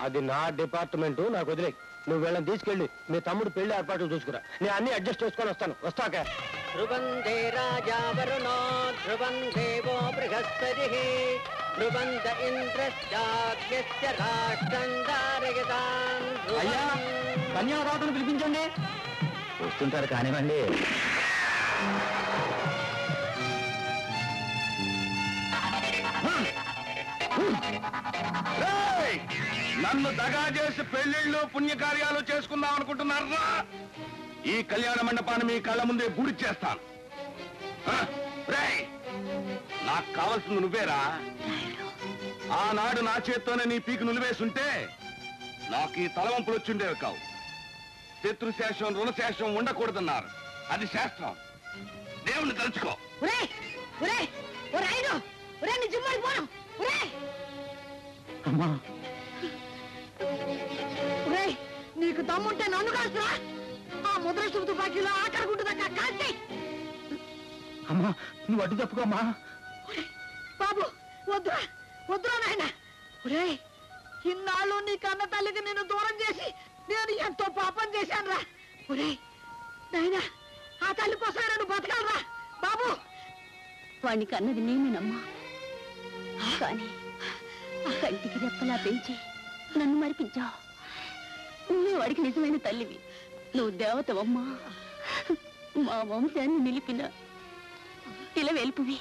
అది నా డిపార్ట్మెంటు, నాకు వదిలే. నువ్వు వీళ్ళని తీసుకెళ్ళి మీ తమ్ముడు పెళ్లి ఏర్పాట్లు చూసుకురా. నేను అన్ని అడ్జస్ట్ చేసుకొని వస్తాను. వస్తాక ధ్రువందే రాజా వరుణో ధ్రువం దేవో బృహస్పతిః ధ్రువంత ఇంద్రశ్చాగ్న్యస్య రాష్ట్రం ధారయతాం. అయ్యా, కన్యాదాతను పిలిపించండి. వస్తుంటారు కానివ్వండి. నన్ను దగా చేసి పెళ్లిళ్ళు పుణ్యకార్యాలు చేసుకుందాం అనుకుంటున్నారా? ఈ కళ్యాణ మండపాన్ని మీ కళ్ళ ముందే గుడి చేస్తాను. నాకు కావాల్సింది నువ్వేరా. ఆనాడు నా చేత్తోనే నీ పీకు నులివేసుంటే నాకు ఈ తలవంపులు వచ్చిండేవి కావు. శత్రుశేషం రుణశేషం ఉండకూడదన్నారు. అది శాస్త్రం. దేవుణ్ణి తలుచుకో. అమ్మా, నీకు దమ్ముంటే నన్ను కాల్చురా. ఆ ముద్రష్ట తుపాకీలో ఆఖరి గుడ్డు దాకా కాల్చి. అమ్మా నువ్వు అడ్డు తప్పుకోమ్మా. బాబు వద్దురా వద్దురా నాయన. ఒరే ఇన్నాళ్ళు నీ కన్న తల్లికి నిన్ను దూరం చేసి నేను ఎంతో పాపం చేశాను రా. ఒరే నాయన ఆ తల్లి కోసం నన్ను బతకాలరా బాబు. వాడికి అన్నది నేనేనమ్మా, కానీ కంటికి రెప్పలా పెంచి నన్ను మరిపించావు. నువ్వే వాడికి నిజమైన తల్లివి. నువ్వు దేవతవమ్మా, మా వంశాన్ని నిలిపిన ఇలా వెలుపువి.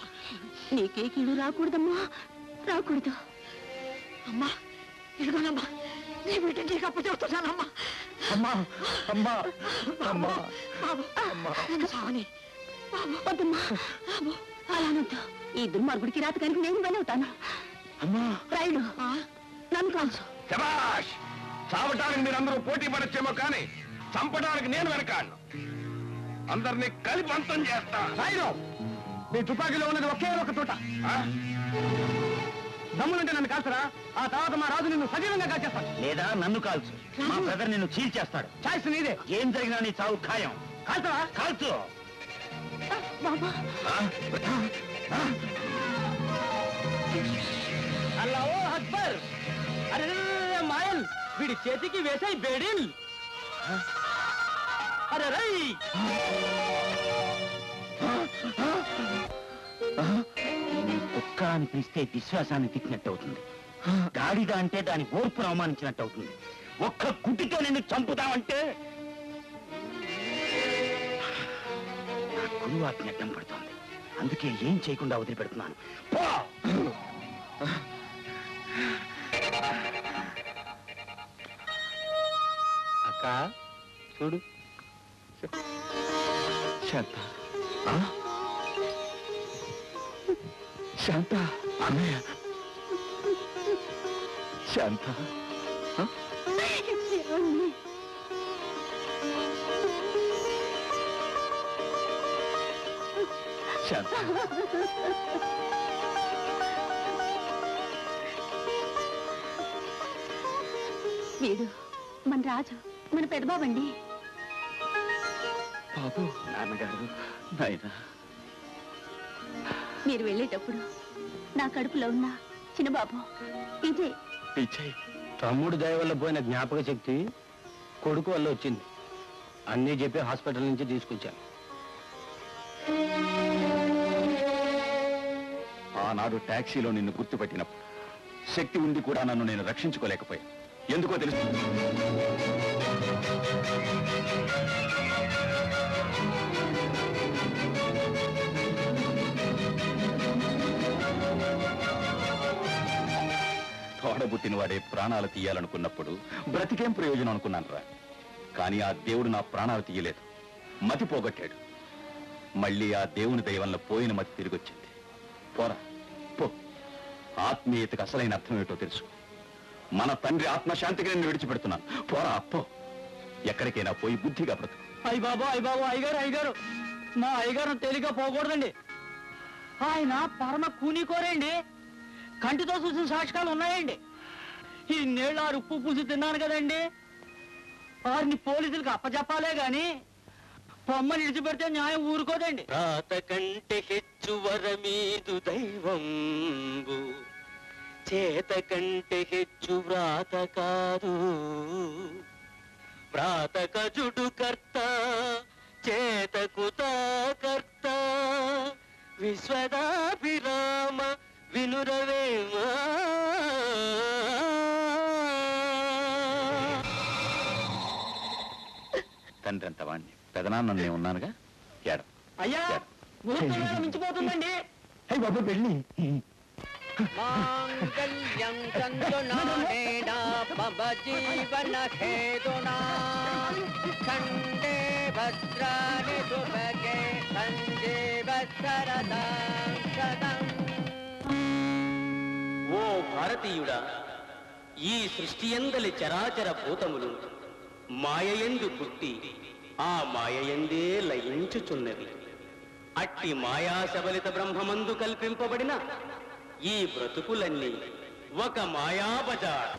నీకే కీడు రాకూడదమ్మా, రాకూడదు. అమ్మా ఇదిగోనమ్మా నీ బిడ్డ నీకు అప్పు చెబుతున్నానమ్మా. అమ్మా అమ్మా అమ్మా బాబు నేను సావని. వద్దమ్మా, అలానొద్దు. ఈ దుర్మార్గుడికి రాత కనుక నేను పని అవుతాను. అమ్మా రాయుడు నన్ను కాల్చు. శభాష్! చావటానికి మీరందరూ పోటీ పడచ్చేమో కానీ చంపడానికి నేను వెనకాడను. అందరినీ కలిపి అంతం చేస్తా. రాయుడు నీ తుపాకీలో ఉన్నది ఒకే ఒక తోట. దమ్ములంటే నన్ను కాల్చరా, ఆ తర్వాత మా రాజు నిన్ను సజీవంగా కాల్చేస్తాడు. లేదా నన్ను కాల్చు, మా బ్రదర్ నిన్ను చీల్చేస్తాడు. ఛాయిస్ నీదే. ఏం జరిగినా నీ చావు ఖాయం. కాల్చరా కాల్చు. బాబా అల్లాహో అక్బర్. అరే మాయల్ వీడి చేతికి వేసాయి బేడిల్. అరే రై కుక్క అని పిలిస్తే విశ్వాసాన్ని తిట్టినట్టు అవుతుంది. గాడిద అంటే దాని ఓర్పును అవమానించినట్టు అవుతుంది. ఒక్క గుడ్డితో నిన్ను చంపుతామంటే నా గురువు ఆజ్ఞ అడ్డం పడుతోంది. అందుకే ఏం చేయకుండా వదిలిపెడుతున్నాను. పో! అక్క చూడు. శాంత శాంత అన్నయ్య శాంత శాంత వీడు మన రాజు, మన పెద్దబాబండి. బాబు నాన్నగారు నాయన మీరు వెళ్ళేటప్పుడు నా కడుపులో ఉన్న చిన్నబాబు ఇదే. విజయ్ తమ్ముడు దయ వల్ల పోయిన జ్ఞాపక శక్తి కొడుకు వల్ల వచ్చింది. అన్నీ చెప్పి హాస్పిటల్ నుంచి తీసుకొచ్చాను. ఆనాడు టాక్సీలో నిన్ను గుర్తుపెట్టినప్పుడు శక్తి ఉండి కూడా నన్ను నేను రక్షించుకోలేకపోయాను. ఎందుకో తెలుసు. తోడబుట్టిన వాడే ప్రాణాలు తీయాలనుకున్నప్పుడు బ్రతికేం ప్రయోజనం అనుకున్నాను రా. కానీ ఆ దేవుడు నా ప్రాణాలు తీయలేదు, మతి పోగొట్టాడు. మళ్ళీ ఆ దేవుని దయ వల్ల పోయిన మతి తిరిగొచ్చింది. పోరా పో. ఆత్మీయతకు అసలైన అర్థం ఏమిటో తెలుసు. మన తండ్రి ఆత్మశాంతికి నేను విడిచిపెడుతున్నాను. పోరా పో. ఎక్కడికైనా పోయి బుద్ధిగా బ్రతుకు. అయ్య బాబు అయ్యగారు మా అయ్యగారు తేలిగా పోకూడదండి. ఆయన పరమ కూనీకోరండి. కంటితో చూసిన సాక్షికాలు ఉన్నాయండి. ఈ నీళ్ళ ఉప్పు పులుసు తిన్నాను కదండి. వారిని పోలీసులకు అప్పచెప్పాలే గాని పొమ్మని విడిచిపెడితే న్యాయం ఊరుకోదండి. రాత కంటే హెచ్చు వరమీదు దైవంబు, చేత కంటే హెచ్చు వ్రాత కాదు. వ్రాత కజుడు కర్త, చేతకు కర్త. విశ్వదాభిరామ వినురవేమా. తండ్రి అంత వాణ్ణి, పెదనాన్న నేను ఉన్నానుగా. ఏడ అయ్యా ముహూర్తం మించిపోతుందండి. అయ్యి బాబు వెళ్ళి మాంగళ్యం చందునానేనా మమ జీవన హేతునా. ఖండే భద్రాని శుభగే సంజీవ శరదాం శతం. ఓ భారతీయుడా, ఈ సృష్టి యందలి చరాచర భూతములు మాయయందు పుట్టి ఆ మాయయందే లయించుచున్నవి. అట్టి మాయా సబలిత బ్రహ్మమందు కల్పింపబడిన ఈ బ్రతుకులన్నీ ఒక మాయాబజార్.